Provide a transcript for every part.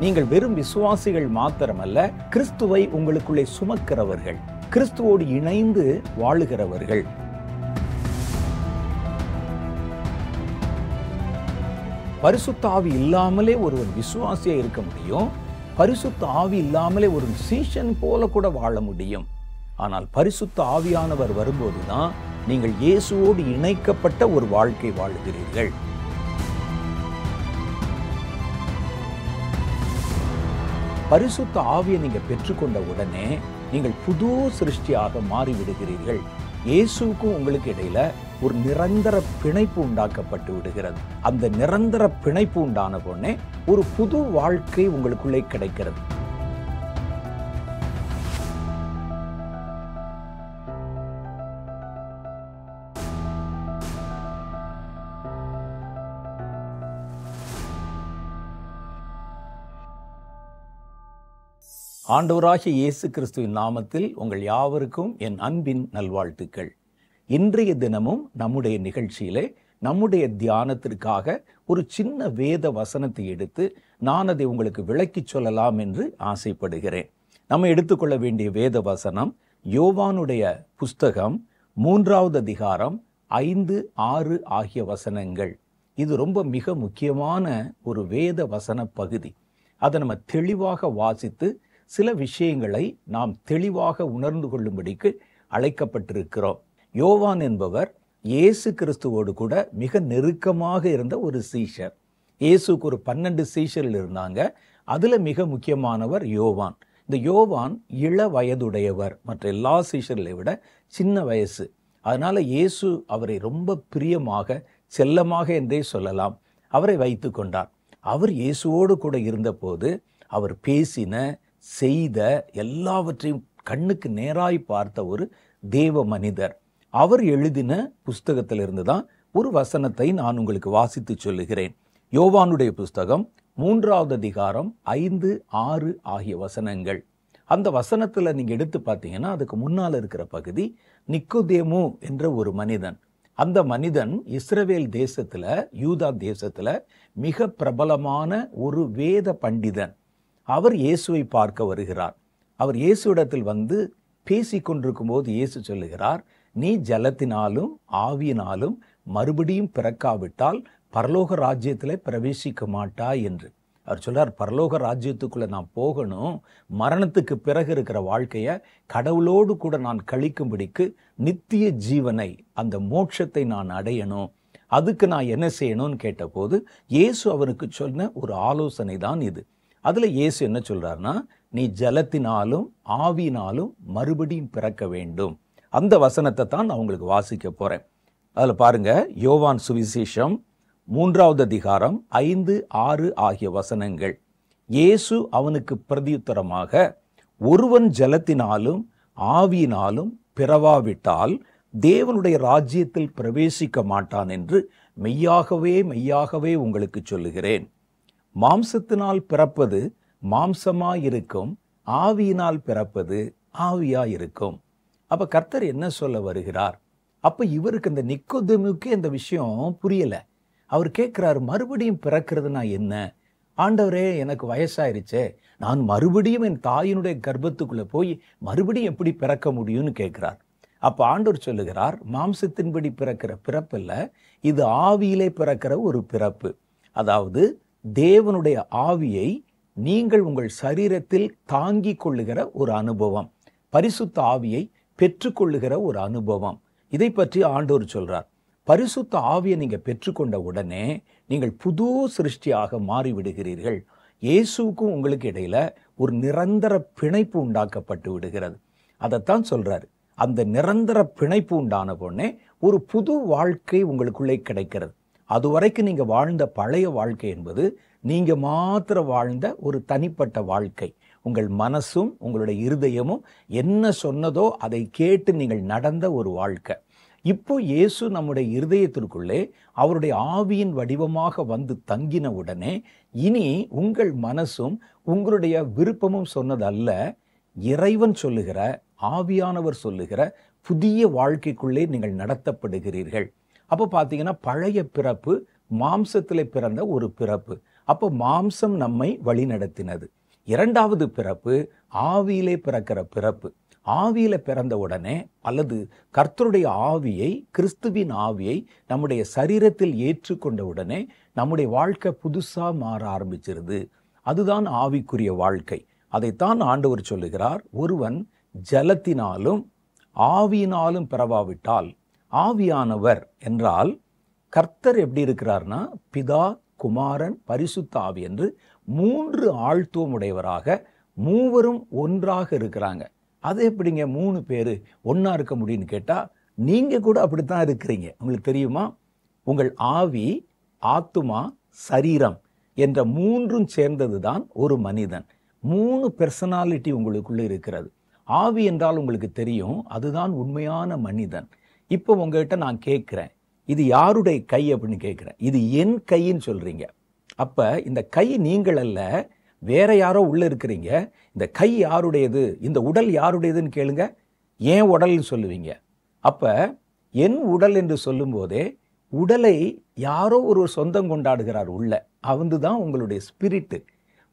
நீங்கள் வெறும் விசுவாசிகள் மாத்திரமல்ல, கிறிஸ்துவை உங்களுக்குள்ளே சுமக்கிறவர்கள், கிறிஸ்துவோடு இணைந்து வாழுகிறவர்கள். பரிசுத்த ஆவி இல்லாமலே ஒருவன் விசுவாசியா இருக்க முடியும். பரிசுத்த ஆவி இல்லாமலே ஒரு சீஷன் போல கூட வாழ முடியும். ஆனால் பரிசுத்த ஆவியானவர் வரும்போதுதான் நீங்கள் இயேசுவோடு இணைக்கப்பட்ட ஒரு வாழ்க்கை வாழுகிறீர்கள். பரிசுத்த ஆவியை நீங்க பெற்றுக்கொண்ட உடனே நீங்கள் புது சிருஷ்டியாக மாறிவிடுகிறீர்கள். இயேசுக்கும் உங்களுக்கு இடையில ஒரு நிரந்தர பிணைப்பு உண்டாக்கப்பட்டு விடுகிறது. அந்த நிரந்தர பிணைப்பு உண்டான உடனே ஒரு புது வாழ்க்கை உங்களுக்குள்ளே கிடைக்கிறது. ஆண்டவராகிய இயேசு கிறிஸ்துவின் நாமத்தில் உங்கள் யாவருக்கும் என் அன்பின் நல்வாழ்த்துக்கள். இன்றைய தினமும் நம்முடைய நிகழ்ச்சியிலே நம்முடைய தியானத்திற்காக ஒரு சின்ன வேத வசனத்தை எடுத்து நான் அதை உங்களுக்கு விளக்கிச் சொல்லலாம் என்று ஆசைப்படுகிறேன். நம்ம எடுத்துக்கொள்ள வேண்டிய வேத வசனம் யோவானுடைய புஸ்தகம் 3வது அதிகாரம் 5, 6 ஆகிய வசனங்கள். இது ரொம்ப மிக முக்கியமான ஒரு வேத வசன பகுதி. அதை நம்ம தெளிவாக வாசித்து சில விஷயங்களை நாம் தெளிவாக உணர்ந்து கொள்ளும்படிக்கு அழைக்கப்பட்டிருக்கிறோம். யோவான் என்பவர் இயேசு கிறிஸ்துவோடு கூட மிக நெருக்கமாக இருந்த ஒரு சீஷர். இயேசுக்கு ஒரு 12 சீஷர்கள் இருந்தாங்க. அதுல மிக முக்கியமானவர் யோவான். இந்த யோவான் இள வயதுடையவர், மற்ற எல்லா சீஷர்களை விட சின்ன வயசு. அதனால இயேசு அவரை ரொம்ப பிரியமாக, செல்லமாக என்றே சொல்லலாம், அவரை வைத்து கொண்டார். அவர் இயேசுவோடு கூட இருந்தபோது அவர் பேசின, செய்த எல்லாவற்றையும் கண்ணுக்கு நேராய் பார்த்த ஒரு தேவ மனிதர். அவர் எழுதின புஸ்தகத்திலிருந்து தான் ஒரு வசனத்தை நான் உங்களுக்கு வாசித்து சொல்லுகிறேன். யோவானுடைய புஸ்தகம் 3வது அதிகாரம் 5, 6 ஆகிய வசனங்கள். அந்த வசனத்துல நீங்க எடுத்து பார்த்தீங்கன்னா அதுக்கு முன்னால இருக்கிற பகுதி நிக்கோதேமு என்ற ஒரு மனிதன். அந்த மனிதன் இஸ்ரவேல் தேசத்துல, யூதா தேசத்துல மிக பிரபலமான ஒரு வேத பண்டிதன். அவர் இயேசுவை பார்க்க வருகிறார். அவர் இயேசுவிடத்தில் வந்து பேசிக்கொண்டிருக்கும் போது இயேசு சொல்லுகிறார், நீ ஜலத்தினாலும் ஆவியினாலும் மறுபடியும் பிறக்காவிட்டால் பரலோக ராஜ்யத்திலே பிரவேசிக்க மாட்டாய் என்று. அவர் சொல்றார், பரலோக ராஜ்யத்துக்குள்ள நான் போகணும், மரணத்துக்கு பிறகு இருக்கிற வாழ்க்கைய கடவுளோடு கூட நான் கழிக்கும்படிக்கு நித்திய ஜீவனை, அந்த மோட்சத்தை நான் அடையணும். அதுக்கு நான் என்ன செய்யணும்னு கேட்டபோது இயேசு அவனுக்கு சொன்ன ஒரு ஆலோசனை தான் இது. அதுல இயேசு என்ன சொல்றாருன்னா, நீ ஜலத்தினாலும் ஆவியினாலும் மறுபடியும் பிறக்க வேண்டும். அந்த வசனத்தை தான் நான் உங்களுக்கு வாசிக்க போறேன். அதுல பாருங்க, யோவான் சுவிசேஷம் 3வது அதிகாரம் 5, 6 ஆகிய வசனங்கள். இயேசு அவனுக்கு பிரதியுத்தரமாக, ஒருவன் ஜலத்தினாலும் ஆவியினாலும் பிறவாவிட்டால் தேவனுடைய ராஜ்யத்தில் பிரவேசிக்க மாட்டான் என்று மெய்யாகவே மெய்யாகவே உங்களுக்கு சொல்லுகிறேன். மாம்சத்தினால் பிறப்பது மாம்சமாயிருக்கும், ஆவியினால் பிறப்பது ஆவியாயிருக்கும். அப்ப கர்த்தர் என்ன சொல்ல வருகிறார்? அப்ப இவருக்கு இந்த நிக்கோதேமுக்கு இந்த விஷயம் புரியல. அவர் கேட்கிறாரு, மறுபடியும் பிறக்கிறதுனா என்ன? ஆண்டவரே, எனக்கு வயசாயிருச்சே, நான் மறுபடியும் என் தாயினுடைய கர்ப்பத்துக்குள்ள போய் மறுபடியும் எப்படி பிறக்க முடியும்னு கேட்கிறார். அப்ப ஆண்டவர் சொல்லுகிறார், மாம்சத்தின்படி பிறக்கிற பிறப்பில்ல, இது ஆவியிலே பிறக்கிற ஒரு பிறப்பு. அதாவது தேவனுடைய ஆவியை நீங்கள் உங்கள் சரீரத்தில் தாங்கிக் கொள்ளுகிற ஒரு அனுபவம், பரிசுத்த ஆவியை பெற்றுக்கொள்ளுகிற ஒரு அனுபவம். இதை பற்றி ஆண்டவர் சொல்றார். பரிசுத்த ஆவியை நீங்க பெற்றுக்கொண்ட உடனே நீங்கள் புது சிருஷ்டியாக மாறிவிடுகிறீர்கள். இயேசுவுக்கும் உங்களுக்கு இடையில ஒரு நிரந்தர பிணைப்பு உண்டாக்கப்பட்டு விடுகிறது. அதைத்தான் சொல்றாரு. அந்த நிரந்தர பிணைப்பு உண்டான உடனே ஒரு புது வாழ்க்கை உங்களுக்குள்ளே கிடைக்கிறது. அதுவரைக்கும் நீங்க வாழ்ந்த பழைய வாழ்க்கை என்பது நீங்க மாத்திர வாழ்ந்த ஒரு தனிப்பட்ட வாழ்க்கை. உங்கள் மனசும் உங்களுடைய இருதயமும் என்ன சொன்னதோ அதை கேட்டு நீங்கள் நடந்த ஒரு வாழ்க்கை. இப்போ இயேசு நம்முடைய இருதயத்திற்குள்ளே அவருடைய ஆவியின் வடிவமாக வந்து தங்கின உடனே இனி உங்கள் மனசும் உங்களுடைய விருப்பமும் சொன்னது அல்ல, இறைவன் சொல்லுகிற, ஆவியானவர் சொல்லுகிற புதிய வாழ்க்கைக்குள்ளே நீங்கள் நடத்தப்படுகிறீர்கள். அப்போ பார்த்தீங்கன்னா பழைய பிறப்பு மாம்சத்திலே பிறந்த ஒரு பிறப்பு. அப்போ மாம்சம் நம்மை வழிநடத்தினது. இரண்டாவது பிறப்பு ஆவியிலே பிறக்கிற பிறப்பு. ஆவியில பிறந்த உடனே அல்லது கர்த்தருடைய ஆவியை, கிறிஸ்துவின் ஆவியை நம்முடைய சரீரத்தில் ஏற்றுக்கொண்ட உடனே நம்முடைய வாழ்க்கை புதுசா மாற ஆரம்பிச்சிருது. அதுதான் ஆவிக்குரிய வாழ்க்கை. அதைத்தான் ஆண்டவர் சொல்லுகிறார், ஒருவன் ஜலத்தினாலும் ஆவியினாலும் பிறவாவிட்டால். ஆவியானவர் என்றால் கர்த்தர் எப்படி இருக்கிறார்னா, பிதா, குமாரன், பரிசுத்த ஆவி என்று 3 ஆழ்த்துவம் உடையவராக மூவரும் ஒன்றாக இருக்கிறாங்க. அது எப்படிங்க 3 பேரு ஒன்னா இருக்க முடியும்னு கேட்டா, நீங்க கூட அப்படித்தான் இருக்கிறீங்க. உங்களுக்கு தெரியுமா? உங்கள் ஆவி, ஆத்துமா, சரீரம் என்ற 3ம் சேர்ந்ததுதான் ஒரு மனிதன். 3 பெர்சனாலிட்டி உங்களுக்குள்ள இருக்கிறது. ஆவி என்றால் உங்களுக்கு தெரியும், அதுதான் உண்மையான மனிதன். இப்போ உங்ககிட்ட நான் கேட்கிறேன், இது யாருடைய கை அப்படின்னு கேட்கிறேன். இது என் கைன்னு சொல்றீங்க. அப்ப இந்த கை நீங்கள் அல்ல, வேற யாரோ உள்ள இருக்கிறீங்க. இந்த கை யாருடையது, இந்த உடல் யாருடையதுன்னு கேளுங்க, ஏன் உடல்னு சொல்லுவீங்க. அப்ப என் உடல் என்று சொல்லும் போதே உடலை யாரோ ஒரு சொந்தம் கொண்டாடுகிறார் உள்ள. அவன்தான் உங்களுடைய ஸ்பிரிட்டு.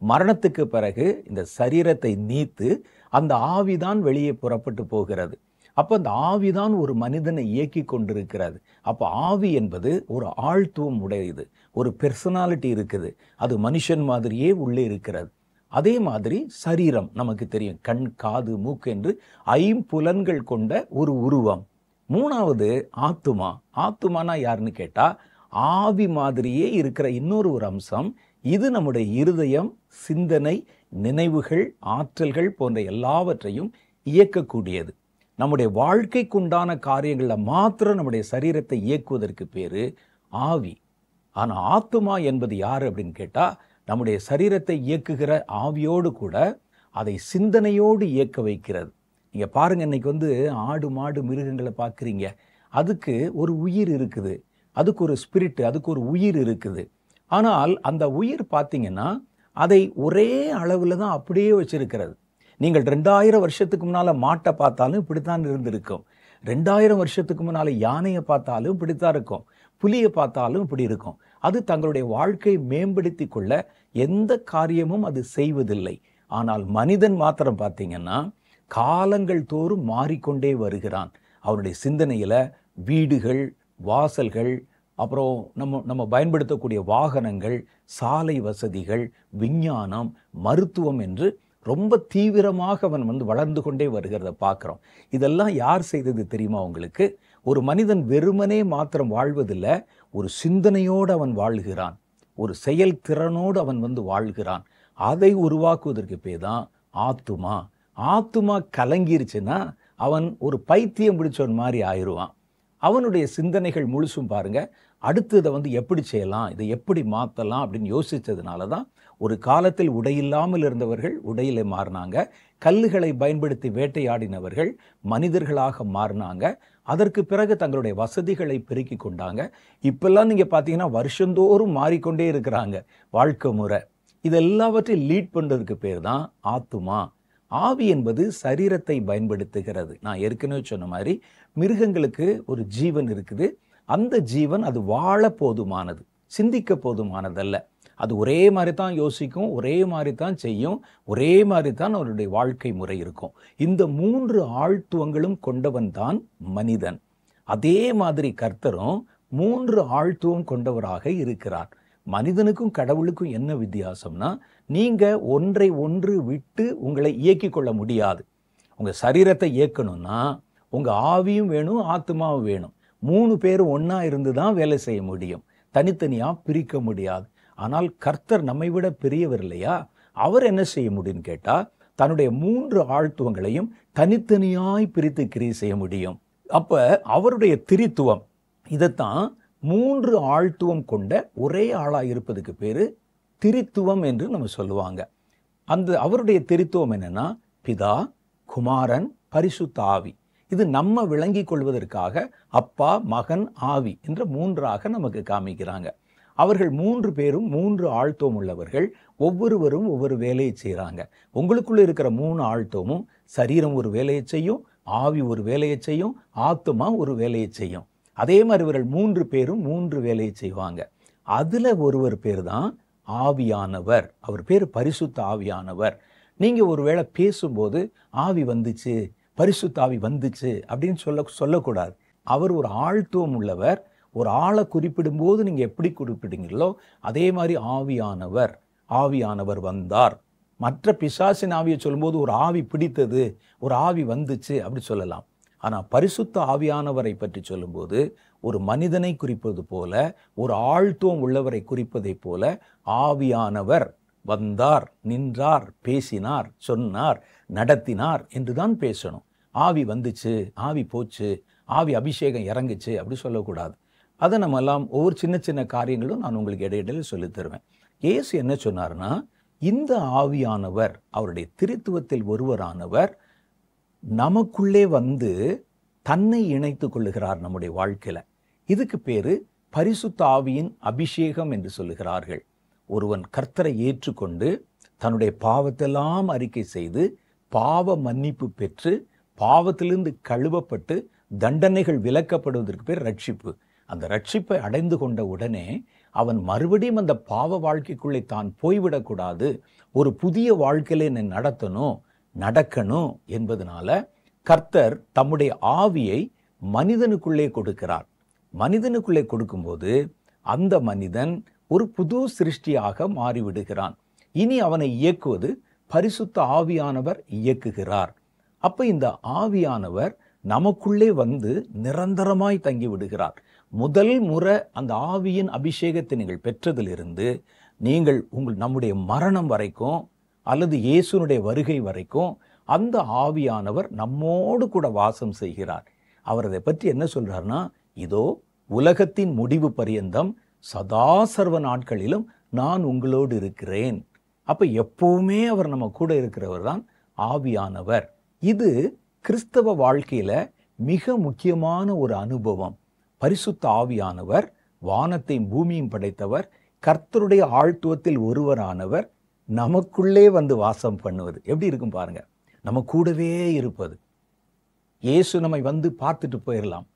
மரணத்துக்கு பிறகு இந்த சரீரத்தை நீத்து அந்த ஆவிதான் வெளியே புறப்பட்டு போகிறது. அப்போ அந்த ஆவிதான் ஒரு மனிதனை இயக்கி கொண்டிருக்கிறது. அப்போ ஆவி என்பது ஒரு ஆழ்த்துவம் உடையது, ஒரு பெர்சனாலிட்டி இருக்குது. அது மனுஷன் மாதிரியே உள்ளே இருக்கிறது. அதே மாதிரி சரீரம் நமக்கு தெரியும், கண், காது, மூக்கு என்று 5 புலன்கள் கொண்ட ஒரு உருவம். 3வது ஆத்துமா. ஆத்துமானா யாருன்னு கேட்டா, ஆவி மாதிரியே இருக்கிற இன்னொரு ஒரு அம்சம். இது நம்முடைய இருதயம், சிந்தனை, நினைவுகள், ஆற்றல்கள் போன்ற எல்லாவற்றையும் இயக்கக்கூடியது. நம்முடைய வாழ்க்கைக்குண்டான காரியங்களில் மாத்திரம் நம்முடைய சரீரத்தை இயக்குவதற்கு பேரு ஆவி. ஆனால் ஆத்துமா என்பது யார் அப்படின்னு கேட்டா, நம்முடைய சரீரத்தை இயக்குகிற ஆவியோடு கூட அதை சிந்தனையோடு இயக்க வைக்கிறது. நீங்க பாருங்க, இன்னைக்கு ஆடு, மாடு, மிருகங்களை பார்க்குறீங்க. அதுக்கு ஒரு உயிர் இருக்குது, அதுக்கு ஒரு ஸ்பிரிட், அதுக்கு ஒரு உயிர் இருக்குது. ஆனால் அந்த உயிர் பார்த்தீங்கன்னா அதை ஒரே அளவில் தான் அப்படியே வச்சிருக்கிறது. நீங்கள் 2000 வருஷத்துக்கு முன்னால மாட்டை பார்த்தாலும் இப்படித்தான் இருந்திருக்கும். 2000 வருஷத்துக்கு முன்னால யானையை பார்த்தாலும் இப்படித்தான் இருக்கும். புலியை பார்த்தாலும் இப்படி இருக்கும். அது தங்களுடைய வாழ்க்கையை மேம்படுத்தி கொள்ள எந்த காரியமும் அது செய்வதில்லை. ஆனால் மனிதன் மாத்திரம் பார்த்தீங்கன்னா காலங்கள் தோறும் மாறிக்கொண்டே வருகிறான். அவருடைய சிந்தனையில வீடுகள், வாசல்கள், அப்புறம் நம்ம பயன்படுத்தக்கூடிய வாகனங்கள், சாலை வசதிகள், விஞ்ஞானம், மருத்துவம் என்று ரொம்ப தீவிரமாக அவன் வளர்ந்து கொண்டே வருகிறத பார்க்குறோம். இதெல்லாம் யார் செய்தது தெரியுமா உங்களுக்கு? ஒரு மனிதன் வெறுமனே மாத்திரம் வாழ்வதில்லை, ஒரு சிந்தனையோடு அவன் வாழ்கிறான், ஒரு செயல் திறனோடு அவன் வாழ்கிறான். அதை உருவாக்குவதற்கு பேர் தான் ஆத்துமா. ஆத்துமா கலங்கிருச்சுன்னா அவன் ஒரு பைத்தியம் பிடிச்சவன் மாதிரி ஆயிடுவான். அவனுடைய சிந்தனைகள் முழுசும் பாருங்க, அடுத்து இதை எப்படி செய்யலாம், இதை எப்படி மாற்றலாம் அப்படின்னு யோசித்ததுனால தான் ஒரு காலத்தில் உடையில்லாமல் இருந்தவர்கள் உடையிலே மாறினாங்க. கல்லுகளை பயன்படுத்தி வேட்டையாடினவர்கள் மனிதர்களாக மாறினாங்க. அதற்கு பிறகு தங்களுடைய வசதிகளை பெருக்கி கொண்டாங்க. இப்பெல்லாம் நீங்கள் பார்த்தீங்கன்னா வருஷந்தோறும் மாறிக்கொண்டே இருக்கிறாங்க வாழ்க்கை முறை. இதெல்லாவற்றையும் லீட் பண்ணுறதுக்கு பேர் தான் ஆத்துமா. ஆவி என்பது சரீரத்தை பயன்படுத்துகிறது. நான் ஏற்கனவே சொன்ன மாதிரி மிருகங்களுக்கு ஒரு ஜீவன் இருக்குது. அந்த ஜீவன் அது வாழ போதுமானது, சிந்திக்க போதுமானதல்ல. அது ஒரே மாதிரி தான் யோசிக்கும், ஒரே மாதிரி தான் செய்யும், ஒரே மாதிரி தான் அவருடைய வாழ்க்கை முறை இருக்கும். இந்த 3 ஆழ்த்துவங்களும் கொண்டவன் தான் மனிதன். அதே மாதிரி கர்த்தரும் 3 ஆழ்த்துவம் கொண்டவராக இருக்கிறார். மனிதனுக்கும் கடவுளுக்கும் என்ன வித்தியாசம்னா, நீங்க ஒன்றை ஒன்று விட்டு உங்களை இயக்கி கொள்ள முடியாது. உங்க சரீரத்தை இயக்கணும்னா உங்க ஆவியும் வேணும், ஆத்மாவும் வேணும். 3 பேரும் ஒன்னா இருந்து தான் வேலை செய்ய முடியும். தனித்தனியா பிரிக்க முடியாது. ஆனால் கர்த்தர் நம்மை விட பெரியவர் இல்லையா? அவர் என்ன செய்ய முடியும்னு கேட்டா, தன்னுடைய 3 ஆழ்த்துவங்களையும் தனித்தனியாய் பிரித்து கிரியை செய்ய முடியும். அப்ப அவருடைய திரித்துவம், இதைத்தான் 3 ஆழ்த்துவம் கொண்ட ஒரே ஆளா இருப்பதுக்கு பேரு திரித்துவம் என்று நம்ம சொல்லுவாங்க. அந்த அவருடைய திரித்துவம் என்னன்னா, பிதா, குமாரன், பரிசுத்த ஆவி. இது நம்ம விளங்கி கொள்வதற்காக அப்பா, மகன், ஆவி என்ற 3ஆக நமக்கு காமிக்கிறாங்க. அவர்கள் 3 பேரும் 3 ஆழ்த்துவம் உள்ளவர்கள். ஒவ்வொருவரும் ஒவ்வொரு வேலையை செய்கிறாங்க. உங்களுக்குள்ள இருக்கிற 3 ஆழ்த்துவமும் சரீரம் ஒரு வேலையை செய்யும், ஆவி ஒரு வேலையை செய்யும், ஆத்துமா ஒரு வேலையை செய்யும். அதே மாதிரி இவர்கள் 3 பேரும் 3 வேலையை செய்வாங்க. அதுல ஒருவர் பேர் தான் ஆவியானவர். அவர் பேர் பரிசுத்த ஆவியானவர். நீங்க ஒருவேளை பேசும்போது ஆவி வந்துச்சு, பரிசுத்த ஆவி வந்துச்சு அப்படின்னு சொல்லக்கூடாது. அவர் ஒரு ஆழ்த்துவம் உள்ளவர். ஒரு ஆளை குறிப்பிடும்போது நீங்க எப்படி குறிப்பிடுங்களோ அதே மாதிரி ஆவியானவர் வந்தார். மற்ற பிசாசின் ஆவியை சொல்லும்போது ஒரு ஆவி பிடித்தது, ஒரு ஆவி வந்துச்சு அப்படி சொல்லலாம். ஆனா பரிசுத்த ஆவியானவரை பற்றி சொல்லும்போது ஒரு மனிதனை குறிப்பது போல, ஒரு ஆழ்த்துவம் உள்ளவரை குறிப்பதை போல ஆவியானவர் வந்தார், நின்றார், பேசினார், சொன்னார், நடத்தினார் என்றுதான் பேசணும். ஆவி வந்துச்சு, ஆவி போச்சு, ஆவி அபிஷேகம் இறங்குச்சு அப்படி சொல்லக்கூடாது. அதை நம்ம எல்லாம் ஒவ்வொரு சின்ன சின்ன காரியங்களும் நான் உங்களுக்கு இடையிடையில சொல்லித் தருவேன். இயேசு என்ன சொன்னார்னா, இந்த ஆவியானவர் அவருடைய திரித்துவத்தில் ஒருவரானவர் நமக்குள்ளே வந்து தன்னை இணைத்துக் கொள்ளுகிறார் நம்முடைய வாழ்க்கையில. இதுக்கு பேரு பரிசுத்த ஆவியின் அபிஷேகம் என்று சொல்லுகிறார்கள். ஒருவன் கர்த்தரை ஏற்றுக்கொண்டு தன்னுடைய பாவத்தெல்லாம் அறிக்கை செய்து பாவ மன்னிப்பு பெற்று பாவத்திலிருந்து கழுவப்பட்டு தண்டனைகள் விலக்கப்படுவதற்கு பேர் ரட்சிப்பு. அந்த ரட்சிப்பை அடைந்து கொண்ட உடனே அவன் மறுபடியும் அந்த பாவ வாழ்க்கைக்குள்ளே தான் போய்விடக்கூடாது, ஒரு புதிய வாழ்க்கையில என்னை நடக்கணும் என்பதனால கர்த்தர் தம்முடைய ஆவியை மனிதனுக்குள்ளே கொடுக்கிறார். மனிதனுக்குள்ளே கொடுக்கும்போது அந்த மனிதன் ஒரு புது சிருஷ்டியாக மாறிவிடுகிறான். இனி அவனை இயக்குவது பரிசுத்த ஆவியானவர் இயக்குகிறார். அப்ப இந்த ஆவியானவர் நமக்குள்ளே வந்து நிரந்தரமாய் தங்கி விடுகிறார். முதல் முறை அந்த ஆவியின் அபிஷேகத்தை நீங்கள் பெற்றதிலிருந்து நீங்கள் நம்முடைய மரணம் வரைக்கும் அல்லது இயேசுனுடைய வருகை வரைக்கும் அந்த ஆவியானவர் நம்மோடு கூட வாசம் செய்கிறார். அவர் அதை பற்றி என்ன சொல்றாருன்னா, இதோ உலகத்தின் முடிவு பரியந்தம் சதா சர்வ நாட்களிலும் நான் உங்களோடு இருக்கிறேன். அப்ப எப்பவுமே அவர் நம்ம கூட இருக்கிறவர் தான் ஆவியானவர். இது கிறிஸ்தவ வாழ்க்கையில மிக முக்கியமான ஒரு அனுபவம். பரிசுத்த ஆவியானவர் வானத்தையும் பூமியும் படைத்தவர், கர்த்தருடைய ஆழ்த்துவத்தில் ஒருவரானவர் நமக்குள்ளே வந்து வாசம் பண்ணுவது எப்படி இருக்கும் பாருங்க. நம்ம கூடவே இருப்பது. இயேசு நம்மை வந்து பார்த்துட்டு போயிடலாம்,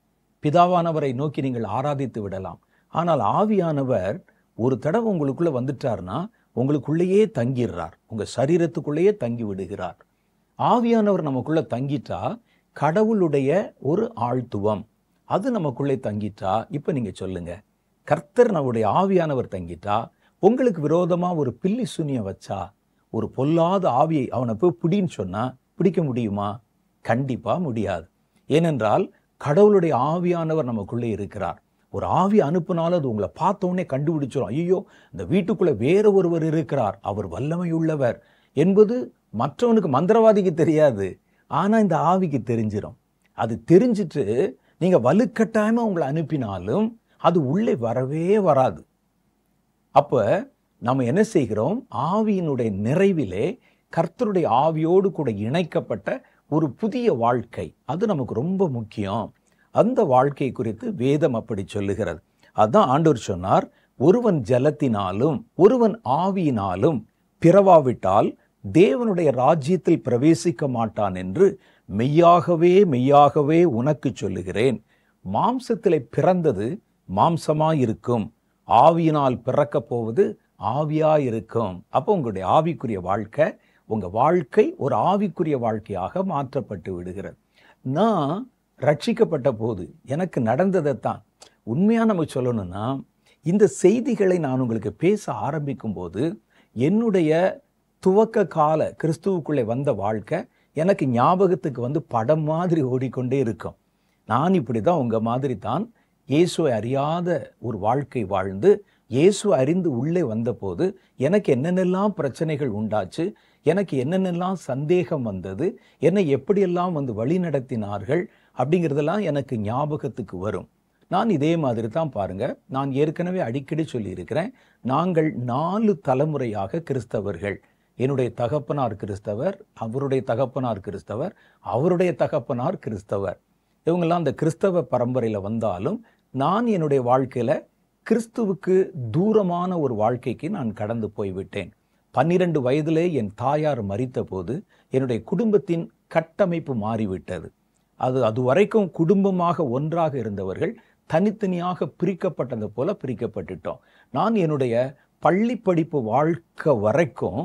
பிதாவானவரை நோக்கி நீங்கள் ஆராதித்து விடலாம். ஆனால் ஆவியானவர் ஒரு தடவை உங்களுக்குள்ள வந்துட்டார்னா உங்களுக்குள்ளேயே தங்கிடுறார், உங்க சரீரத்துக்குள்ளேயே தங்கி விடுகிறார். ஆவியானவர் நமக்குள்ள தங்கிட்டா கடவுளுடைய ஒரு ஆழ்த்துவம் அது நமக்குள்ளே தங்கிட்டா, இப்ப நீங்க சொல்லுங்க, கர்த்தர் நம்முடைய ஆவியானவர் தங்கிட்டா உங்களுக்கு விரோதமா ஒரு பில்லி சூனியம் வச்சா, ஒரு பொல்லாத ஆவியை அவனை போய் பிடின்னு சொன்னா பிடிக்க முடியுமா? கண்டிப்பா முடியாது. ஏனென்றால் கடவுளுடைய ஆவியானவர் நமக்குள்ளே இருக்கிறார். ஒரு ஆவி அனுப்புனாலும் அது உங்களை பார்த்தோன்னே கண்டுபிடிச்சிடும். ஐயோ, இந்த வீட்டுக்குள்ள வேற ஒருவர் இருக்கிறார், அவர் வல்லமை உள்ளவர் என்பது மற்றவனுக்கு மந்திரவாதிக்கு தெரியாது. ஆனா இந்த ஆவிக்கு தெரிஞ்சிடும். அது தெரிஞ்சிட்டு நீங்க வலுக்கட்டாயமா உங்களை அனுப்பினாலும் அது உள்ளே வரவே வராது. அப்ப நம்ம என்ன செய்கிறோம்? ஆவியினுடைய நிறைவிலே கர்த்தருடைய ஆவியோடு கூட இணைக்கப்பட்ட ஒரு புதிய வாழ்க்கை, அது நமக்கு ரொம்ப முக்கியம். அந்த வாழ்க்கை குறித்து வேதம் அப்படி சொல்லுகிறது. அதான் ஆண்டவர் சொன்னார், ஒருவன் ஜலத்தினாலும் ஒருவன் ஆவியினாலும் பிறவாவிட்டால் தேவனுடைய ராஜ்யத்தில் பிரவேசிக்க மாட்டான் என்று மெய்யாகவே உனக்கு சொல்லுகிறேன். மாம்சத்திலே பிறந்தது மாம்சமாயிருக்கும், ஆவியினால் பிறக்கப் போவது ஆவியாயிருக்கும். அப்போ உங்களுடைய ஆவிக்குரிய வாழ்க்கை, உங்க வாழ்க்கை ஒரு ஆவிக்குரிய வாழ்க்கையாக மாற்றப்பட்டு விடுகிறது. நான் ரட்சிக்கப்பட்ட போது எனக்கு நடந்ததைத்தான் உண்மையா நம்ம சொல்லணும்னா, இந்த செய்திகளை நான் உங்களுக்கு பேச ஆரம்பிக்கும் போது என்னுடைய துவக்க கால கிறிஸ்துவுக்குள்ளே வந்த வாழ்க்கை எனக்கு ஞாபகத்துக்கு வந்து படம் மாதிரி ஓடிக்கொண்டே இருக்கும். நான் இப்படி தான் உங்க மாதிரி தான் இயேசுவை அறியாத ஒரு வாழ்க்கை வாழ்ந்து இயேசு அறிந்து உள்ளே வந்தபோது எனக்கு என்னென்னலாம் பிரச்சனைகள் உண்டாச்சு, எனக்கு என்னென்னலாம் சந்தேகம் வந்தது, என்னை எப்படியெல்லாம் வந்து வழி நடத்தினார்கள் அப்படிங்கிறதெல்லாம் எனக்கு ஞாபகத்துக்கு வரும். நான் இதே மாதிரி தான் பாருங்க, நான் ஏற்கனவே அடிக்கடி சொல்லியிருக்கிறேன், நாங்கள் 4 தலைமுறையாக கிறிஸ்தவர்கள். என்னுடைய தகப்பனார் கிறிஸ்தவர், அவருடைய தகப்பனார் கிறிஸ்தவர், அவருடைய தகப்பனார் கிறிஸ்தவர். இவங்கெல்லாம் அந்த கிறிஸ்தவ பரம்பரையில் வந்தாலும் நான் என்னுடைய வாழ்க்கையில் கிறிஸ்துவுக்கு தூரமான ஒரு வாழ்க்கைக்கு நான் கடந்து போய்விட்டேன். 12 வயதிலே என் தாயார் மரித்த போது என்னுடைய குடும்பத்தின் கட்டமைப்பு மாறிவிட்டது. அது வரைக்கும் குடும்பமாக ஒன்றாக இருந்தவர்கள் தனித்தனியாக பிரிக்கப்பட்டது போல பிரிக்கப்பட்டுட்டோம். நான் என்னுடைய பள்ளி படிப்பு வாழ்க்கை வரைக்கும்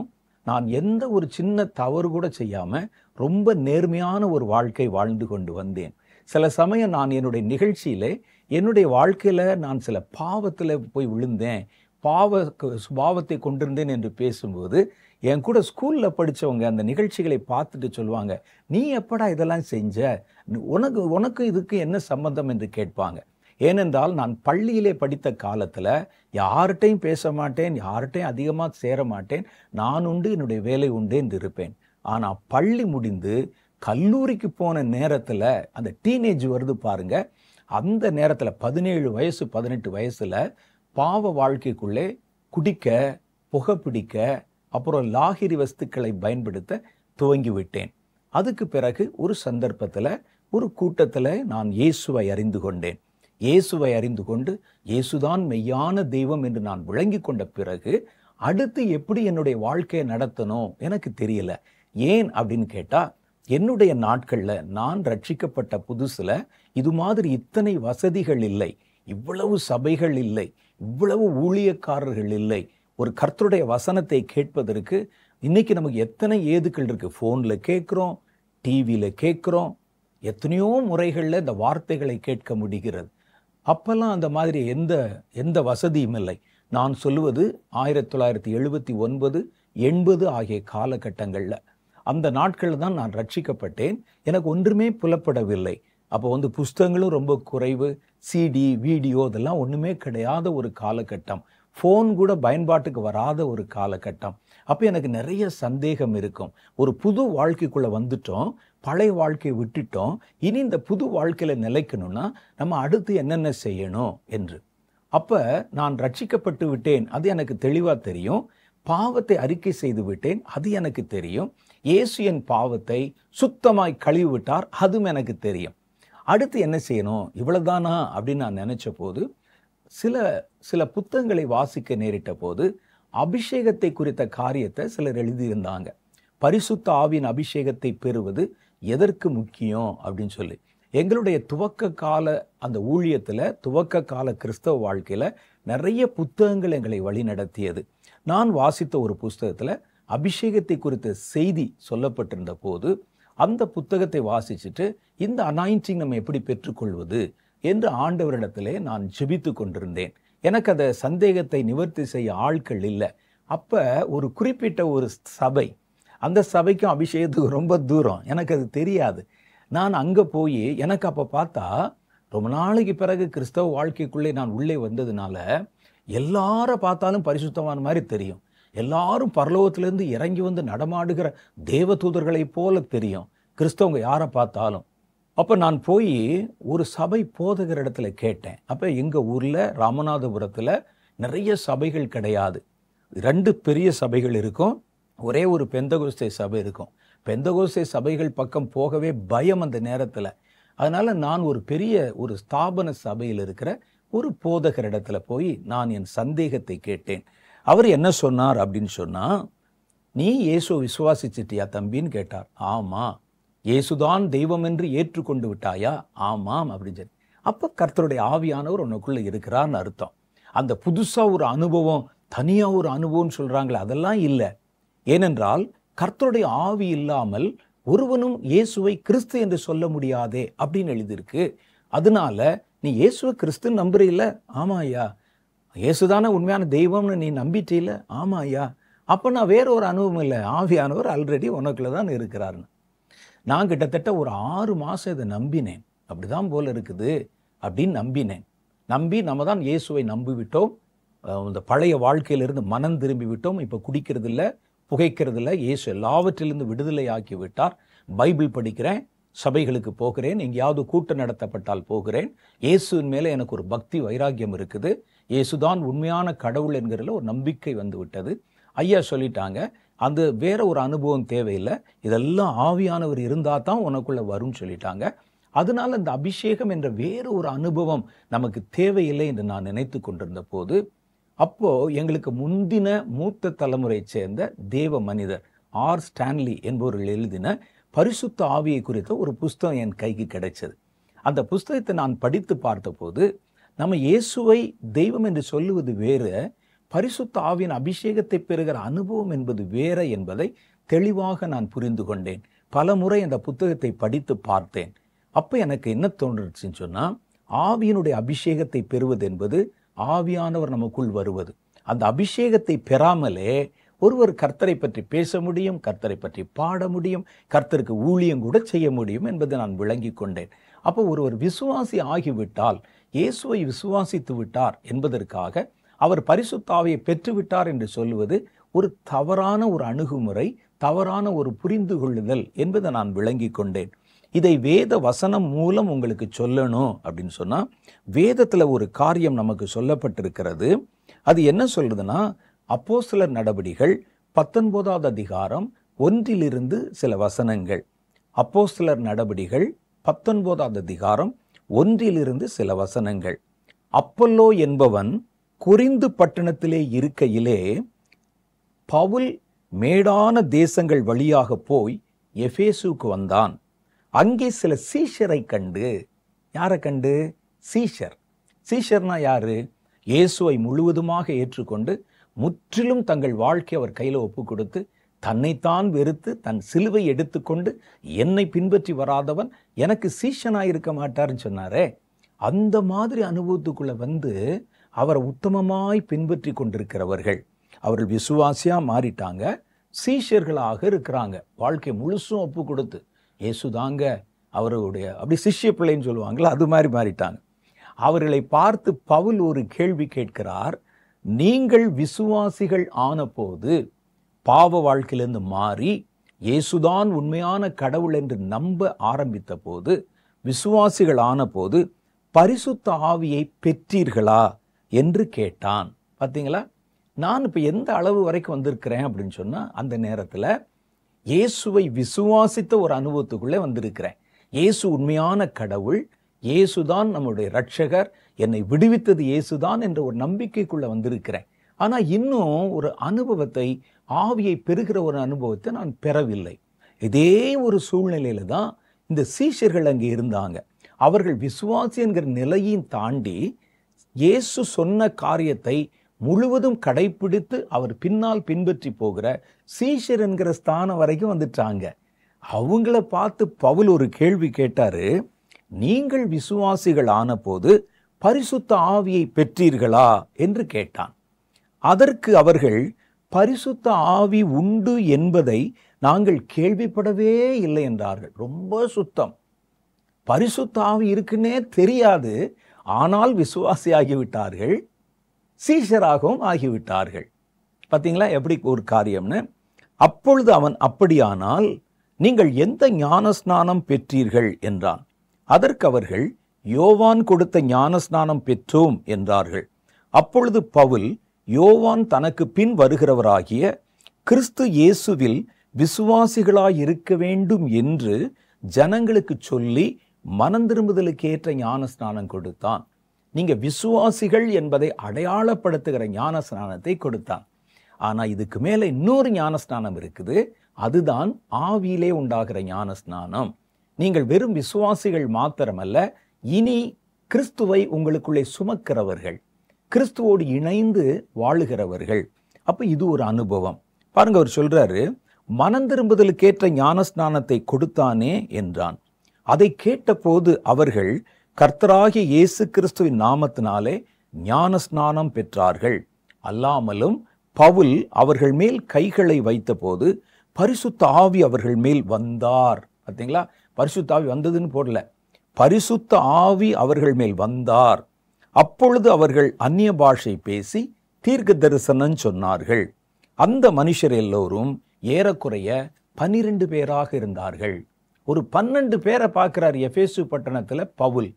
நான் எந்த ஒரு சின்ன தவறு கூட செய்யாம ரொம்ப நேர்மையான ஒரு வாழ்க்கை வாழ்ந்து கொண்டு வந்தேன். சில சமயம் நான் என்னுடைய நிகழ்ச்சியிலே என்னுடைய வாழ்க்கையில நான் சில பாவத்துல போய் விழுந்தேன், சுபாவத்தை கொண்டிருந்தேன் என்று பேசும்போது என் கூட ஸ்கூல்ல படிச்சவங்க அந்த நிகழ்ச்சிகளை பார்த்துட்டு சொல்லுவாங்க, நீ எப்படா இதெல்லாம் செஞ்ச, உனக்கு இதுக்கு என்ன சம்பந்தம் என்று கேட்பாங்க. ஏனென்றால் நான் பள்ளியிலே படித்த காலத்துல யார்கிட்டையும் பேச மாட்டேன், யார்கிட்டையும் அதிகமா சேர மாட்டேன், நான் உண்டு என்னுடைய வேலை உண்டு என்று இருப்பேன். ஆனா பள்ளி முடிந்து கல்லூரிக்கு போன நேரத்துல அந்த டீனேஜ் வருது பாருங்க, அந்த நேரத்துல 17 வயசு 18 வயசுல பாவ வாழ்க்கைக்குள்ளே குடிக்க, புகைப்பிடிக்க, அப்புறம் லாகிரி வஸ்துக்களை பயன்படுத்த துவங்கி விட்டேன். அதுக்கு பிறகு ஒரு சந்தர்ப்பத்துல ஒரு கூட்டத்துல நான் இயேசுவை அறிந்து கொண்டேன். இயேசுவை அறிந்து கொண்டு இயேசுதான் மெய்யான தெய்வம் என்று நான் விளங்கி கொண்ட பிறகு அடுத்து எப்படி என்னுடைய வாழ்க்கையை நடத்தணும் எனக்கு தெரியல. ஏன் அப்படின்னு கேட்டா, என்னுடைய நாட்கள்ல நான் ரட்சிக்கப்பட்ட புதுசுல இது மாதிரி இத்தனை வசதிகள் இல்லை, இவ்வளவு சபைகள் இல்லை, இவ்வளவு ஊழியக்காரர்கள் இல்லை. ஒரு கர்த்தருடைய வசனத்தை கேட்பதற்கு இன்னைக்கு நமக்கு எத்தனை ஏதுக்கள் இருக்கு. போன்ல கேட்கிறோம், டிவியில கேட்கிறோம், எத்தனையோ முறைகள்ல இந்த வார்த்தைகளை கேட்க முடிகிறது. அப்பெல்லாம் அந்த மாதிரி எந்த வசதியும் இல்லை. நான் சொல்லுவது 1979, 80 ஆகிய காலகட்டங்கள்ல, அந்த நாட்களில் தான் நான் ரட்சிக்கப்பட்டேன். எனக்கு ஒன்றுமே புலப்படவில்லை. அப்போ புஸ்தகங்களும் ரொம்ப குறைவு, சிடி வீடியோ இதெல்லாம் ஒன்றுமே கிடையாத ஒரு காலகட்டம், ஃபோன் கூட பயன்பாட்டுக்கு வராத ஒரு காலகட்டம். அப்போ எனக்கு நிறைய சந்தேகம் இருக்கும். ஒரு புது வாழ்க்கைக்குள்ளே வந்துட்டோம், பழைய வாழ்க்கையை விட்டுட்டோம், இனி இந்த புது வாழ்க்கையில் நிலைக்கணும்னா நம்ம அடுத்து என்னென்ன செய்யணும் என்று. அப்போ நான் ரட்சிக்கப்பட்டு விட்டேன், அது எனக்கு தெளிவாக தெரியும். பாவத்தை அறிக்கை செய்து விட்டேன், அது எனக்கு தெரியும். இயேசு என் பாவத்தை சுத்தமாய் கழுவி விட்டார், அதுவும் எனக்கு தெரியும். அடுத்து என்ன செய்யணும், இவ்வளவுதானா அப்படின்னு நான் நினைச்ச போது சில புத்தகங்களை வாசிக்க நேரிட்ட போது அபிஷேகத்தை குறித்த காரியத்தை சிலர் எழுதியிருந்தாங்க. பரிசுத்த ஆவியின் அபிஷேகத்தை பெறுவது எதற்கு முக்கியம் அப்படின்னு சொல்லி. எங்களுடைய துவக்க கால அந்த ஊழியத்துல, துவக்க கால கிறிஸ்தவ வாழ்க்கையில நிறைய புத்தகங்கள் எங்களை வழி நடத்தியது. நான் வாசித்த ஒரு புஸ்தகத்துல அபிஷேகத்தை குறித்த செய்தி சொல்லப்பட்டிருந்த போது அந்த புத்தகத்தை வாசிச்சுட்டு இந்த அனாயிண்டிங் நம்ம எப்படி பெற்றுக்கொள்வது என்று ஆண்டவரிடத்திலே நான் ஜெபித்து கொண்டிருந்தேன். எனக்கு அந்த சந்தேகத்தை நிவர்த்தி செய்ய ஆட்கள் இல்லை. அப்ப ஒரு குறிப்பிட்ட ஒரு சபை, அந்த சபைக்கும் அபிஷேகத்துக்கு ரொம்ப தூரம், எனக்கு அது தெரியாது. நான் அங்க போய் எனக்கு அப்ப பார்த்தா ரொம்ப நாளைக்கு பிறகு கிறிஸ்தவ வாழ்க்கைக்குள்ளே நான் உள்ளே வந்ததுனால எல்லார பார்த்தாலும் பரிசுத்தமான மாதிரி தெரியும். எல்லாரும் பரலோகத்திலிருந்து இறங்கி வந்து நடமாடுகிற தேவதூதர்களை போல தெரியும் கிறிஸ்தவங்க யாரை பார்த்தாலும். அப்போ நான் போய் ஒரு சபை போதகர் இடத்துல கேட்டேன். அப்போ எங்கள் ஊரில் ராமநாதபுரத்தில் நிறைய சபைகள் கிடையாது. 2 பெரிய சபைகள் இருக்கும், ஒரே ஒரு பெந்தகோஸ்தே சபை இருக்கும். பெந்தகோஸ்தே சபைகள் பக்கம் போகவே பயம் அந்த நேரத்தில். அதனால் நான் ஒரு ஸ்தாபன சபையில் இருக்கிற ஒரு போதகர் இடத்துல போய் நான் என் சந்தேகத்தை கேட்டேன். அவர் என்ன சொன்னார் அப்படின்னு சொன்னா, நீ இயேசுவை விசுவாசிச்சிட்டியா தம்பின்னு கேட்டார். ஆமா. இயேசுதான் தெய்வம் என்று ஏற்றுக்கொண்டு விட்டாயா? ஆமாம் அப்படின்னு சொல்லி. அப்ப கர்த்தருடைய ஆவியானவர் உனக்குள்ள இருக்கிறார்னு அர்த்தம். அந்த புதுசா ஒரு அனுபவம், தனியா ஒரு அனுபவம் சொல்றாங்களே, அதெல்லாம் இல்லை. ஏனென்றால் கர்த்தருடைய ஆவி இல்லாமல் ஒருவனும் இயேசுவை கிறிஸ்து என்று சொல்ல முடியாதே அப்படின்னு எழுதியிருக்கு. அதனால நீ இயேசுவை கிறிஸ்துன்னு நம்புறீல்ல? ஆமா ஐயா. இயேசுதான உண்மையான தெய்வம்னு நீ நம்பிட்டீல? ஆமா ஐயா. அப்ப நான் வேற ஒரு அனுபவம் இல்லை, ஆவியானவர் ஆல்ரெடி உனக்குள்ள தான் இருக்கிறாருன்னு. நான் கிட்டத்தட்ட ஒரு 6 மாசம் இதை நம்பினேன். அப்படிதான் போல இருக்குது அப்படின்னு நம்பினேன். நம்பி நம்ம தான் இயேசுவை நம்பிவிட்டோம், இந்த பழைய வாழ்க்கையிலிருந்து மனம் திரும்பி விட்டோம், இப்போ குடிக்கிறது இல்லை, புகைக்கிறது இல்லை, இயேசு எல்லாவற்றிலிருந்து விடுதலை ஆக்கி விட்டார். பைபிள் படிக்கிறேன், சபைகளுக்கு போகிறேன், எங்கேயாவது கூட்டம் நடத்தப்பட்டால் போகிறேன். இயேசுவின் மேலே எனக்கு ஒரு பக்தி வைராக்கியம் இருக்குது. இயேசுதான் உண்மையான கடவுள் என்கிறதுல ஒரு நம்பிக்கை வந்து விட்டது. ஐயா சொல்லிட்டாங்க, அந்த வேற ஒரு அனுபவம் தேவையில்லை, இதெல்லாம் ஆவியானவர் இருந்தால் தான் உனக்குள்ள வரும்னு சொல்லிட்டாங்க. அதனால இந்த அபிஷேகம் என்ற வேறு ஒரு அனுபவம் நமக்கு தேவையில்லை என்று நான் நினைத்து கொண்டிருந்த போது, அப்போ எங்களுக்கு முந்தின மூத்த தலைமுறையை சேர்ந்த தேவ மனிதர் ஆர் ஸ்டான்லி என்பவர்கள் எழுதின பரிசுத்த ஆவியை குறித்த ஒரு புஸ்தகம் என் கைக்கு கிடைச்சது. அந்த புஸ்தகத்தை நான் படித்து பார்த்தபோது நம்ம இயேசுவை தெய்வம் என்று சொல்லுவது வேறு, பரிசுத்த ஆவியின் அபிஷேகத்தை பெறுகிற அனுபவம் என்பது வேற என்பதை தெளிவாக நான் புரிந்து கொண்டேன். பல முறை அந்த புத்தகத்தை படித்து பார்த்தேன். அப்போ எனக்கு என்ன தோன்றுச்சுன்னு சொன்னால், ஆவியினுடைய அபிஷேகத்தை பெறுவது என்பது ஆவியானவர் நமக்குள் வருவது. அந்த அபிஷேகத்தை பெறாமலே ஒருவர் கர்த்தரை பற்றி பேச முடியும், கர்த்தரை பற்றி பாட முடியும், கர்த்தருக்கு ஊழியம் கூட செய்ய முடியும் என்பதை நான் விளங்கி கொண்டேன். அப்போ ஒருவர் விசுவாசி ஆகிவிட்டால், இயேசுவை விசுவாசித்து விட்டார் என்பதற்காக அவர் பரிசுத்த ஆவியை பெற்றுவிட்டார் என்று சொல்லுவது ஒரு தவறான ஒரு அணுகுமுறை, தவறான ஒரு புரிந்து கொள்ளுதல் என்பதை நான் விளங்கி கொண்டேன். இதை வேத வசனம் மூலம் உங்களுக்கு சொல்லணும் அப்படின்னு சொன்னால், வேதத்தில் ஒரு காரியம் நமக்கு சொல்லப்பட்டிருக்கிறது. அது என்ன சொல்றதுன்னா, அப்போஸ்தலர் நடபடிகள் 19வது அதிகாரம் 1 சில வசனங்கள். அப்போஸ்தலர் நடபடிகள் 19வது அதிகாரம் 1 சில வசனங்கள். அப்பல்லோ என்பவன் கொரிந்து பட்டணத்திலே இருக்கையிலே பவுல் மேடான தேசங்கள் வழியாக போய் எபேசுக்கு வந்தான். அங்கே சில சீஷரை கண்டு. யாரை கண்டு? சீஷர்னா யாரு? இயேசுவை முழுவதுமாக ஏற்றுக்கொண்டு முற்றிலும் தங்கள் வாழ்க்கை அவர் கையில் ஒப்பு கொடுத்து தன்னைத்தான் வெறுத்து தன் சிலுவை எடுத்துக்கொண்டு என்னை பின்பற்றி வராதவன் எனக்கு சீஷனாயிருக்க மாட்டார்னு சொன்னாரே, அந்த மாதிரி அனுபவத்துக்குள்ள வந்து அவரை உத்தமமாய் பின்பற்றி கொண்டிருக்கிறவர்கள், அவர்கள் விசுவாசியா மாறிட்டாங்க, சீஷர்களாக இருக்கிறாங்க. வாழ்க்கை முழுசும் ஒப்பு கொடுத்து இயேசுதாங்க அவருடைய, அப்படி சிஷ்ய பிள்ளைன்னு சொல்லுவாங்களா, அது மாதிரி மாறிட்டாங்க. அவர்களை பார்த்து பவுல் ஒரு கேள்வி கேட்கிறார். நீங்கள் விசுவாசிகள் ஆனபோது, பாவ வாழ்க்கையிலிருந்து மாறி இயேசுதான் உண்மையான கடவுள் என்று நம்ப ஆரம்பித்த போது, விசுவாசிகள் ஆனபோது பரிசுத்த ஆவியை பெற்றீர்களா என்று கேட்டான். பார்த்தீங்களா, நான் இப்போ எந்த அளவு வரைக்கும் வந்திருக்கிறேன் அப்படின்னு சொன்னால், அந்த நேரத்தில் இயேசுவை விசுவாசித்த ஒரு அனுபவத்துக்குள்ளே வந்திருக்கிறேன். இயேசு உண்மையான கடவுள், இயேசுதான் நம்முடைய இரட்சகர், என்னை விடுவித்தது இயேசுதான் என்ற ஒரு நம்பிக்கைக்குள்ளே வந்திருக்கிறேன். ஆனால் இன்னும் ஒரு அனுபவத்தை, ஆவியை பெறுகிற ஒரு அனுபவத்தை நான் பெறவில்லை. இதே ஒரு சூழ்நிலையில தான் இந்த சீஷர்கள் அங்கே இருந்தாங்க. அவர்கள் விசுவாசி என்கிற நிலையும் தாண்டி இயேசு சொன்ன காரியத்தை முழுவதும் கடைபிடித்து அவர் பின்னால் பின்பற்றி போகிற சீஷர் என்கிற ஸ்தானம் வரைக்கும் வந்துட்டாங்க. அவங்கள பார்த்து பவுல் ஒரு கேள்வி கேட்டாரு. நீங்கள் விசுவாசிகள் ஆனபோது பரிசுத்த ஆவியை பெற்றீர்களா என்று கேட்டான். அதற்கு அவர்கள், பரிசுத்த ஆவி உண்டு என்பதை நாங்கள் கேள்விப்படவே இல்லை என்றார்கள். ரொம்ப சுத்தம். பரிசுத்த ஆவி இருக்குன்னே தெரியாது, ஆனால் விசுவாசி ஆகிவிட்டார்கள், சீஷராகவும் ஆகிவிட்டார்கள். பார்த்தீங்களா எப்படி ஒரு காரியம்னு. அப்பொழுது அவன், அப்படியானால் நீங்கள் எந்த ஞானஸ்நானம் பெற்றீர்கள் என்றான். அதற்கு அவர்கள், யோவான் கொடுத்த ஞானஸ்நானம் பெற்றோம் என்றார்கள். அப்பொழுது பவுல், யோவான் தனக்கு பின் வருகிறவராகிய கிறிஸ்து இயேசுவில் விசுவாசிகளாயிருக்க வேண்டும் என்று ஜனங்களுக்கு சொல்லி மனந்திரும்புதலுக்கு ஏற்ற ஞானஸ்நானம் கொடுத்தான். நீங்க விசுவாசிகள் என்பதை அடையாளப்படுத்துகிற ஞானஸ்நானத்தை கொடுத்தான். ஆனா இதுக்கு மேல இன்னொரு ஞானஸ்நானம் இருக்குது. அதுதான் ஆவியிலே உண்டாகிற ஞானஸ்நானம். நீங்கள் வெறும் விசுவாசிகள் மாத்திரமல்ல, இனி கிறிஸ்துவை உங்களுக்குள்ளே சுமக்கிறவர்கள், கிறிஸ்துவோடு இணைந்து வாழுகிறவர்கள். அப்ப இது ஒரு அனுபவம். பாருங்க, அவர் சொல்றாரு, மனந்திரும்புதலுக்கேற்ற ஞானஸ்நானத்தை கொடுத்தானே என்றான். அதை கேட்டபோது அவர்கள் கர்த்தராகிய இயேசு கிறிஸ்துவின் நாமத்தினாலே ஞானஸ்நானம் பெற்றார்கள். அல்லாமலும் பவுல் அவர்கள் மேல் கைகளை வைத்தபோது பரிசுத்த ஆவி அவர்கள் மேல் வந்தார். பார்த்தீங்களா, பரிசுத்த ஆவி வந்ததுன்னு போடல, பரிசுத்த ஆவி அவர்கள் மேல் வந்தார். அப்பொழுது அவர்கள் அந்நிய பாஷை பேசி தீர்க்க தரிசனம் சொன்னார்கள். அந்த மனுஷர் எல்லோரும் ஏறக்குறைய 12 பேராக இருந்தார்கள். ஒரு 12 பேரை பார்க்கிறார் எபேசு பட்டணத்தில் பவுல்.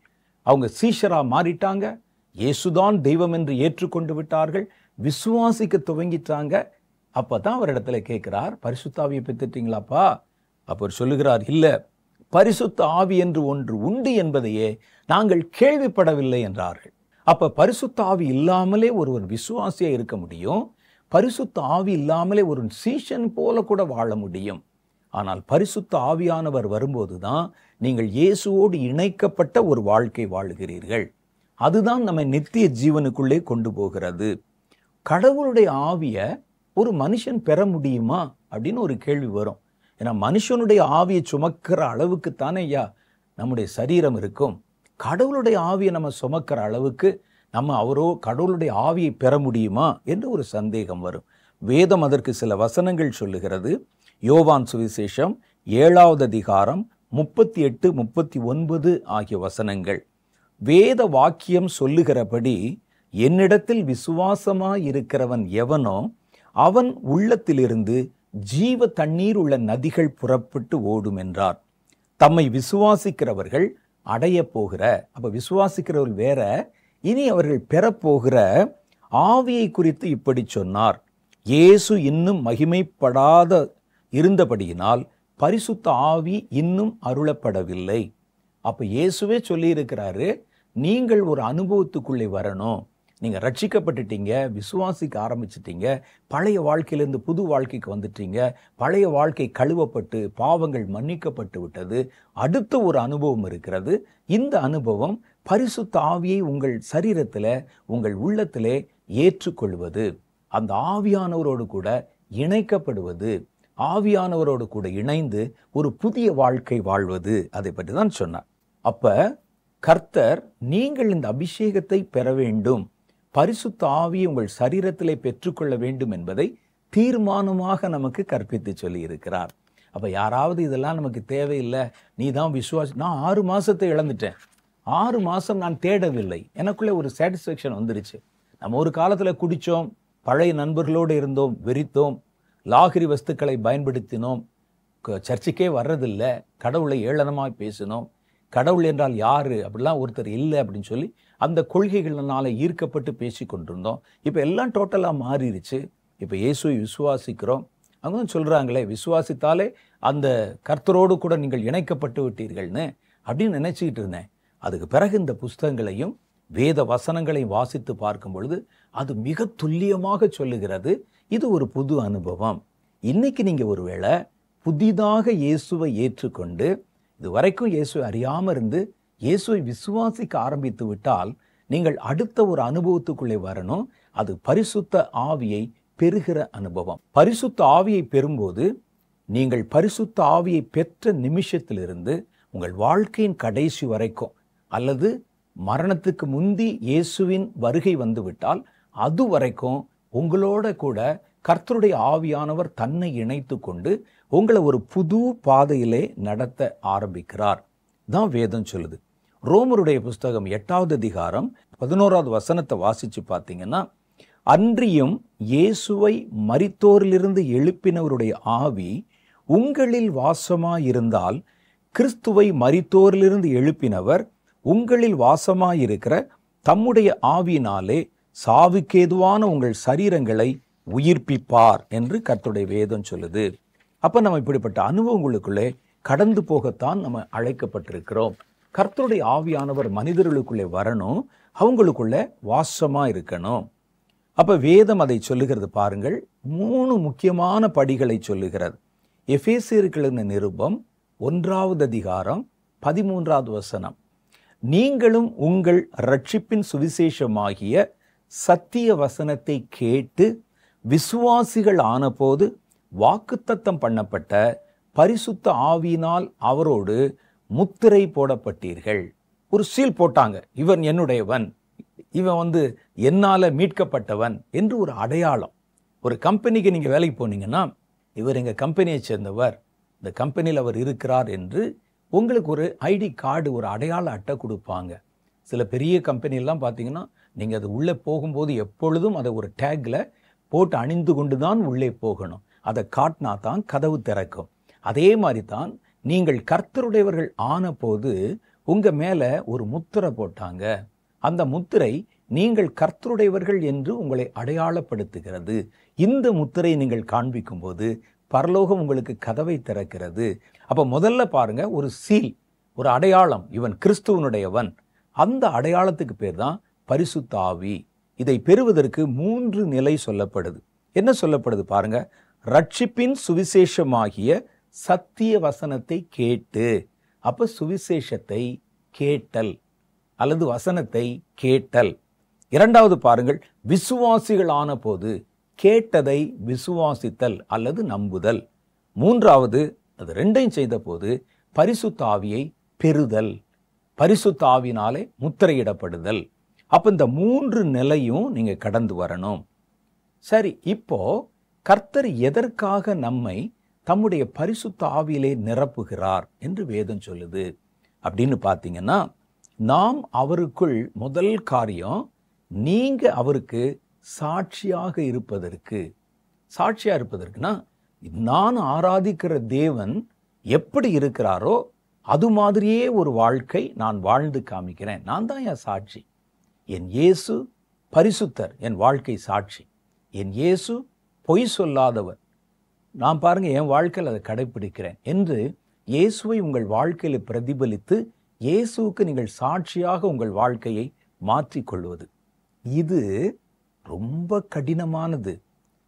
அவங்க சீஷரா மாறிட்டாங்க, இயேசுதான் தெய்வம் என்று ஏற்றுக்கொண்டு விட்டார்கள், விசுவாசிக்க துவங்கிட்டாங்க. அப்பதான் அவர் இடத்துல கேட்கிறார், பரிசுத்த ஆவியை பெற்றுட்டீங்களாப்பா? அப்போ சொல்லுகிறார், இல்ல, பரிசுத்த ஆவி என்று ஒன்று உண்டு என்பதையே நாங்கள் கேள்விப்படவில்லை என்றார்கள். அப்ப பரிசுத்த ஆவி இல்லாமலே ஒருவர் விசுவாசியா இருக்க முடியும், பரிசுத்த ஆவி இல்லாமலே ஒரு சீஷன் போல கூட வாழ முடியும். ஆனால் பரிசுத்த ஆவியானவர் வரும்போதுதான் நீங்கள் இயேசுவோடு இணைக்கப்பட்ட ஒரு வாழ்க்கை வாழுகிறீர்கள். அதுதான் நம்மை நித்திய ஜீவனுக்குள்ளே கொண்டு போகிறது. கடவுளுடைய ஆவியை ஒரு மனுஷன் பெற முடியுமா அப்படின்னு ஒரு கேள்வி வரும். ஏன்னா மனுஷனுடைய ஆவியை சுமக்கிற அளவுக்கு தானே ஐயா நம்முடைய சரீரம் இருக்கும். கடவுளுடைய ஆவியை நம்ம சுமக்கிற அளவுக்கு நம்ம கடவுளுடைய ஆவியை பெற முடியுமா என்று ஒரு சந்தேகம் வரும். வேதம் அதற்கு சில வசனங்கள் சொல்லுகிறது. யோவான் சுவிசேஷம் 7வது அதிகாரம் 38, 39 ஆகிய வசனங்கள். வேத வாக்கியம் சொல்லுகிறபடி என்னிடத்தில் விசுவாசமாய் இருக்கிறவன் எவனோ அவன் உள்ளத்திலிருந்து ஜீவ தண்ணீர் உள்ள நதிகள் புறப்பட்டு ஓடும் என்றார். தம்மை விசுவாசிக்கிறவர்கள் அடைய போகிற, அப்ப விசுவாசிக்கிறவர்கள் வேற, இனி அவர்கள் பெறப்போகிற ஆவியை குறித்து இப்படி சொன்னார். இயேசு இன்னும் மகிமைப்படாத இருந்தபடியினால் பரிசுத்த ஆவி இன்னும் அருளப்படவில்லை. அப்ப இயேசுவே சொல்லியிருக்கிறாரு, நீங்கள் ஒரு அனுபவத்துக்குள்ளே வரணும். நீங்கள் ரட்சிக்கப்பட்டுட்டீங்க, விசுவாசிக்க ஆரம்பிச்சிட்டீங்க, பழைய வாழ்க்கையிலேருந்து புது வாழ்க்கைக்கு வந்துட்டீங்க, பழைய வாழ்க்கை கழுவப்பட்டு பாவங்கள் மன்னிக்கப்பட்டு விட்டது. அடுத்த ஒரு அனுபவம் இருக்கிறது. இந்த அனுபவம் பரிசுத்த ஆவியை உங்கள் சரீரத்தில், உங்கள் உள்ளத்திலே ஏற்றுக்கொள்வது, அந்த ஆவியானவரோடு கூட இணைக்கப்படுவது, ஆவியானவரோடு கூட இணைந்து ஒரு புதிய வாழ்க்கை வாழ்வது, அதை பற்றி தான் சொன்னார். அப்ப கர்த்தர், நீங்கள் இந்த அபிஷேகத்தை பெற வேண்டும், பரிசுத்த ஆவியை உங்கள் சரீரத்திலே பெற்றுக்கொள்ள வேண்டும் என்பதை தீர்மானமாக நமக்கு கற்பித்து சொல்லி இருக்கிறார். அப்ப யாராவது இதெல்லாம் நமக்கு தேவையில்லை, நீ தான் விசுவாசி, நான் 6 மாசத்தை இழந்துட்டேன், 6 மாசம் நான் தேடவில்லை, எனக்குள்ளே ஒரு சாட்டிஸ்ஃபேக்ஷன் வந்துருச்சு. நம்ம ஒரு காலத்துல குடிச்சோம், பழைய நண்பர்களோடு இருந்தோம், வெறித்தோம், லாகிரி வஸ்துக்களை பயன்படுத்தினோம், சர்ச்சுக்கே வர்றதில்லை, கடவுளை ஏளனமாய் பேசினோம், கடவுள் என்றால் யாரு அப்படிலாம் ஒருத்தர் இல்லை அப்படின்னு சொல்லி அந்த கொள்கைகள்னால ஈர்க்கப்பட்டு பேசி கொண்டிருந்தோம். இப்போ எல்லாம் டோட்டலாக மாறிடுச்சு. இப்போ இயேசுவை விசுவாசிக்கிறோம். அவங்க தான் சொல்கிறாங்களே, விசுவாசித்தாலே அந்த கர்த்தரோடு கூட நீங்கள் இணைக்கப்பட்டு விட்டீர்கள்னு அப்படின்னு நினச்சிக்கிட்டு இருந்தேன். அதுக்கு பிறகு இந்த புஸ்தகங்களையும் வேத வசனங்களையும் வாசித்து பார்க்கும் பொழுது அது மிக துல்லியமாக சொல்லுகிறது. இது ஒரு புது அனுபவம். இன்னைக்கு நீங்கள் ஒருவேளை புதிதாக இயேசுவை ஏற்றுக்கொண்டு இது வரைக்கும் இயேசுவை அறியாமல் இருந்து இயேசுவை விசுவாசிக்க ஆரம்பித்து விட்டால் நீங்கள் அடுத்த ஒரு அனுபவத்துக்குள்ளே வரணும். அது பரிசுத்த ஆவியை பெறுகிற அனுபவம். பரிசுத்த ஆவியை பெறும்போது நீங்கள் பரிசுத்த ஆவியை பெற்ற நிமிஷத்திலிருந்து உங்கள் வாழ்க்கையின் கடைசி வரைக்கும், அல்லது மரணத்துக்கு முந்தி இயேசுவின் வருகை வந்துவிட்டால் அது வரைக்கும் உங்களோட கூட கர்த்தருடைய ஆவியானவர் தன்னை இணைத்து கொண்டு உங்களை ஒரு புது பாதையிலே நடத்த ஆரம்பிக்கிறார் தான் வேதம் சொல்லுது. ரோமருடைய புஸ்தகம் 8வது அதிகாரம் 11வது வசனத்தை வாசிச்சு பார்த்தீங்கன்னா, அன்றியும் இயேசுவை மரித்தோரிலிருந்து எழுப்பினவருடைய ஆவி உங்களில் வாசமாயிருந்தால், கிறிஸ்துவை மரித்தோரிலிருந்து எழுப்பினவர் உங்களில் வாசமாயிருக்கிற தம்முடைய ஆவியினாலே சாவுக்கேதுவான உங்கள் சரீரங்களை உயிர்ப்பிப்பார் என்று கர்த்தருடைய வேதம் சொல்லுது. அப்ப நம்ம இப்படிப்பட்ட அனுபவங்களுக்குள்ளே கடந்து போகத்தான் நம்ம அழைக்கப்பட்டிருக்கிறோம். கர்த்தருடைய ஆவியானவர் மனிதர்களுக்குள்ளே வரணும், அவங்களுக்குள்ள வாசமா இருக்கணும். அப்ப வேதம் அதை சொல்லுகிறது பாருங்கள். 3 முக்கியமான படிகளை சொல்லுகிறது. எபேசியர்களுக்கு நிருபம் 1வது அதிகாரம் 13வது வசனம், நீங்களும் உங்கள் ரட்சிப்பின் சுவிசேஷமாகிய சத்திய வசனத்தை கேட்டு விசுவாசிகள் ஆனபோது வாக்குத்தத்தம் பண்ணப்பட்ட பரிசுத்த ஆவியினால் அவரோடு முத்திரை போடப்பட்டீர்கள். ஒரு சீல் போட்டாங்க, இவன் என்னுடையவன், இவன் என்னால மீட்கப்பட்டவன் என்று ஒரு அடையாளம். ஒரு கம்பெனிக்கு நீங்க வேலைக்கு போனீங்கன்னா, இவர் எங்க கம்பெனியை சேர்ந்தவர், இந்த கம்பெனியில் அவர் இருக்கிறார் என்று உங்களுக்கு ஒரு ஐடி கார்டு, ஒரு அடையாள அட்டை கொடுப்பாங்க. சில பெரிய கம்பெனியெல்லாம் பார்த்தீங்கன்னா நீங்கள் அது உள்ளே போகும்போது எப்பொழுதும் அதை ஒரு டேக்கில் போட்டு அணிந்து கொண்டு தான் உள்ளே போகணும். அதை காட்டினா தான் கதவு திறக்கும். அதே மாதிரி தான் நீங்கள் கர்த்தருடையவர்கள் ஆன போது உங்கள் மேலே ஒரு முத்திரை போட்டாங்க. அந்த முத்திரை நீங்கள் கர்த்தருடையவர்கள் என்று உங்களை அடையாளப்படுத்துகிறது. இந்த முத்திரை நீங்கள் காண்பிக்கும் போது பரலோகம் உங்களுக்கு கதவை திறக்கிறது. அப்போ முதல்ல பாருங்க, ஒரு சீல், ஒரு அடையாளம், இவன் கிறிஸ்துவனுடையவன். அந்த அடையாளத்துக்கு பேர் தான் பரிசுத்த ஆவி. இதை பெறுவதற்கு 3 நிலை சொல்லப்படுது. என்ன சொல்லப்படுது பாருங்க, ரட்சிப்பின் சுவிசேஷமாகிய சத்திய வசனத்தை கேட்டு. அப்ப சுவிசேஷத்தை கேட்டல், அல்லது வசனத்தை கேட்டல். இரண்டாவது பாருங்கள், விசுவாசிகள் ஆன போது கேட்டதை விசுவாசித்தல் அல்லது நம்புதல். மூன்றாவது, அது ரெண்டையும் செய்த போது பரிசுத்த ஆவியை பெறுதல், பரிசுத்த ஆவியினாலே முத்திரையிடப்படுதல். அப்ப இந்த 3 நிலையும் நீங்க கடந்து வரணும். சரி, இப்போ கர்த்தர் எதற்காக நம்மை தம்முடைய பரிசுத்த ஆவியிலே நிரப்புகிறார் என்று வேதம் சொல்லுது அப்படின்னு பார்த்தீங்கன்னா, நாம் அவருக்குள் முதல் காரியம், நீங்க அவருக்கு சாட்சியாக இருப்பதற்கு. சாட்சியா இருப்பதற்குனா, நான் ஆராதிக்கிற தேவன் எப்படி இருக்கிறாரோ அது மாதிரியே ஒரு வாழ்க்கை நான் வாழ்ந்து காமிக்கிறேன். நான் தான் என் சாட்சி. என் இயேசு பரிசுத்தர், என் வாழ்க்கை சாட்சி. என் இயேசு பொய் சொல்லாதவர், நான் பாருங்க என் வாழ்க்கையில் அதை கடைப்பிடிக்கிறேன் என்று இயேசுவை உங்கள் வாழ்க்கையில் பிரதிபலித்து இயேசுவுக்கு நீங்கள் சாட்சியாக உங்கள் வாழ்க்கையை மாற்றிக்கொள்வது. இது ரொம்ப கடினமானது,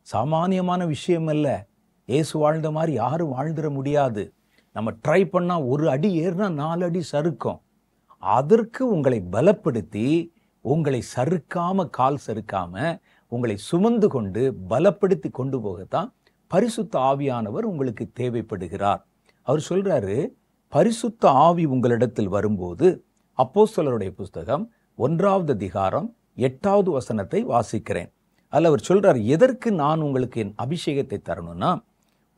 சாமானியமான விஷயம் அல்ல. இயேசு வாழ்ந்த மாதிரி யாரும் வாழ்ந்துட முடியாது. நம்ம ட்ரை பண்ணா 1 அடி ஏறினா 4 அடி சறுக்கும். அதற்கு உங்களை பலப்படுத்தி, உங்களை சறுக்காம, கால் சறுக்காம உங்களை சுமந்து கொண்டு பலப்படுத்தி கொண்டு போகத்தான் பரிசுத்த ஆவியானவர் உங்களுக்கு தேவைப்படுகிறார். அவர் சொல்றாரு, பரிசுத்த ஆவி உங்களிடத்தில் வரும்போது, அப்போஸ்தலருடைய புஸ்தகம் 1வது அதிகாரம் 8வது வசனத்தை வாசிக்கிறேன். அதில் அவர் சொல்றார், எதற்கு நான் உங்களுக்கு என் அபிஷேகத்தை தரணும்னா,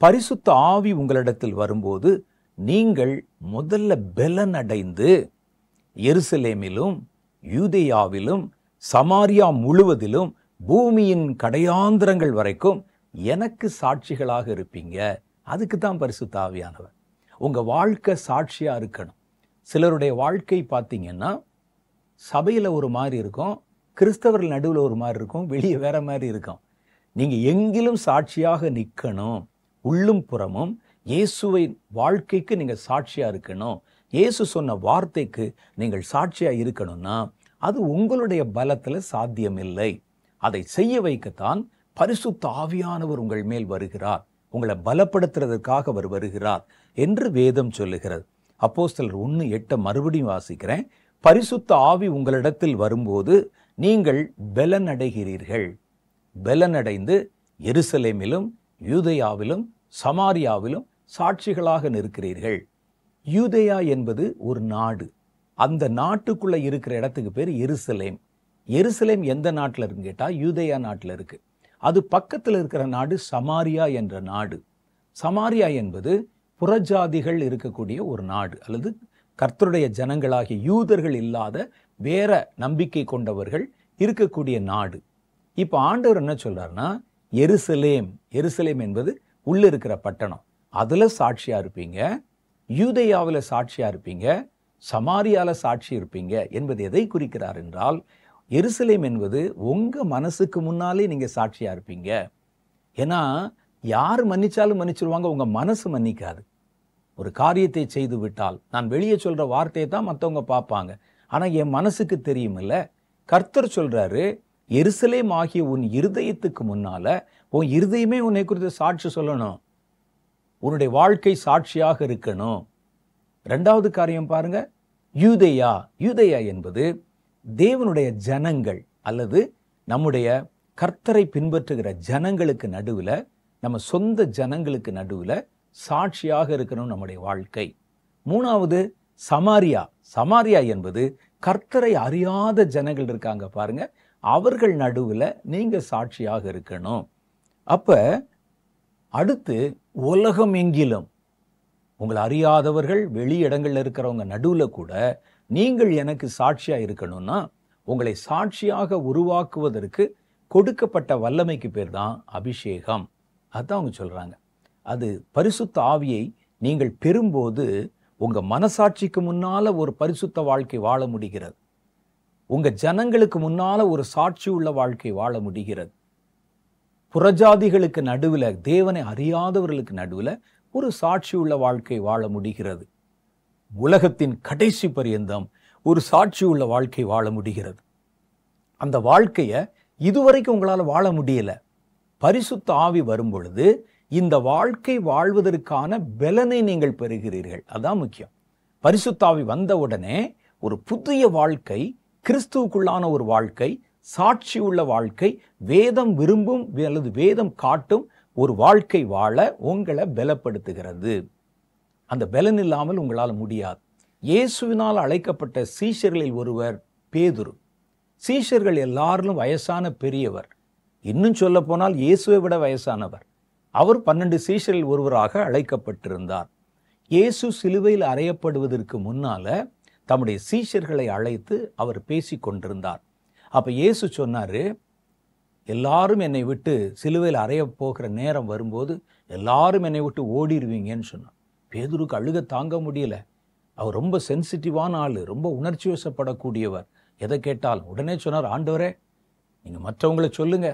பரிசுத்த ஆவி உங்களிடத்தில் வரும்போது நீங்கள் முதல்ல பலன் அடைந்து எருசலேமிலும் யூதேயாவிலும் சமாரியா முழுவதிலும் பூமியின் கடையாந்திரங்கள் வரைக்கும் எனக்கு சாட்சிகளாக இருப்பீங்க. அதுக்கு தான் பரிசுத்த ஆவியானவர். உங்க வாழ்க்கை சாட்சியா இருக்கணும். சிலருடைய வாழ்க்கை பார்த்தீங்கன்னா, சபையில் ஒரு மாதிரி இருக்கும், கிறிஸ்தவர்கள் நடுவில் ஒரு மாதிரி இருக்கும், வெளியே வேற மாதிரி இருக்கும். நீங்க எங்கிலும் சாட்சியாக நிற்கணும். உள்ளும் புறமும் இயேசுவை வாழ்க்கைக்கு நீங்க சாட்சியா இருக்கணும். இயேசு சொன்ன வார்த்தைக்கு நீங்கள் சாட்சியா இருக்கணும்னா அது உங்களுடைய பலத்துல சாத்தியமில்லை. அதை செய்ய வைக்கத்தான் பரிசுத்த ஆவியானவர் உங்கள் மேல் வருகிறார். உங்களை பலப்படுத்துறதற்காக அவர் வருகிறார் என்று வேதம் சொல்லுகிறது. அப்போஸ்தலர் 1:8 மறுபடியும் வாசிக்கிறேன். பரிசுத்த ஆவி உங்களிடத்தில் வரும்போது நீங்கள் பலனடைகிறீர்கள். பலனடைந்து எருசலேமிலும் யூதேயாவிலும் சமாரியாவிலும் சாட்சிகளாக நிற்கிறீர்கள். யூதேயா என்பது ஒரு நாடு. அந்த நாட்டுக்குள்ள இருக்கிற இடத்துக்கு பேர் எருசலேம். எருசலேம் எந்த நாட்டில் இருக்குன்னு கேட்டா யூதேயா நாட்டில் இருக்கு. அது பக்கத்தில் இருக்கிற நாடு சமாரியா என்ற நாடு. சமாரியா என்பது புறஜாதிகள் இருக்கக்கூடிய ஒரு நாடு, அல்லது கர்த்தருடைய ஜனங்களாகிய யூதர்கள் இல்லாத வேற நம்பிக்கை கொண்டவர்கள் இருக்கக்கூடிய நாடு. இப்ப ஆண்டவர் என்ன சொல்றாருன்னா, எருசலேம், எருசலேம் என்பது உள்ள இருக்கிற பட்டணம், அதுல சாட்சியா இருப்பீங்க, யூதேயாவில் சாட்சியா இருப்பீங்க, சமாரியால சாட்சி இருப்பீங்க என்பது எதை குறிக்கிறார் என்றால், எருசலேம் என்பது உங்க மனசுக்கு முன்னாலே நீங்க சாட்சியா இருப்பீங்க. ஏன்னா யார் மன்னிச்சாலும் மன்னிச்சிருவாங்க, உங்க மனசு மன்னிக்காது. ஒரு காரியத்தை செய்து விட்டால் நான் வெளியே சொல்ற வார்த்தையை தான் மற்றவங்க பார்ப்பாங்க, ஆனா என் மனசுக்கு தெரியுமில்ல. கர்த்தர் சொல்றாரு, எருசலேம் ஆகிய உன் இருதயத்துக்கு முன்னால உன் இருதயமே உன்னை குறித்து சாட்சி சொல்லணும். உன்னுடைய வாழ்க்கை சாட்சியாக இருக்கணும். 2வது காரியம் பாருங்க, யூதேயா. யூதேயா என்பது தேவனுடைய ஜனங்கள் அல்லது நம்முடைய கர்த்தரை பின்பற்றுகிற ஜனங்களுக்கு நடுவுல, நம்ம சொந்த ஜனங்களுக்கு நடுவுல சாட்சியாக இருக்கணும் நம்முடைய வாழ்க்கை. 3வது சமாரியா. சமாரியா என்பது கர்த்தரை அறியாத ஜனங்கள் இருக்காங்க பாருங்க, அவர்கள் நடுவுல நீங்க சாட்சியாக இருக்கணும். அப்ப அடுத்து உலகம் எங்கிலும் உங்களை அறியாதவர்கள் வெளி இடங்கள்ல இருக்கிறவங்க நடுவுல கூட நீங்கள் எனக்கு சாட்சியா இருக்கணும்னா, உங்களை சாட்சியாக உருவாக்குவதற்கு கொடுக்கப்பட்ட வல்லமைக்கு பேர் தான் அபிஷேகம். அதான் அவங்க சொல்றாங்க. அது பரிசுத்த ஆவியை நீங்கள் பெறும்போது உங்க மனசாட்சிக்கு முன்னால ஒரு பரிசுத்த வாழ்க்கை வாழ முடிகிறது. உங்க ஜனங்களுக்கு முன்னால ஒரு சாட்சி உள்ள வாழ்க்கை வாழ முடிகிறது. புறஜாதிகளுக்கு நடுவுல, தேவனை அறியாதவர்களுக்கு நடுவுல ஒரு சாட்சி உள்ள வாழ்க்கை வாழ முடிகிறது. உலகத்தின் கடைசி பரியந்தம் ஒரு சாட்சி உள்ள வாழ்க்கை வாழ முடிகிறது. அந்த வாழ்க்கைய இதுவரைக்கும் உங்களால வாழ முடியல. பரிசுத்த ஆவி வரும் பொழுது இந்த வாழ்க்கை வாழ்வதற்கான பலனை நீங்கள் பெறுகிறீர்கள். அதான் முக்கியம். பரிசுத்த ஆவி வந்த உடனே ஒரு புதிய வாழ்க்கை, கிறிஸ்துவுக்குள்ளான ஒரு வாழ்க்கை, சாட்சி உள்ள வாழ்க்கை, வேதம் விரும்பும் அல்லது வேதம் காட்டும் ஒரு வாழ்க்கை வாழ உங்களை பலப்படுத்துகிறது. அந்த பலன் இல்லாமல் உங்களால் முடியாது. இயேசுவினால் அழைக்கப்பட்ட சீஷர்களில் ஒருவர் பேதுரு. சீஷர்கள் எல்லாரிலும் வயசான பெரியவர். இன்னும் சொல்ல போனால் இயேசுவை விட வயசானவர். அவர் 12 சீஷரில் ஒருவராக அழைக்கப்பட்டிருந்தார். இயேசு சிலுவையில் அறையப்படுவதற்கு முன்னால தம்முடைய சீஷர்களை அழைத்து அவர் பேசி கொண்டிருந்தார். அப்ப இயேசு சொன்னாரு, எல்லாரும் என்னை விட்டு சிலுவையில் அறைய போகிற நேரம் வரும்போது எல்லாரும் என்னை விட்டு ஓடிடுவீங்கன்னு சொன்னார். பேதுருக்கு அழுக தாங்க முடியல. அவர் ரொம்ப சென்சிட்டிவான ஆளு, ரொம்ப உணர்ச்சி வசப்படக்கூடியவர். எதை கேட்டாலும் உடனே சொன்னார், ஆண்டவரே நீங்க மற்றவங்களை சொல்லுங்க,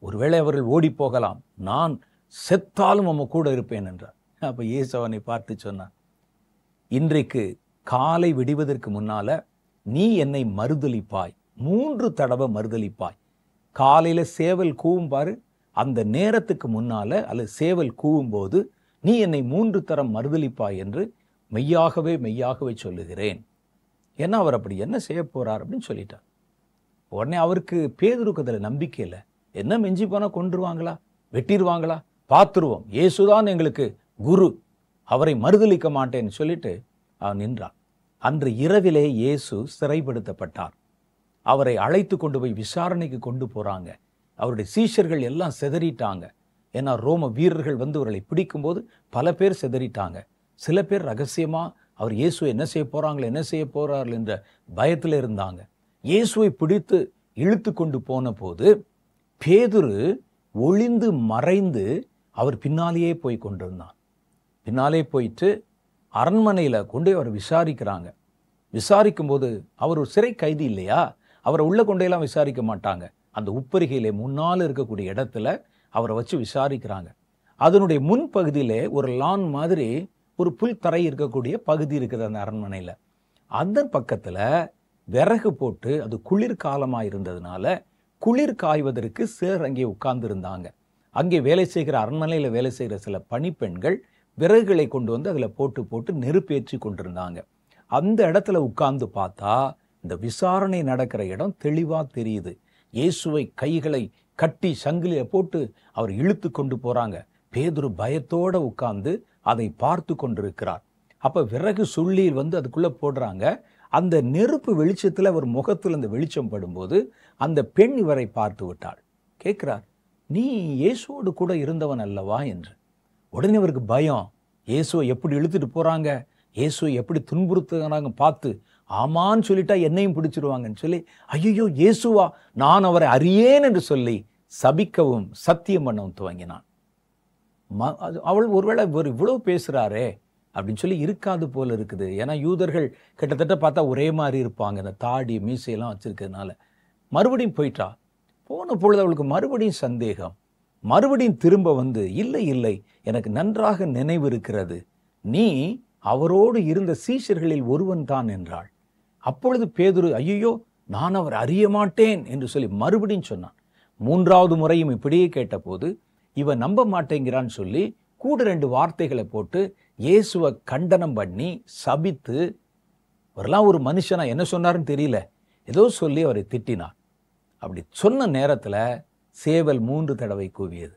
ஒருவேளை அவர்கள் ஓடி போகலாம், நான் செத்தாலும் நம்ம கூட இருப்பேன் என்றார். அப்ப இயேசு அவனை பார்த்து சொன்னார், இன்றைக்கு காலை விடுவதற்கு முன்னால நீ என்னை மறுதலிப்பாய், 3 தடவை மறுதலிப்பாய். காலையில சேவல் கூவும் பாரு, அந்த நேரத்துக்கு முன்னால அல்லது சேவல் கூவும் போது நீ என்னை 3 தரம் மறுதலிப்பாய் என்று மெய்யாகவே மெய்யாகவே சொல்லுகிறேன். ஏன்னா அவர் அப்படி என்ன செய்ய போறார் அப்படின்னு சொல்லிட்டார். உடனே அவருக்கு பேதுருக்கு அதில் நம்பிக்கை இல்லை. என்ன மிஞ்சி போனா கொன்றுவாங்களா, வெட்டிடுவாங்களா, பார்த்துருவோம், இயேசுதான் எங்களுக்கு குரு, அவரை மறுதலிக்க மாட்டேன்னு சொல்லிட்டு அவன் நின்றான். அன்று இரவிலே இயேசு சிறைப்படுத்தப்பட்டார். அவரை அழைத்து கொண்டு போய் விசாரணைக்கு கொண்டு போறாங்க. அவருடைய சீஷர்கள் எல்லாம் சிதறிட்டாங்க. ஏன்னா ரோம வீரர்கள் வந்து அவர்களை பிடிக்கும்போது பல பேர் சிதறிட்டாங்க. சில பேர் ரகசியமா அவர் இயேசு என்ன செய்ய போறார்கள் என்ற பயத்தில் இருந்தாங்க. இயேசுவை பிடித்து இழுத்து கொண்டு போன போது பேதுரு ஒளிந்து மறைந்து அவர் பின்னாலேயே போய் கொண்டிருந்தான். பின்னாலே போயிட்டு அரண்மனையில் கொண்டு அவர் விசாரிக்கிறாங்க. விசாரிக்கும் போது அவர் ஒரு சிறை கைதி இல்லையா, அவரை உள்ள கொண்டையெல்லாம் விசாரிக்க மாட்டாங்க. அந்த உப்பரிகையிலே முன்னால் இருக்கக்கூடிய இடத்துல அவரை வச்சு விசாரிக்கிறாங்க. அதனுடைய முன்பகுதியிலே ஒரு லான் மாதிரி ஒரு புல் தரை இருக்கக்கூடிய பகுதி இருக்குது அந்த அரண்மனையில். அந்த பக்கத்தில் விறகு போட்டு, அது குளிர்காலமாக இருந்ததுனால குளிர் காய்வதற்கு சிலர் அங்கே உட்கார்ந்து இருந்தாங்க. அங்கே வேலை செய்கிற, அரண்மனையில் வேலை செய்கிற சில பணிப்பெண்கள் விறகுகளை கொண்டு வந்து அதில் போட்டு போட்டு நெருப்பேற்றி கொண்டிருந்தாங்க. அந்த இடத்துல உட்கார்ந்து பார்த்தா இந்த விசாரணை நடக்கிற இடம் தெளிவாக தெரியுது. இயேசுவை கைகளை கட்டி சங்கிலியை போட்டு அவர் இழுத்து கொண்டு போறாங்க. பேதுரு பயத்தோட உட்கார்ந்து அதை பார்த்து கொண்டிருக்கிறார். அப்ப விறகு சுள்ளியில் வந்து அதுக்குள்ள போடுறாங்க. அந்த நெருப்பு வெளிச்சத்தில் அவர் முகத்தில் அந்த வெளிச்சம் படும்போது அந்த பெண் இவரை பார்த்து விட்டாள். கேட்கிறார், நீ இயேசுவோடு கூட இருந்தவன் அல்லவா என்று. உடனே அவருக்கு பயம். இயேசுவை எப்படி இழுத்துட்டு போறாங்க, இயேசுவை எப்படி துன்புறுத்துறாங்க பார்த்து, ஆமான்னு சொல்லிட்டா என்னையும் பிடிச்சிருவாங்கன்னு சொல்லி, ஐயோ இயேசுவா, நான் அவரை அறியேன் என்று சொல்லி சபிக்கவும் சத்தியம் பண்ணவும் துவங்கினான். அவள் ஒருவேளை இவர் இவ்வளவு பேசுறாரே அப்படின்னு சொல்லி இருக்காது போல இருக்குது. ஏன்னா யூதர்கள் கிட்டத்தட்ட பார்த்தா ஒரே மாதிரி இருப்பாங்க, இந்த தாடி மீசையெல்லாம் வச்சிருக்கிறதுனால. மறுபடியும் போயிட்டா. போன பொழுது அவளுக்கு மறுபடியும் சந்தேகம். மறுபடியும் திரும்ப வந்து, இல்லை இல்லை, எனக்கு நன்றாக நினைவு இருக்கிறது, நீ அவரோடு இருந்த சீஷர்களில் ஒருவன் தான் என்றாள். அப்பொழுது பேதுரு, ஐயோ நான் அவர் அறிய மாட்டேன் என்று சொல்லி மறுபடியும் சொன்னான். 3வது முறையும் இப்படியே கேட்டபோது இவன் நம்ப மாட்டேங்கிறான்னு சொல்லி கூட 2 வார்த்தைகளை போட்டு இயேசுவை கண்டனம் பண்ணி சபித்து, அவரெல்லாம் ஒரு மனுஷனா, என்ன சொன்னாருன்னு தெரியல, ஏதோ சொல்லி அவரை திட்டினார். அப்படி சொன்ன நேரத்தில் சேவல் 3 தடவை கூவியது.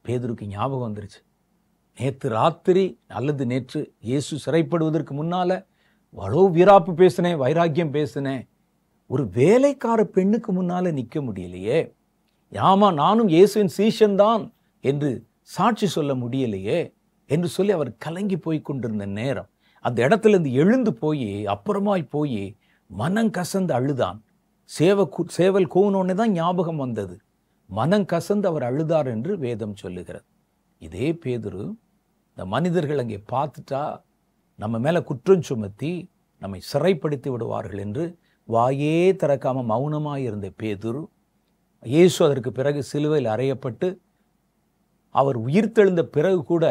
பேதுருக்கு ஞாபகம் வந்துருச்சு. நேற்று ராத்திரி அல்லது நேற்று இயேசு சிறைப்படுவதற்கு முன்னால அவ்வளோ வீராப்பு பேசினேன், வைராக்கியம் பேசினேன், ஒரு வேலைக்கார பெண்ணுக்கு முன்னால நிற்க முடியலையே, ஆமா நானும் இயேசுவின் சீஷன் தான் என்று சாட்சி சொல்ல முடியலையே என்று சொல்லி அவர் கலங்கி போய் கொண்டிருந்த நேரம், அந்த இடத்துல இருந்து எழுந்து போய் அப்புறமாய் போய் மனம் கசந்து அழுதான். சேவல் கூனோடனே தான் ஞாபகம் வந்தது. மனம் கசந்து அவர் அழுதார் என்று வேதம் சொல்லுகிறது. இதே பேதுரு இந்த மனிதர்கள் அங்கே பார்த்துட்டா நம்ம மேல குற்றம் சுமத்தி நம்மை சிறைப்படுத்தி விடுவார்கள் என்று வாயே திறக்காம மௌனமாய் இருந்த பேதுரு, இயேசு அதற்கு பிறகு சிலுவையில் அறையப்பட்டு அவர் உயிர்த்தெழுந்த பிறகு கூட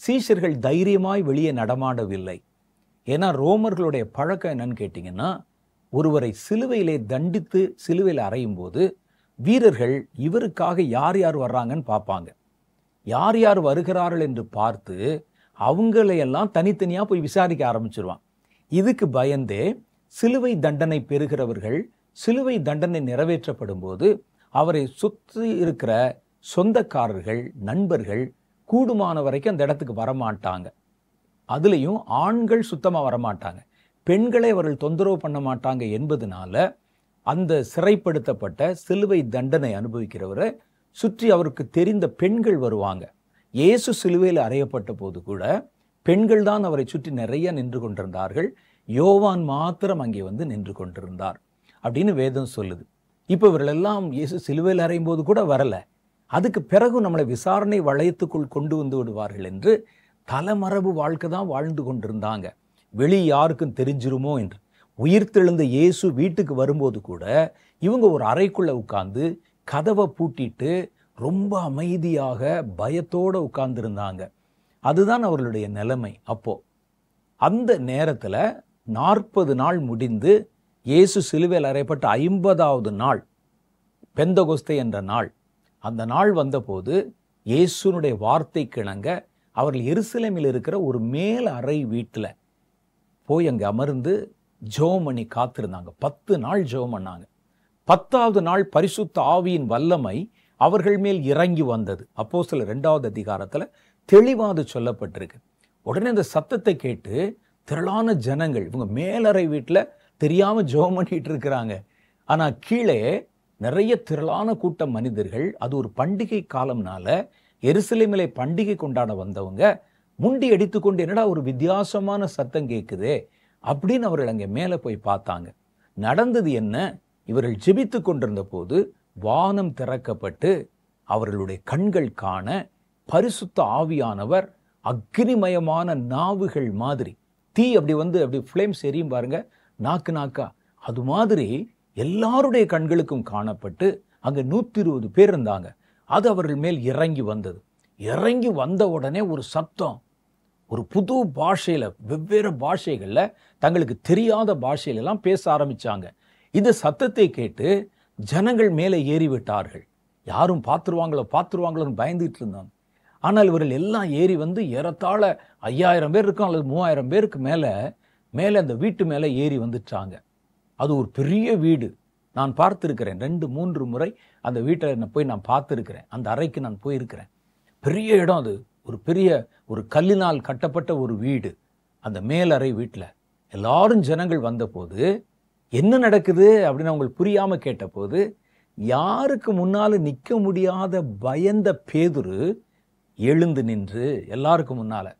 சீஷர்கள் தைரியமாய் வெளியே நடமாடவில்லை. ஏன்னா ரோமர்களுடைய பழக்கம் என்னன்னு கேட்டிங்கன்னா, ஒருவரை சிலுவையிலே தண்டித்து சிலுவையில் அறையும் போது வீரர்கள் இவருக்காக யார் யார் வர்றாங்கன்னு பார்ப்பாங்க. யார் யார் வருகிறார்கள் என்று பார்த்து அவங்களையெல்லாம் தனித்தனியாக போய் விசாரிக்க ஆரம்பிச்சிருவான். இதுக்கு பயந்தே சிலுவை தண்டனை பெறுகிறவர்கள் சிலுவை தண்டனை நிறைவேற்றப்படும் போது அவரை சுற்றி இருக்கிற சொந்தக்காரர்கள், நண்பர்கள் கூடுமான வரைக்கும் அந்த இடத்துக்கு வரமாட்டாங்க. அதுலேயும் ஆண்கள் சுத்தமாக வரமாட்டாங்க, பெண்களை அவர்கள் தொந்தரவு பண்ண மாட்டாங்க என்பதனால அந்த சிறைப்படுத்தப்பட்ட சிலுவை தண்டனை அனுபவிக்கிறவரை சுற்றி அவருக்கு தெரிந்த பெண்கள் வருவாங்க. இயேசு சிலுவையில் அறையப்பட்ட போது கூட பெண்கள் தான் அவரை சுற்றி நிறைய நின்று கொண்டிருந்தார்கள். யோவான் மாத்திரம் அங்கே வந்து நின்று கொண்டிருந்தார் அப்படின்னு வேதம் சொல்லுது. இப்போ இவர்களெல்லாம் இயேசு சிலுவையில் அறையும் போது கூட வரலை, அதுக்கு பிறகு நம்மளை விசாரணை வளையத்துக்குள் கொண்டு வந்து விடுவார்கள் என்று தலைமரபு வாழ்க்கை தான் வாழ்ந்து கொண்டிருந்தாங்க. வெளி யாருக்கும் தெரிஞ்சிருமோ என்று. உயிர்த்தெழுந்த இயேசு வீட்டுக்கு வரும்போது கூட இவங்க ஒரு அறைக்குள்ளே உட்கார்ந்து கதவை பூட்டிட்டு ரொம்ப அமைதியாக பயத்தோடு உட்கார்ந்துருந்தாங்க. அதுதான் அவர்களுடைய நிலைமை. அப்போ அந்த நேரத்தில் 40 நாள் முடிந்து இயேசு சிலுவையில் அறையப்பட்ட 50வது நாள், பெந்தகொஸ்தே என்ற நாள், அந்த நாள் வந்தபோது இயேசுனுடைய வார்த்தைக்கு இணங்க அவர்கள் எருசலேமில் இருக்கிற ஒரு மேல் அறை வீட்டில் போய் அங்கே அமர்ந்து ஜெபம் பண்ணி காத்திருந்தாங்க. 10 நாள் ஜெபம் பண்ணாங்க. 10வது நாள் பரிசுத்த ஆவியின் வல்லமை அவர்கள் மேல் இறங்கி வந்தது. அப்போஸ்தலர் 2வது அதிகாரத்தில் தெளிவாக சொல்லப்பட்டிருக்கு. உடனே அந்த சத்தத்தை கேட்டு திரளான ஜனங்கள், இவங்க மேலறை வீட்டில் தெரியாமல் ஜெபம் பண்ணிட்டு இருக்கிறாங்க. ஆனால் கீழே நிறைய திரளான கூட்டம் மனிதர்கள். அது ஒரு பண்டிகை காலம்னால எருசலேமிலே பண்டிகை கொண்டாட வந்தவங்க முண்டி அடித்துக்கொண்டு, என்னடா ஒரு வித்தியாசமான சத்தம் கேட்குதே அப்படின்னு அவர்கள் அங்கே மேலே போய் பார்த்தாங்க. நடந்தது என்ன? இவர்கள் ஜெபித்து கொண்டிருந்த போது வானம் திறக்கப்பட்டு அவர்களுடைய கண்கள் காண பரிசுத்த ஆவியானவர் அக்னிமயமான நாவுகள் மாதிரி, தீ அப்படி வந்து அப்படி ஃப்ளேம்ஸ் எரியும் பாருங்க, நாக்கு நாக்கா, அது மாதிரி எல்லாருடைய கண்களுக்கும் காணப்பட்டு அங்கே 120 பேர் இருந்தாங்க. அது அவர்கள் மேல் இறங்கி வந்தது. இறங்கி வந்த உடனே ஒரு சத்தம், ஒரு புது பாஷையில், வெவ்வேறு பாஷைகளில், தங்களுக்கு தெரியாத பாஷையிலெல்லாம் பேச ஆரம்பித்தாங்க. இந்த சத்தத்தை கேட்டு ஜனங்கள் மேலே ஏறிவிட்டார்கள். யாரும் பார்த்துருவாங்களோன்னு பயந்துட்டு இருந்தாங்க. ஆனால் இவர்கள் எல்லாம் ஏறி வந்து ஏறத்தாழ 5000 பேர் இருக்கும் அல்லது 3000 பேருக்கு மேலே அந்த வீட்டு மேலே ஏறி வந்துட்டாங்க. அது ஒரு பெரிய வீடு. நான் பார்த்துருக்கிறேன், 2-3 முறை அந்த வீட்டில் போய் நான் பார்த்துருக்கிறேன். அந்த அறைக்கு நான் போயிருக்கிறேன். பெரிய இடம் அது. ஒரு கல்லினால் கட்டப்பட்ட ஒரு வீடு. அந்த மேலறை வீட்டில் எல்லாரும் ஜனங்கள் வந்தபோது என்ன நடக்குது அப்படின்னு அவங்களுக்கு புரியாமல் கேட்டபோது, யாருக்கு முன்னால் நிற்க முடியாத பயந்த பேதுரு எழுந்து நின்று எல்லாருக்கும் முன்னால்,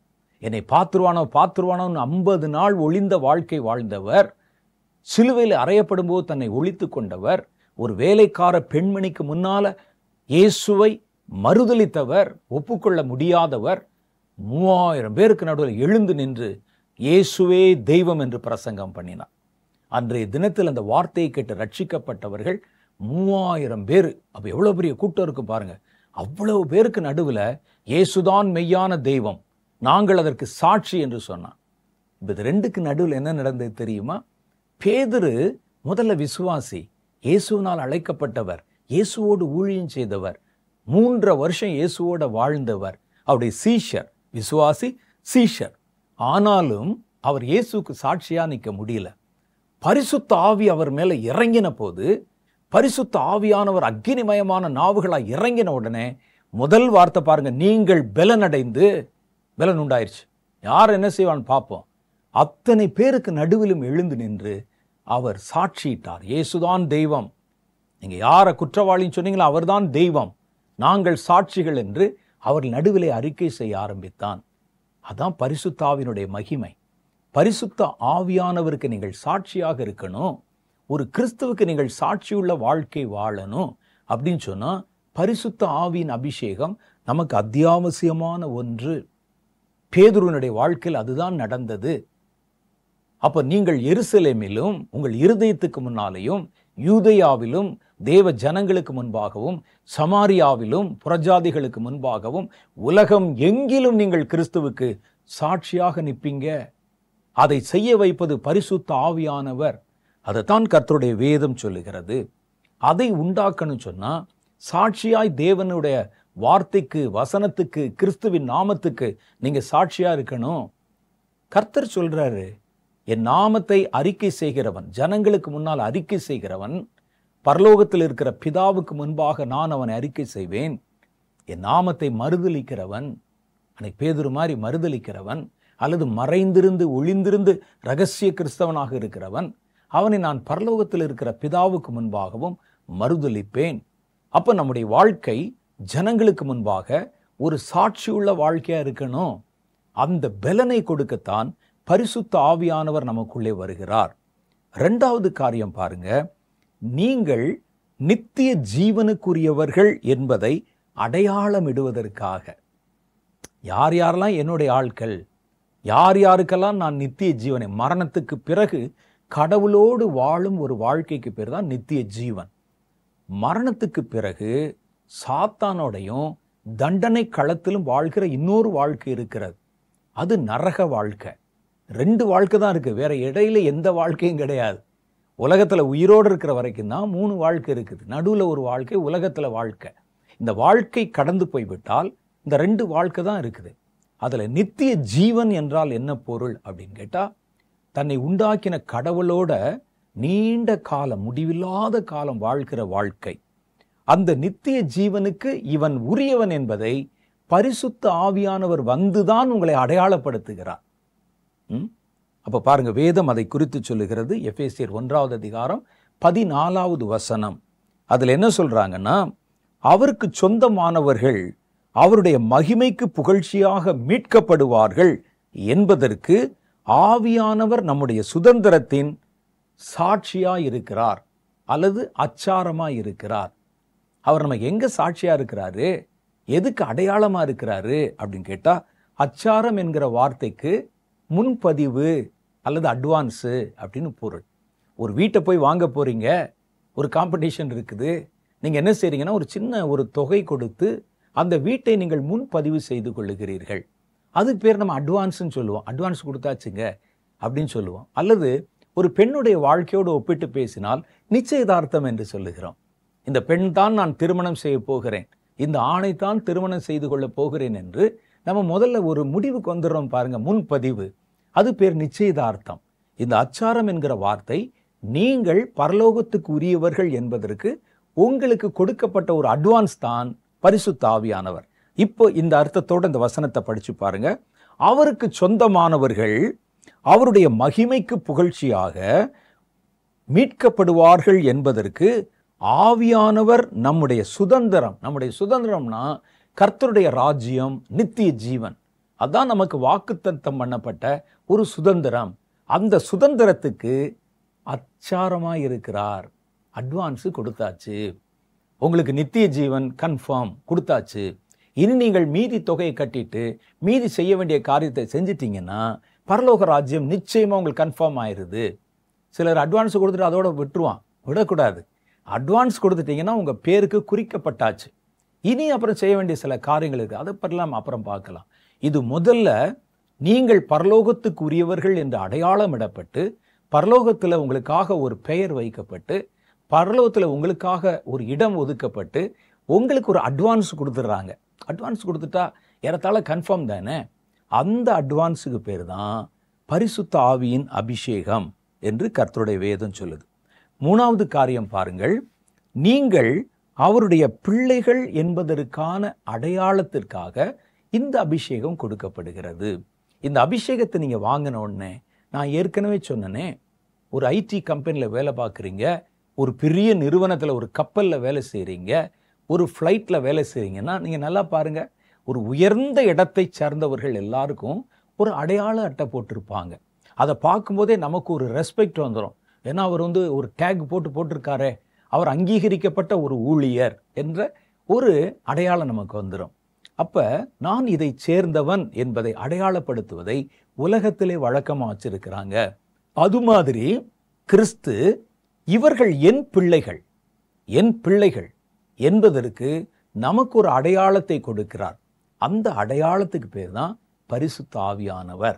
என்னை பார்த்துருவானோன்னு 50 நாள் ஒளிந்த வாழ்க்கை வாழ்ந்தவர், சிலுவையில் அறையப்படும் போது தன்னை ஒழித்து கொண்டவர், ஒரு வேலைக்கார பெண்மணிக்கு முன்னால் இயேசுவை மறுதலித்தவர், ஒப்புக்கொள்ள முடியாதவர், 3000 பேருக்கு நடுவில் எழுந்து நின்று இயேசுவே தெய்வம் என்று பிரசங்கம் பண்ணினார். அன்றைய தினத்தில் அந்த வார்த்தையை கேட்டு ரட்சிக்கப்பட்டவர்கள் 3000 பேர். அப்போ எவ்வளோ பெரிய கூட்டம் இருக்கு பாருங்க. அவ்வளவு பேருக்கு நடுவில் இயேசுதான் மெய்யான தெய்வம், நாங்கள் அதற்கு சாட்சி என்று சொன்னான். இப்போ இது ரெண்டுக்கு நடுவில் என்ன நடந்தது தெரியுமா? பேதுரு முதல்ல விசுவாசி, இயேசுவினால் அழைக்கப்பட்டவர், இயேசுவோடு ஊழியம் செய்தவர், 3 வருஷம் இயேசுவோட வாழ்ந்தவர், அவருடைய சீஷர், விசுவாசி சீஷர். ஆனாலும் அவர் இயேசுக்கு சாட்சியா நிற்க முடியல. பரிசுத்த ஆவி அவர் மேலே இறங்கின போது, பரிசுத்த ஆவியானவர் அக்கினிமயமான நாவுகளாக இறங்கின உடனே முதல் வார்த்தை பாருங்க, நீங்கள் பலனடைந்து, பலன் உண்டாயிருச்சு. யார் என்ன செய்வான்னு பார்ப்போம். அத்தனை பேருக்கு நடுவிலும் எழுந்து நின்று அவர் சாட்சியிட்டார், இயேசுதான் தெய்வம், நீங்க யாரை குற்றவாளின்னு சொன்னீங்களோ அவர்தான் தெய்வம், நாங்கள் சாட்சிகள் என்று அவர் நடுவிலே அறிக்கை செய்ய ஆரம்பித்தான். அதான் பரிசுத்த ஆவியினுடைய மகிமை. பரிசுத்த ஆவியானவருக்கு நீங்கள் சாட்சியாக இருக்கணும், ஒரு கிறிஸ்துவுக்கு நீங்கள் சாட்சியுள்ள வாழ்க்கை வாழணும் அப்படின்னு சொன்னா பரிசுத்த ஆவியின் அபிஷேகம் நமக்கு அத்தியாவசியமான ஒன்று. பேதுருவினுடைய வாழ்க்கையில் அதுதான் நடந்தது. அப்ப நீங்கள் எருசலேமிலும் உங்கள் இருதயத்துக்கு முன்னாலேயும், யூதேயாவிலும் தேவ ஜனங்களுக்கு முன்பாகவும், சமாரியாவிலும் புறஜாதிகளுக்கு முன்பாகவும், உலகம் எங்கிலும் நீங்கள் கிறிஸ்துவுக்கு சாட்சியாக நிற்பீங்க. அதை செய்ய வைப்பது பரிசுத்த ஆவியானவர். அதைத்தான் கர்த்தருடைய வேதம் சொல்லுகிறது. அதை உண்டாக்கணும் சொன்னா சாட்சியாய் தேவனுடைய வார்த்தைக்கு, வசனத்துக்கு, கிறிஸ்துவின் நாமத்துக்கு நீங்க சாட்சியா இருக்கணும். கர்த்தர் சொல்றாரு, என் நாமத்தை அறிக்கை செய்கிறவன், ஜனங்களுக்கு முன்னால் அறிக்கை செய்கிறவன், பரலோகத்தில் இருக்கிற பிதாவுக்கு முன்பாக நான் அவனை அறிக்கை செய்வேன். என் நாமத்தை மறுதலிக்கிறவன், அன்னைக்கு பேதுரு மாதிரி மறுதலிக்கிறவன், அல்லது மறைந்திருந்து ஒளிந்திருந்து இரகசிய கிறிஸ்தவனாக இருக்கிறவன், அவனை நான் பரலோகத்தில் இருக்கிற பிதாவுக்கு முன்பாகவும் மறுதலிப்பேன். அப்ப நம்முடைய வாழ்க்கை ஜனங்களுக்கு முன்பாக ஒரு சாட்சியுள்ள வாழ்க்கையா இருக்கணும். அந்த பலனை கொடுக்கத்தான் பரிசுத்த ஆவியானவர் நமக்குள்ளே வருகிறார். இரண்டாவது காரியம் பாருங்க, நீங்கள் நித்திய ஜீவனுக்குரியவர்கள் என்பதை அடையாளமிடுவதற்காக. யார் யாரெல்லாம் என்னுடைய ஆட்கள், யார் யாருக்கெல்லாம் நான் நித்திய ஜீவனை, மரணத்துக்கு பிறகு கடவுளோடு வாழும் ஒரு வாழ்க்கைக்கு பேர் தான் நித்திய ஜீவன். மரணத்துக்கு பிறகு சாத்தானோடையும் தண்டனை களத்திலும் வாழ்கிற இன்னொரு வாழ்க்கை இருக்கிறது. அது நரக வாழ்க்கை. 2 வாழ்க்கை தான் இருக்கு, வேற இடையில எந்த வாழ்க்கையும் கிடையாது. உலகத்துல உயிரோடு இருக்கிற வரைக்கும் தான் 3 வாழ்க்கை இருக்குது. நடுவுல ஒரு வாழ்க்கை, உலகத்துல வாழ்க்கை. இந்த வாழ்க்கை கடந்து போய்விட்டால் இந்த 2 வாழ்க்கை தான் இருக்குது. அதுல நித்திய ஜீவன் என்றால் என்ன பொருள் அப்படின்னு கேட்டா, தன்னை உண்டாக்கின கடவுளோட நீண்ட காலம், முடிவில்லாத காலம் வாழ்கிற வாழ்க்கை. அந்த நித்திய ஜீவனுக்கு இவன் உரியவன் என்பதை பரிசுத்த ஆவியானவர் வந்துதான் உங்களை அடையாளப்படுத்துகிறார். அப்ப பாருங்க, வேதம் அதை குறித்து சொல்லுகிறது. எபேசியர் 1வது அதிகாரம் 14வது வசனம். அதுல என்ன சொல்றாங்கன்னா, அவருக்கு சொந்தமானவர்கள் அவருடைய மகிமைக்கு புகழ்ச்சியாக மீட்கப்படுவார்கள் என்பதற்கு ஆவியானவர் நம்முடைய சுதந்திரத்தின் சாட்சியா இருக்கிறார் அல்லது அச்சாரமா இருக்கிறார். அவர் நம்ம எங்க சாட்சியா இருக்கிறாரு, எதுக்கு அடையாளமா இருக்கிறாரு அப்படின்னு கேட்டா, அச்சாரம் என்கிற வார்த்தைக்கு முன்பதிவு அல்லது அட்வான்ஸு அப்படின்னு பொருள். ஒரு வீட்டை போய் வாங்க போறீங்க, ஒரு காம்படிஷன் இருக்குது, நீங்க என்ன செய்றீங்கன்னா ஒரு சின்ன ஒரு தொகை கொடுத்து அந்த வீட்டை நீங்கள் முன்பதிவு செய்து கொள்ளுகிறீர்கள். அதுக்கு பேர் நம்ம அட்வான்ஸ்ன்னு சொல்லுவோம். அட்வான்ஸ் கொடுத்தாச்சுங்க அப்படின்னு சொல்லுவோம். அல்லது ஒரு பெண்ணுடைய வாழ்க்கையோடு ஒப்பிட்டு பேசினால் நிச்சயதார்த்தம் என்று சொல்லுகிறோம். இந்த பெண் தான் நான் திருமணம் செய்ய போகிறேன், இந்த ஆணை தான் திருமணம் செய்து கொள்ள போகிறேன் என்று நம்ம முதல்ல ஒரு முடிவுக்கு வந்துடுறோம் பாருங்க, முன்பதிவு. அது பேர் நிச்சயதார்த்தம். இந்த அச்சாரம் என்கிற வார்த்தை நீங்கள் பரலோகத்துக்கு உரியவர்கள் என்பதற்கு உங்களுக்கு கொடுக்கப்பட்ட ஒரு அட்வான்ஸ் தான் பரிசுத்த ஆவியானவர். இப்போ இந்த அர்த்தத்தோட இந்த வசனத்தை படிச்சு பாருங்க. அவருக்கு சொந்தமானவர்கள் அவருடைய மகிமைக்கு புகழ்ச்சியாக மீட்கப்படுவார்கள் என்பதற்கு ஆவியானவர் நம்முடைய சுதந்திரம். நம்முடைய சுதந்திரம்னா கர்த்தருடைய ராஜ்யம், நித்திய ஜீவன். அதான் நமக்கு வாக்குத்தத்தம் பண்ணப்பட்ட ஒரு சுதந்திரம். அந்த சுதந்திரத்துக்கு அச்சாரமா இருக்கிறார். அட்வான்ஸ் கொடுத்தாச்சு, உங்களுக்கு நித்திய ஜீவன் கன்ஃபார்ம் கொடுத்தாச்சு. இனி நீங்கள் மீதி தொகையை கட்டிட்டு மீதி செய்ய வேண்டிய காரியத்தை செஞ்சிட்டீங்கன்னா பரலோக ராஜ்யம் நிச்சயமா உங்களுக்கு கன்ஃபார்ம் ஆயிருது. சிலர் அட்வான்ஸ் கொடுத்துட்டு அதோட விட்டுருவான். விடக்கூடாது. அட்வான்ஸ் கொடுத்துட்டீங்கன்னா உங்க பேருக்கு குறிக்கப்பட்டாச்சு. இனி அப்புறம் செய்ய வேண்டிய சில காரியங்கள் இருக்கு, அதை பற்றிலாம் அப்புறம் பார்க்கலாம். இது முதல்ல நீங்கள் பரலோகத்துக்கு உரியவர்கள் என்று அடையாளமிடப்பட்டு, பரலோகத்தில் உங்களுக்காக ஒரு பெயர் வைக்கப்பட்டு, பரலோகத்தில் உங்களுக்காக ஒரு இடம் ஒதுக்கப்பட்டு, உங்களுக்கு ஒரு அட்வான்ஸ் கொடுத்துட்றாங்க. அட்வான்ஸ் கொடுத்துட்டா ஏறத்தாழ கன்ஃபார்ம் தானே. அந்த அட்வான்ஸுக்கு பேர் தான் பரிசுத்த ஆவியின் அபிஷேகம் என்று கர்த்தருடைய வேதம் சொல்லுது. 3வது காரியம் பாருங்கள், நீங்கள் அவருடைய பிள்ளைகள் என்பதற்கான அடையாளத்திற்காக இந்த அபிஷேகம் கொடுக்கப்படுகிறது. இந்த அபிஷேகத்தை நீங்க வாங்கின உடனே, நான் ஏற்கனவே சொன்னனே, ஒரு ஐடி கம்பெனியில் வேலை பார்க்குறீங்க, ஒரு பெரிய நிறுவனத்தில் ஒரு கப்பலில் வேலை செய்கிறீங்க, ஒரு ஃப்ளைட்டில் வேலை செய்கிறீங்கன்னா நீங்கள் நல்லா பாருங்கள், ஒரு உயர்ந்த இடத்தை சார்ந்தவர்கள் எல்லாருக்கும் ஒரு அடையாள அட்டை போட்டிருப்பாங்க. அதை பார்க்கும்போதே நமக்கு ஒரு ரெஸ்பெக்ட் வந்துடும். ஏன்னா அவர் ஒரு டேக் போட்டிருக்காரே, அவர் அங்கீகரிக்கப்பட்ட ஒரு ஊழியர் என்ற ஒரு அடையாளம் நமக்கு வந்துடும். அப்போ நான் இதை சேர்ந்தவன் என்பதை அடையாளப்படுத்துவதை உலகத்திலே வழக்கமாக வச்சிருக்கிறாங்க. அது மாதிரி கிறிஸ்து இவர்கள் என் பிள்ளைகள், என் பிள்ளைகள் என்பதற்கு நமக்கு ஒரு அடையாளத்தை கொடுக்கிறார். அந்த அடையாளத்துக்கு பேர் தான் பரிசுத்த ஆவியானவர்.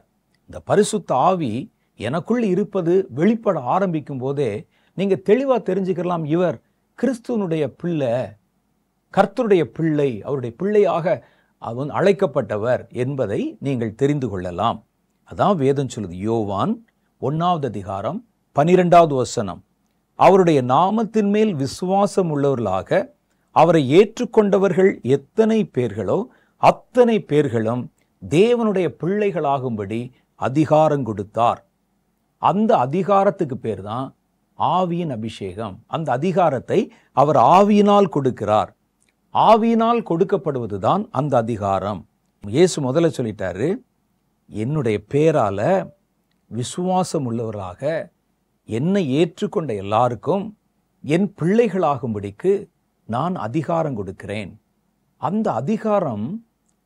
இந்த பரிசுத்த ஆவி எனக்குள் இருப்பது வெளிப்பட ஆரம்பிக்கும் போதே நீங்க தெளிவா தெரிஞ்சுக்கலாம், இவர் கிறிஸ்துவனுடைய பிள்ளை, கர்த்தருடைய பிள்ளை, அவருடைய பிள்ளையாக அவன் அழைக்கப்பட்டவர் என்பதை நீங்கள் தெரிந்து கொள்ளலாம். அதான் வேதம் சொல்லுது. யோவான் 1வது அதிகாரம் 12வது வசனம். அவருடைய நாமத்தின் மேல் விசுவாசம் உள்ளவர்களாக அவரை ஏற்றுக்கொண்டவர்கள் எத்தனை பேர்களோ அத்தனை பேர்களும் தேவனுடைய பிள்ளைகளாகும்படி அதிகாரம் கொடுத்தார். அந்த அதிகாரத்துக்கு பேர் தான் ஆவியின் அபிஷேகம். அந்த அதிகாரத்தை அவர் ஆவியினால் கொடுக்கிறார். ஆவியினால் கொடுக்கப்படுவதுதான் அந்த அதிகாரம். இயேசு முதல்ல சொல்லிட்டாரு, என்னுடைய பேரால விசுவாசம் உள்ளவராக என்னை ஏற்றுக்கொண்ட எல்லாருக்கும் என் பிள்ளைகளாகும்படிக்கு நான் அதிகாரம் கொடுக்கிறேன். அந்த அதிகாரம்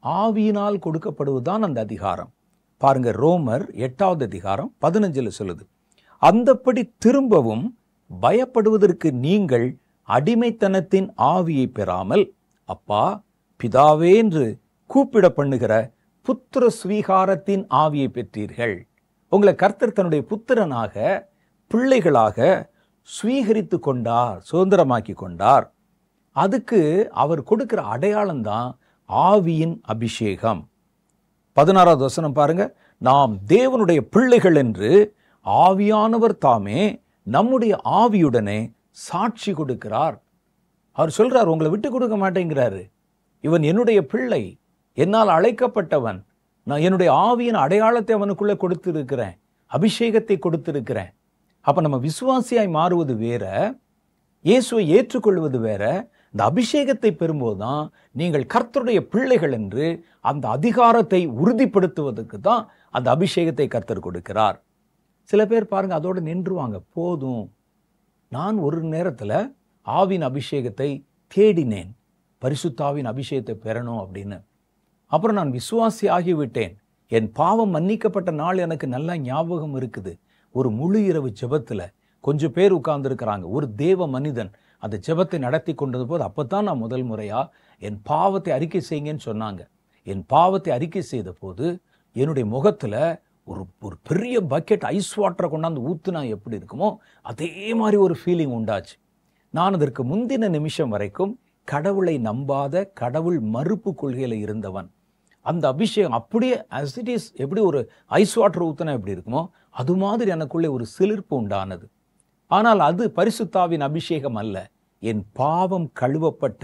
ஆவியினால் கொடுக்கப்படுவதுதான் அந்த அதிகாரம். பாருங்க, ரோமர் 8வது அதிகாரம் 15 சொல்லுது, அந்தப்படி திரும்பவும் பயப்படுவதற்கு நீங்கள் அடிமைத்தனத்தின் ஆவியை பெறாமல் அப்பா பிதாவே என்று கூப்பிட பண்ணுகிற புத்திர ஸ்வீகாரத்தின் ஆவியை பெற்றீர்கள். உங்களை கர்த்தர் தன்னுடைய புத்திரனாக பிள்ளைகளாக ஸ்வீகரித்து கொண்டார், சுதந்திரமாக்கி கொண்டார். அதுக்கு அவர் கொடுக்கிற அடையாளம் தான் ஆவியின் அபிஷேகம். 16வது வசனம் பாருங்க, நாம் தேவனுடைய பிள்ளைகள் என்று ஆவியானவர் தாமே நம்முடைய ஆவியுடனே சாட்சி கொடுக்கிறார். அவர் சொல்றார், உங்களை விட்டு கொடுக்க மாட்டேங்கிறாரு. இவன் என்னுடைய பிள்ளை, என்னால் அழைக்கப்பட்டவன், நான் என்னுடைய ஆவியின் அடையாளத்தை அவனுக்குள்ள கொடுத்திருக்கிறேன், அபிஷேகத்தை கொடுத்திருக்கிறேன். அப்ப நம்ம விசுவாசியாய் மாறுவது வேற, இயேசுவை ஏற்றுக்கொள்வது வேற. இந்த அபிஷேகத்தை பெறும்போது தான் நீங்கள் கர்த்தருடைய பிள்ளைகள் என்று அந்த அதிகாரத்தை உறுதிப்படுத்துவதற்கு தான் அந்த அபிஷேகத்தை கர்த்தர் கொடுக்கிறார். சில பேர் பாருங்க, அதோடு நின்றுவாங்க. போதும், நான் ஒரு நேரத்தில் ஆவின் அபிஷேகத்தை தேடினேன், பரிசுத்தாவின் அபிஷேகத்தை பெறணும் அப்படின்னு. அப்புறம் நான் விசுவாசி ஆகிவிட்டேன், என் பாவம் மன்னிக்கப்பட்ட நாள் எனக்கு நல்லா ஞாபகம் இருக்குது. ஒரு முழு இரவு ஜெபத்தில் கொஞ்சம் பேர் உட்கார்ந்துருக்கிறாங்க. ஒரு தேவ மனிதன் அந்த ஜெபத்தை நடத்தி கொண்டது போது அப்போதான் நான் முதல் முறையாக என் பாவத்தை அறிக்கை செய்யுங்கன்னு சொன்னாங்க. என் பாவத்தை அறிக்கை செய்த போது என்னுடைய முகத்தில் ஒரு பெரிய பக்கெட் ஐஸ் வாட்டரை கொண்டாந்து ஊற்றுனா எப்படி இருக்குமோ அதே மாதிரி ஒரு ஃபீலிங் உண்டாச்சு. நான் அதற்கு முந்தின நிமிஷம் வரைக்கும் கடவுளை நம்பாத, கடவுள் மறுப்பு கொள்கையில் இருந்தவன். அந்த அபிஷேகம் அப்படியே as it is, எப்படி ஒரு ஐஸ் வாட்டர் ஊற்றினா எப்படி இருக்குமோ அது மாதிரி எனக்குள்ளே ஒரு சிலிர்ப்பு உண்டானது. ஆனால் அது பரிசுத்தாவின் அபிஷேகம் அல்ல, என் பாவம் கழுவப்பட்ட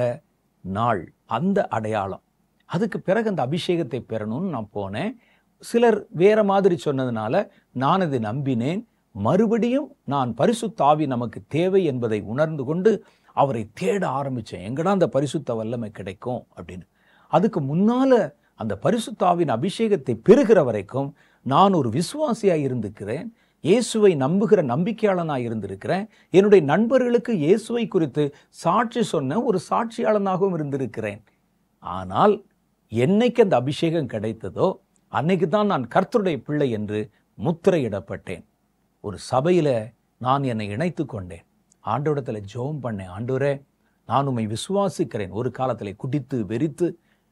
நாள், அந்த அடையாளம். அதுக்கு பிறகு அந்த அபிஷேகத்தை பெறணும்னு நான் போனேன். சிலர் வேற மாதிரி சொன்னதுனால நான் அதை நம்பினேன். மறுபடியும் நான் பரிசுத்தாவி நமக்கு தேவை என்பதை உணர்ந்து கொண்டு அவரை தேட ஆரம்பித்தேன். எங்கடா அந்த பரிசுத்த வல்லமை கிடைக்கும் அப்படின்னு. அதுக்கு முன்னால அந்த பரிசுத்தாவின் அபிஷேகத்தை பெறுகிற வரைக்கும் நான் ஒரு விசுவாசியாக இருந்திருக்கிறேன், இயேசுவை நம்புகிற நம்பிக்கையாளனாக இருந்திருக்கிறேன். என்னுடைய நண்பர்களுக்கு இயேசுவை குறித்து சாட்சி சொன்ன ஒரு சாட்சியாளனாகவும் இருந்திருக்கிறேன். ஆனால் என்னைக்கு அந்த அபிஷேகம் கிடைத்ததோ அன்னைக்கு தான் நான் கர்த்தருடைய பிள்ளை என்று முத்திரையிடப்பட்டேன். ஒரு சபையில் நான் என்னை இணைத்து கொண்டேன். ஆண்டவரிடத்தில் ஜெபம் பண்ணேன், ஆண்டவரே நான் உம்மை விசுவாசிக்கிறேன். ஒரு காலத்தில் குடித்து வெறித்து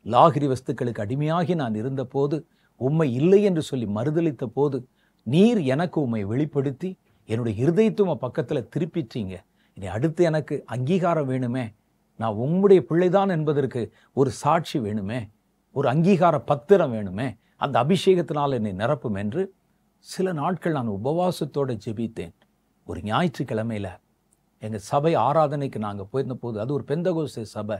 லாகிரி வஸ்துக்களுக்கு அடிமையாகி நான் இருந்தபோது, உம்மை இல்லை என்று சொல்லி மறுதளித்த போது நீர் எனக்கு உம்மை வெளிப்படுத்தி என்னுடைய இருதயத்தை உம்மை பக்கத்தில் திருப்பிட்டீங்க. இனி அடுத்து எனக்கு அங்கீகாரம் வேணுமே, நான் உம்முடைய பிள்ளைதான் என்பதற்கு ஒரு சாட்சி வேணுமே, ஒரு அங்கீகார பத்திரம் வேணுமே, அந்த அபிஷேகத்தினால் என்னை நிரப்பும் என்று சில நாட்கள் நான் உபவாசத்தோடு ஜெபித்தேன். ஒரு ஞாயிற்றுக்கிழமையில் எங்கள் சபை ஆராதனைக்கு நாங்கள் போயிருந்த போது, அது ஒரு பெந்தகோஸ்தே சபை,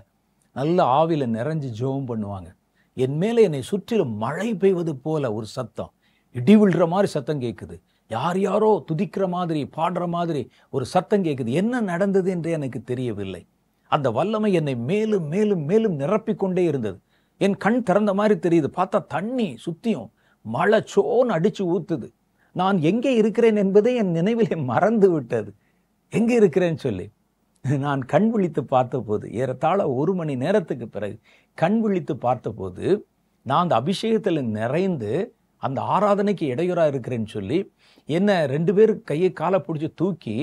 நல்ல ஆவியில் நிறைஞ்சு ஜெபம் பண்ணுவாங்க. என் மேலே என்னை சுற்றிலும் மழை பெய்வது போல ஒரு சத்தம், இடி விழுற மாதிரி சத்தம் கேட்குது. யாரோ துதிக்கிற மாதிரி பாடுற மாதிரி ஒரு சத்தம் கேட்குது. என்ன நடந்தது என்று எனக்கு தெரியவில்லை. அந்த வல்லமை என்னை மேலும் மேலும் மேலும் நிரப்பிக்கொண்டே இருந்தது. என் கண் திறந்த மாதிரி தெரியுது. பார்த்தா தண்ணி சுத்தியும் மழை சோன்னு அடிச்சு ஊத்துது. நான் எங்கே இருக்கிறேன் என்பதை என் நினைவிலே மறந்து விட்டது, எங்கே இருக்கிறேன்னு சொல்லி. நான் கண் விழித்து பார்த்தபோது, ஏறத்தாழ 1 மணி நேரத்துக்கு பிறகு கண் விழித்து பார்த்தபோது, நான் அந்த அபிஷேகத்தில் நிறைந்து அந்த ஆராதனைக்கு இடையூறாக இருக்கிறேன்னு சொல்லி என்ன 2 பேர் கையை காலை பிடிச்சி தூக்கி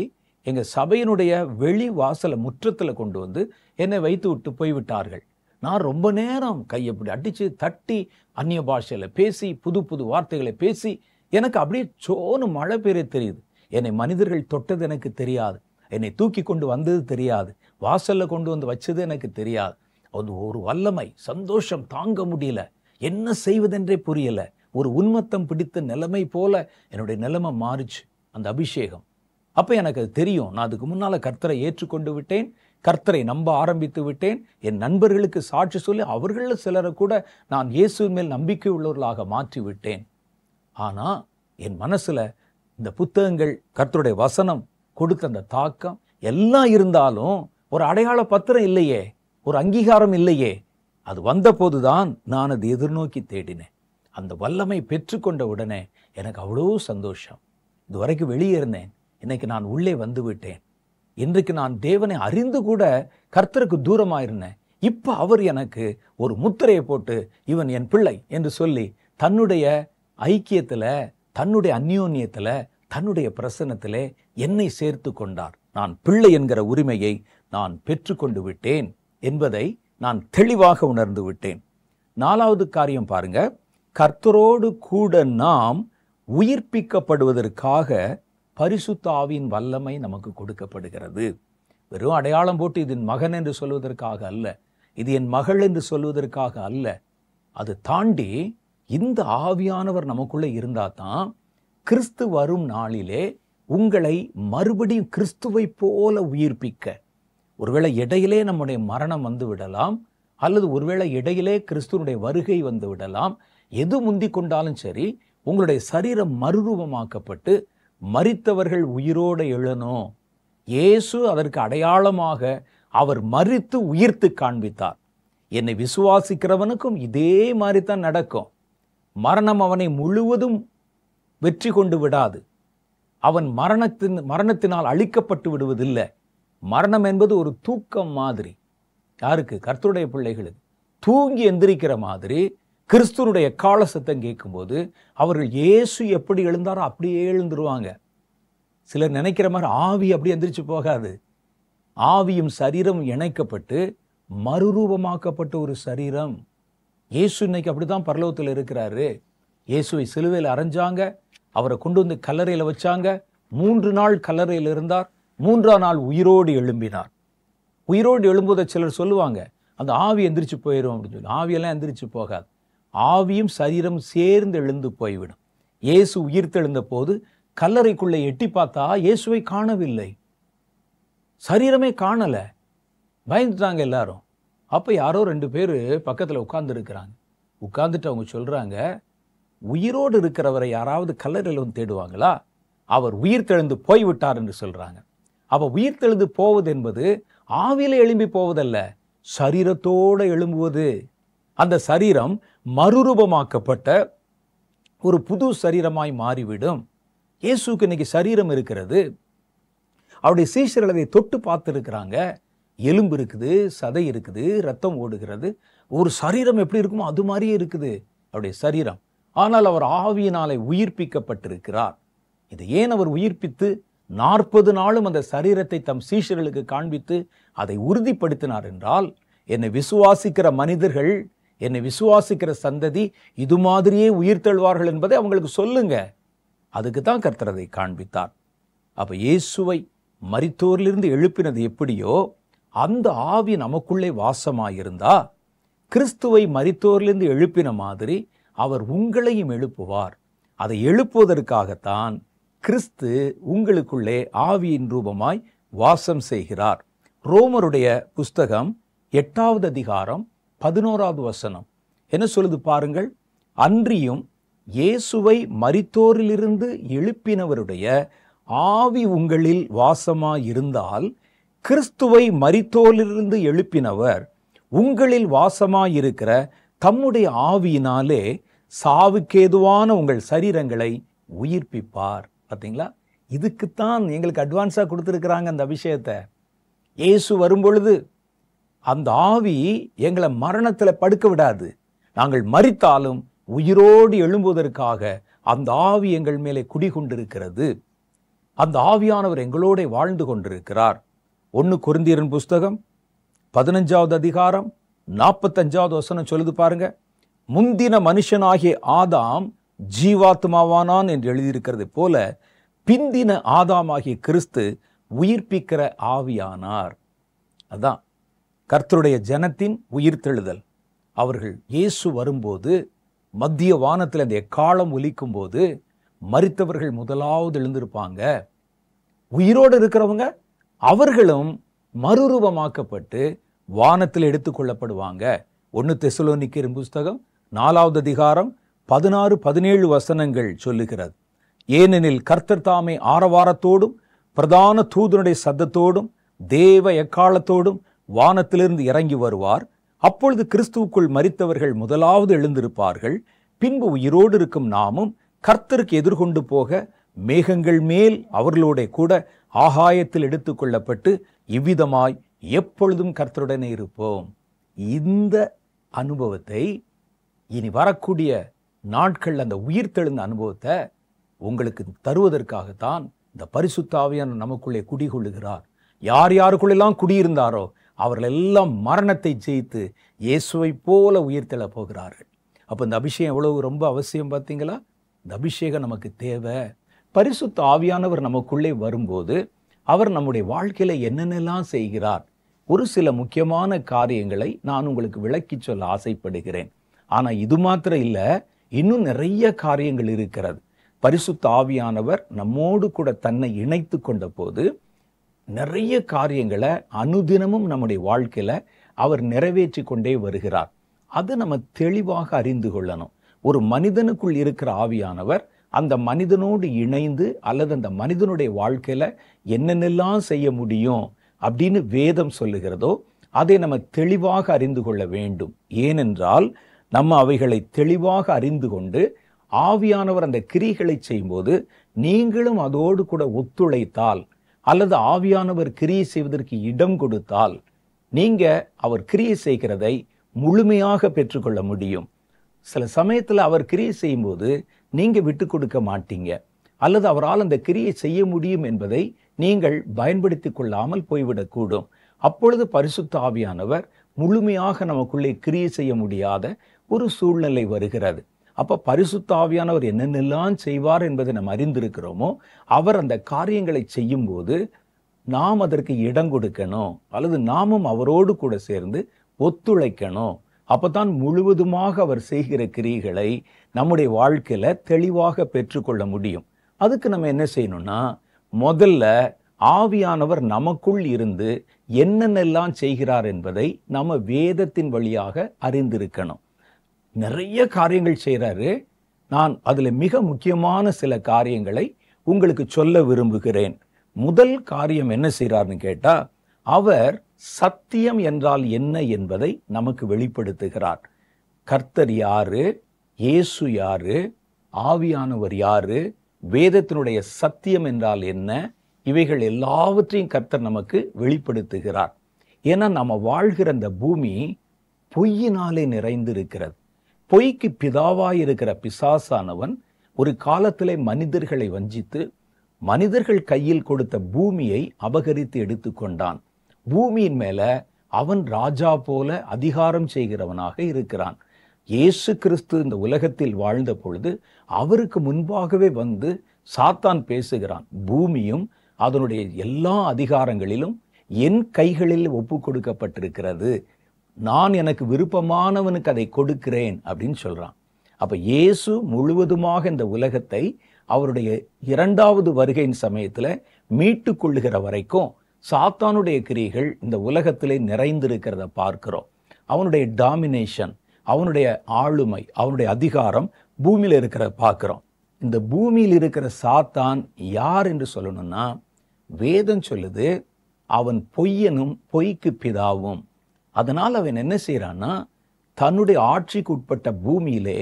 எங்கள் சபையினுடைய வெளி வாசலை முற்றத்தில் கொண்டு வந்து என்னை வைத்து விட்டு போய்விட்டார்கள். நான் ரொம்ப நேரம் கையை இப்படி அடித்து தட்டி அந்நிய பாஷையில் பேசி புது புது வார்த்தைகளை பேசி எனக்கு அப்படியே சோன்னு மழை பெய்ய தெரியுது. என்னை மனிதர்கள் தொட்டது எனக்கு தெரியாது, என்னை தூக்கி கொண்டு வந்தது தெரியாது, வாசலில் கொண்டு வந்து வச்சது எனக்கு தெரியாது. அது ஒரு வல்லமை, சந்தோஷம் தாங்க முடியல, என்ன செய்வதென்றே புரியல. ஒரு உன்மத்தம் பிடித்த நிலைமை போல என்னுடைய நிலைமை மாறிச்சு அந்த அபிஷேகம். அப்போ எனக்கு அது தெரியும், நான் அதுக்கு முன்னால் கர்த்தரை ஏற்றுக்கொண்டு விட்டேன், கர்த்தரை நம்ப ஆரம்பித்து விட்டேன். என் நண்பர்களுக்கு சாட்சி சொல்லி அவர்களில் சிலரை கூட நான் இயேசுவின் மேல் நம்பிக்கை உள்ளவர்களாக மாற்றி விட்டேன். ஆனால் என் மனசில் இந்த புத்தகங்கள், கர்த்தருடைய வசனம் கொடுத்த அந்த தாக்கம் எல்லாம் இருந்தாலும் ஒரு அடையாள பத்திரம் இல்லையே, ஒரு அங்கீகாரம் இல்லையே. அது வந்தபோது தான் நான் அதை எதிர்நோக்கி தேடினேன். அந்த வல்லமை பெற்றுக்கொண்ட உடனே எனக்கு அவ்வளோ சந்தோஷம். இது வரைக்கும் வெளியே இருந்தேன், இன்னைக்கு நான் உள்ளே வந்து விட்டேன். இன்றைக்கு நான் தேவனை அறிந்து கூட கர்த்தருக்கு தூரமாயிருந்தேன். இப்போ அவர் எனக்கு ஒரு முத்திரையை போட்டு இவன் என் பிள்ளை என்று சொல்லி தன்னுடைய ஐக்கியத்தில், தன்னுடைய அந்யோன்யத்தில், தன்னுடைய பிரசன்னத்திலே என்னை சேர்த்து கொண்டார். நான் பிள்ளை என்கிற உரிமையை நான் பெற்றுக்கொண்டு விட்டேன் என்பதை நான் தெளிவாக உணர்ந்து விட்டேன். 4வது காரியம் பாருங்க, கர்த்தரோடு கூட நாம் உயிர்ப்பிக்கப்படுவதற்காக பரிசுத்த ஆவியின் வல்லமை நமக்கு கொடுக்கப்படுகிறது. வெறும் அடையாளம் போட்டு இது என் மகன் என்று சொல்வதற்காக அல்ல, இது என் மகள் என்று சொல்வதற்காக அல்ல. அது தாண்டி இந்த ஆவியானவர் நமக்குள்ளே இருந்தால் தான் கிறிஸ்து வரும் நாளிலே உங்களை மறுபடியும் கிறிஸ்துவை போல உயிர்ப்பிக்க, ஒருவேளை இடையிலே நம்முடைய மரணம் வந்து விடலாம், அல்லது ஒருவேளை இடையிலே கிறிஸ்துவனுடைய வருகை வந்து விடலாம். எது முந்தி கொண்டாலும் சரி, உங்களுடைய சரீரம் மறுரூபமாக்கப்பட்டு மரித்தவர்கள் உயிரோடு எழணும். இயேசு அதற்கு அடையாளமாக அவர் மரித்து உயிர்த்து காண்பித்தார். என்னை விசுவாசிக்கிறவனுக்கும் இதே மாதிரி தான் நடக்கும். மரணம் அவனை முழுவதும் வெற்றி கொண்டு விடாது. அவன் மரணத்தினால் அழிக்கப்பட்டு விடுவதில்லை. மரணம் என்பது ஒரு தூக்கம் மாதிரி. யாருக்கு? கர்த்தருடைய பிள்ளைகளுக்கு. தூங்கி எந்திரிக்கிற மாதிரி கிறிஸ்துவனுடைய கால சத்தம் கேட்கும்போது அவர்கள் இயேசு எப்படி எழுந்தாரோ அப்படியே எழுந்துருவாங்க. சிலர் நினைக்கிற மாதிரி ஆவி அப்படி எந்திரிச்சு போகாது. ஆவியும் சரீரமும் இணைக்கப்பட்டு மறுரூபமாக்கப்பட்ட ஒரு சரீரம். இயேசு இன்னைக்கு அப்படிதான் பரலோகத்தில் இருக்கிறாரு. இயேசுவை சிலுவையில் அறைஞ்சாங்க, அவரை கொண்டு வந்து கல்லறையில் வச்சாங்க. 3 நாள் கல்லறையில் இருந்தார். 3ஆம் நாள் உயிரோடு எழும்பினார். உயிரோடு எழும்போதை சிலர் சொல்லுவாங்க, அந்த ஆவி எந்திரிச்சு போயிடும் அப்படின்னு சொல்லி. ஆவியெல்லாம் எந்திரிச்சு போகாது. ஆவியும் சரீரம் சேர்ந்து எழுந்து போய்விடும். இயேசு உயிர்த்தெழுந்த போது கல்லறைக்குள்ளே எட்டி பார்த்தா இயேசுவை காணவில்லை, சரீரமே காணலை. பயந்துட்டாங்க எல்லாரும். அப்போ யாரோ 2 பேர் பக்கத்தில் உட்கார்ந்துருக்கிறாங்க. உட்கார்ந்துட்டு அவங்க சொல்கிறாங்க, உயிரோடு இருக்கிறவரை யாராவது கல்லறையில் வந்து தேடுவாங்களா? அவர் உயிர்த்தெழுந்து போய்விட்டார் என்று சொல்கிறாங்க. அப்போ உயிர்த்தெழுந்து போவது என்பது ஆவியில் எழும்பி போவதல்ல, சரீரத்தோடு எழும்புவது. அந்த சரீரம் மறுரூபமாக்கப்பட்ட ஒரு புது சரீரமாய் மாறிவிடும். இயேசுக்கு இன்னைக்கு சரீரம் இருக்கிறது. அவருடைய சீஷர்கள் அதை தொட்டு பார்த்துருக்கிறாங்க. எலும்பு இருக்குது, சதை இருக்குது, ரத்தம் ஓடுகிறது. ஒரு சரீரம் எப்படி இருக்குமோ அது மாதிரியே இருக்குது அவருடைய சரீரம். ஆனால் அவர் ஆவியினாலே உயிர்ப்பிக்கப்பட்டிருக்கிறார். இதை ஏன் அவர் உயிர்ப்பித்து 40 நாளும் அந்த சரீரத்தை தம் சீஷர்களுக்கு காண்பித்து அதை உறுதிப்படுத்தினார் என்றால், என்னை விசுவாசிக்கிற மனிதர்கள், என்னை விசுவாசிக்கிற சந்ததி இது மாதிரியே உயிர்த்தெழுவார்கள் என்பதை அவங்களுக்கு சொல்லுங்க. அதுக்கு தான் கர்த்தர் அதை காண்பித்தார். அப்போ இயேசுவை மரித்தோரிலிருந்து எழுப்பினது எப்படியோ அந்த ஆவி நமக்குள்ளே வாசமாயிருந்தா, கிறிஸ்துவை மரித்தோரிலிருந்து எழுப்பின மாதிரி அவர் உங்களையும் எழுப்புவார். அதை எழுப்புவதற்காகத்தான் கிறிஸ்து உங்களுக்குள்ளே ஆவியின் ரூபமாய் வாசம் செய்கிறார். ரோமருடைய புஸ்தகம் 8வது அதிகாரம் 11வது வசனம் என்ன சொல்லுது பாருங்கள். அன்றியும் இயேசுவை மரித்தோரிலிருந்து எழுப்பினவருடைய ஆவி உங்களில் வாசமாயிருந்தால், கிறிஸ்துவை மரித்தோரிலிருந்து எழுப்பினவர் உங்களில் வாசமாயிருக்கிற தம்முடைய ஆவியினாலே சாவுக்கேதுவான உங்கள் சரீரங்களை உயிர்ப்பிப்பார். பார்த்தீங்களா? இதுக்குத்தான் எங்களுக்கு அட்வான்ஸாக கொடுத்துருக்குறாங்க அந்த அபிஷேகத்தை. இயேசு வரும்பொழுது அந்த ஆவி எங்களை மரணத்தில் படுக்க விடாது. நாங்கள் மரித்தாலும் உயிரோடு எழும்புவதற்காக அந்த ஆவி எங்கள் மேலே குடிகொண்டிருக்கிறது. அந்த ஆவியானவர் எங்களோட வாழ்ந்து கொண்டிருக்கிறார். 1 கொரிந்தியரின் புஸ்தகம் 15வது அதிகாரம் 45வது வசனம் சொல்லுது பாருங்க. முந்தின மனுஷனாகிய ஆதாம் ஜீவாத்மாவானான் என்று எழுதியிருக்கிறது போல, பிந்தின ஆதாமாகிய கிறிஸ்து உயிர்ப்பிக்கிற ஆவியானார். அதான் கர்த்தருடைய ஜனத்தின் உயிர்த்தெழுதல். அவர்கள் இயேசு வரும்போது மத்திய வானத்தில் அந்த எக்காலம் ஒலிக்கும் போது மரித்தவர்கள் முதலாவது எழுந்திருப்பாங்க. உயிரோடு இருக்கிறவங்க அவர்களும் மறுரூபமாக்கப்பட்டு வானத்தில் எடுத்துக்கொள்ளப்படுவாங்க. 1 தெசலோனிக்கேயர் புஸ்தகம் 4வது அதிகாரம் 16-17 வசனங்கள் சொல்லுகிறது. ஏனெனில் கர்த்தர் தாமே ஆரவாரத்தோடும் பிரதான தூதனுடைய சத்தத்தோடும் தேவ எக்காலத்தோடும் வானத்திலிருந்து இறங்கி வருவார். அப்பொழுது கிறிஸ்துவுக்குள் மரித்தவர்கள் முதலாவது எழுந்திருப்பார்கள். பின்பு உயிரோடு இருக்கும் நாமும் கர்த்தருக்கு எதிர்கொண்டு போக மேகங்கள் மேல் அவர்களோட கூட ஆகாயத்தில் எடுத்துக்கொள்ளப்பட்டு இவ்விதமாய் எப்பொழுதும் கர்த்தருடனே இருப்போம். இந்த அனுபவத்தை இனி வரக்கூடிய நாட்கள் அந்த உயிர்த்தெழுந்த அனுபவத்தை உங்களுக்கு தருவதற்காகத்தான் இந்த பரிசுத்த ஆவியானவர் நமக்குள்ளே குடிகொள்ளுகிறார். யார் யாருக்குள்ளெல்லாம் குடியிருந்தாரோ அவர்களெல்லாம் மரணத்தை ஜெயித்து இயேசுவை போல உயிர்த்தெழ போகிறார்கள். அப்போ இந்த அபிஷேகம் எவ்வளவு ரொம்ப அவசியம் பார்த்தீங்களா? இந்த அபிஷேகம் நமக்கு தேவை. பரிசுத்த ஆவியானவர் நமக்குள்ளே வரும்போது அவர் நம்முடைய வாழ்க்கையில என்னென்னலாம் செய்கிறார், ஒரு சில முக்கியமான காரியங்களை நான் உங்களுக்கு விளக்கி சொல்ல ஆசைப்படுகிறேன். ஆனால் இது மாத்திரம் இல்லை, இன்னும் நிறைய காரியங்கள் இருக்கிறது. பரிசுத்த ஆவியானவர் நம்மோடு கூட தன்னை இணைத்து கொண்ட போது நிறைய காரியங்களை அனுதினமும் நம்முடைய வாழ்க்கையில அவர் நிறைவேற்றி கொண்டே வருகிறார். அதை நம்ம தெளிவாக அறிந்து கொள்ளணும். ஒரு மனிதனுக்குள் இருக்கிற ஆவியானவர் அந்த மனிதனோடு இணைந்து அல்லது அந்த மனிதனுடைய வாழ்க்கையில என்னென்னலாம் செய்ய முடியும் அப்படின்னு வேதம் சொல்லுகிறதோ அதை நம்ம தெளிவாக அறிந்து கொள்ள வேண்டும். ஏனென்றால் நம்ம அவைகளை தெளிவாக அறிந்து கொண்டு ஆவியானவர் அந்த கிரியைகளை செய்யும்போது நீங்களும் அதோடு கூட ஒத்துழைத்தால் அல்லது ஆவியானவர் கிரியை செய்வதற்கு இடம் கொடுத்தால் நீங்க அவர் கிரியை செய்கிறதை முழுமையாக பெற்றுக்கொள்ள முடியும். சில சமயத்தில் அவர் கிரியை செய்யும்போது நீங்க விட்டு கொடுக்க மாட்டீங்க, அல்லது அவரால் அந்த கிரியை செய்ய முடியும் என்பதை நீங்கள் பயன்படுத்தி கொள்ளாமல் போய்விடக்கூடும். அப்பொழுது பரிசுத்த ஆவியானவர் முழுமையாக நமக்குள்ளே கிரியை செய்ய முடியாத ஒரு சூழ்நிலை வருகிறது. அப்ப பரிசுத்த ஆவியானவர் என்னென்னலாம் செய்வார் என்பதை நம்ம அறிந்திருக்கிறோமோ அவர் அந்த காரியங்களை செய்யும் போது நாம் அதற்கு இடம் கொடுக்கணும், அல்லது நாமும் அவரோடு கூட சேர்ந்து ஒத்துழைக்கணும். அப்பதான் முழுவதுமாக அவர் செய்கிற கிரியைகளை நம்முடைய வாழ்க்கையில தெளிவாக பெற்றுக்கொள்ள முடியும். அதுக்கு நம்ம என்ன செய்யணும்னா, முதல்ல ஆவியானவர் நமக்குள் இருந்து என்னென்னலாம் செய்கிறார் என்பதை நம்ம வேதத்தின் வழியாக அறிந்திருக்கணும். நிறைய காரியங்கள் செய்கிறாரு. நான் அதுல மிக முக்கியமான சில காரியங்களை உங்களுக்கு சொல்ல விரும்புகிறேன். முதல் காரியம் என்ன செய்கிறார்னு கேட்டா, அவர் சத்தியம் என்றால் என்ன என்பதை நமக்கு வெளிப்படுத்துகிறார். கர்த்தர் யாரு, இயேசு யாரு, ஆவியானவர் யாரு, வேதத்தினுடைய சத்தியம் என்றால் என்ன, இவைகள் எல்லாவற்றையும் கர்த்தர் நமக்கு வெளிப்படுத்துகிறார். ஏன்னா நம்ம வாழ்கிற அந்த பூமி பொய்யினாலே நிறைந்து இருக்கிறது. பொய்க்கு பிதாவாயிருக்கிற பிசாசானவன் ஒரு காலத்திலே மனிதர்களை வஞ்சித்து மனிதர்கள் கையில் கொடுத்த பூமியை அபகரித்து எடுத்துக்கொண்டான். பூமியின் மேல அவன் ராஜா போல அதிகாரம் செய்கிறவனாக இருக்கிறான். இயேசு கிறிஸ்து இந்த உலகத்தில் வாழ்ந்த பொழுது அவருக்கு முன்பாகவே வந்து சாத்தான் பேசுகிறான். பூமியும் அதனுடைய எல்லா அதிகாரங்களிலும் என் கைகளில் ஒப்பு கொடுக்கப்பட்டிருக்கிறது, நான் எனக்கு விருப்பமானவனுக்கு அதை கொடுக்கிறேன் அப்படின்னு சொல்றான். அப்ப இயேசு முழுவதுமாக இந்த உலகத்தை அவருடைய 2வது வருகையின் சமயத்துல மீட்டு கொள்ளுகிற வரைக்கும் சாத்தானுடைய கிரியைகள் இந்த உலகத்திலே நிறைந்திருக்கிறத பார்க்கிறோம். அவனுடைய டாமினேஷன், அவனுடைய ஆளுமை, அவனுடைய அதிகாரம் பூமியில இருக்கிற பார்க்கிறோம். இந்த பூமியில் இருக்கிற சாத்தான் யார் என்று சொல்லணும்னா, வேதம் சொல்லுது அவன் பொய்யனும் பொய்க்கு பிதாவும். அதனால் அவன் என்ன செய்யறான்னா, தன்னுடைய ஆட்சிக்கு உட்பட்ட பூமியிலே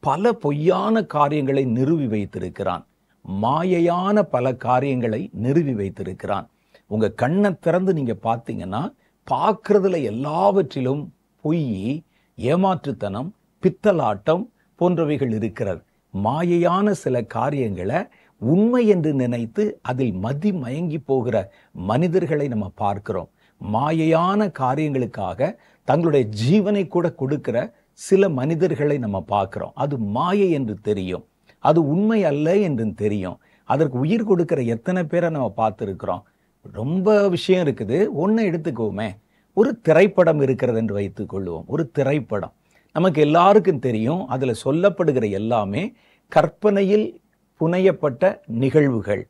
பல பொய்யான காரியங்களை நிறுவி வைத்திருக்கிறான். மாயையான பல காரியங்களை நிறுவி வைத்திருக்கிறான். உங்க கண்ணை திறந்து நீங்க பார்த்தீங்கன்னா பார்க்கறதுல எல்லாவற்றிலும் பொய், ஏமாற்றுத்தனம், பித்தலாட்டம் போன்றவைகள் இருக்கிறது. மாயையான சில காரியங்களை உண்மை என்று நினைத்து அதில் மதி மயங்கி போகிற மனிதர்களை நம்ம பார்க்கிறோம். மாயையான காரியங்களுக்காக தங்களுடைய ஜீவனை கூட கொடுக்கிற சில மனிதர்களை நம்ம பார்க்கிறோம். அது மாயை என்று தெரியும், அது உண்மை அல்ல என்று தெரியும். அதற்கு உயிர் கொடுக்கிற எத்தனை பேரை நம்ம பார்த்துருக்கிறோம். ரொம்ப விஷயம் இருக்குது. ஒன்றை எடுத்துக்கோமே, ஒரு திரைப்படம் இருக்கிறது என்று வைத்துக் கொள்வோம். ஒரு திரைப்படம், நமக்கு எல்லாருக்கும் தெரியும், அதில் சொல்லப்படுகிற எல்லாமே கற்பனையில் புனையப்பட்ட நிகழ்வுகள்.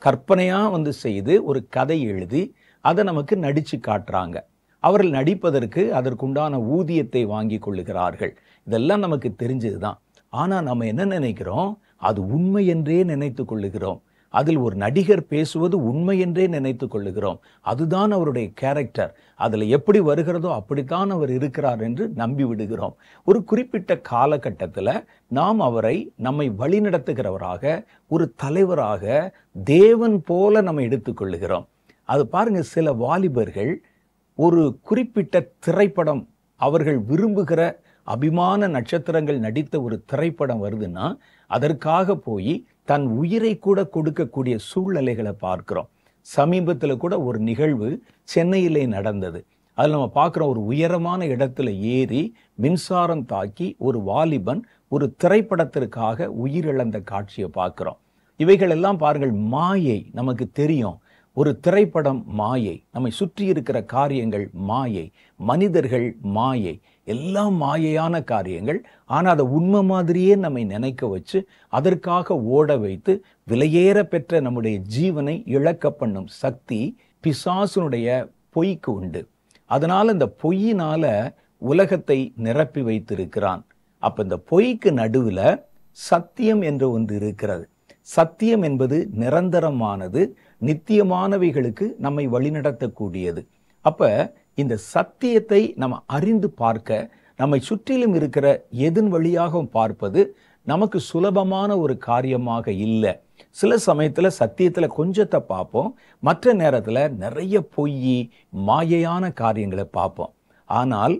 கற்பனையாக செய்து ஒரு கதை எழுதி அதை நமக்கு நடித்து காட்டுறாங்க. அவர்கள் நடிப்பதற்கு அதற்குண்டான ஊதியத்தை வாங்கி கொள்ளுகிறார்கள். இதெல்லாம் நமக்கு தெரிஞ்சது தான். ஆனால் நம்ம என்ன நினைக்கிறோம்? அது உண்மை என்றே நினைத்து கொள்ளுகிறோம். அதில் ஒரு நடிகர் பேசுவது உண்மை என்றே நினைத்து கொள்ளுகிறோம். அதுதான் அவருடைய கேரக்டர், அதில் எப்படி வருகிறதோ அப்படித்தான் அவர் இருக்கிறார் என்று நம்பி விடுகிறோம். ஒரு குறிப்பிட்ட காலகட்டத்தில் நாம் அவரை நம்மை வழிநடத்துகிறவராக, ஒரு தலைவராக, தேவன் போல நம்ம எடுத்துக்கொள்ளுகிறோம். அது பாருங்க, சில வாலிபர்கள் ஒரு குறிப்பிட்ட திரைப்படம், அவர்கள் விரும்புகிற அபிமான நட்சத்திரங்கள் நடித்த ஒரு திரைப்படம் வருதுன்னா அதற்காக போய் தன் உயிரை கூட கொடுக்கக்கூடிய சூழ்நிலைகளை பார்க்கிறோம். சமீபத்தில் கூட ஒரு நிகழ்வு சென்னையிலே நடந்தது. அதில் நம்ம பார்க்குறோம், ஒரு உயரமான இடத்துல ஏறி மின்சாரம் தாக்கி ஒரு வாலிபன் ஒரு திரைப்படத்திற்காக உயிரிழந்த காட்சியை பார்க்குறோம். இவைகள் எல்லாம் பாருங்கள், மாயை. நமக்கு தெரியும், ஒரு திரைப்படம் மாயை, நம்மை சுற்றி இருக்கிற காரியங்கள் மாயை, மனிதர்கள் மாயை, எல்லாம் மாயையான காரியங்கள். ஆனால் அதை உண்மை மாதிரியே நம்மை நினைக்க வச்சு அதற்காக ஓட வைத்து விலையேற பெற்ற நம்முடைய ஜீவனை இழக்க பண்ணும் சக்தி பிசாசுனுடைய பொய்க்கு உண்டு. அதனால் இந்த பொய்யினால உலகத்தை நிரப்பி வைத்திருக்கிறான். அப்போ இந்த பொய்க்கு நடுவில் சத்தியம் என்று ஒன்று இருக்கிறது. சத்தியம் என்பது நிரந்தரமானது, நித்தியமானவைகளுக்கு நம்மை வழிநடத்தக்கூடியது. அப்ப இந்த சத்தியத்தை நம்ம அறிந்து பார்க்க, நம்மை சுற்றிலும் இருக்கிற எதன் வழியாகவும் பார்ப்பது நமக்கு சுலபமான ஒரு காரியமாக இல்லை. சில சமயத்தில் சத்தியத்தில் கொஞ்சத்தை பார்ப்போம், மற்ற நேரத்தில் நிறைய பொய் மாயையான காரியங்களை பார்ப்போம். ஆனால்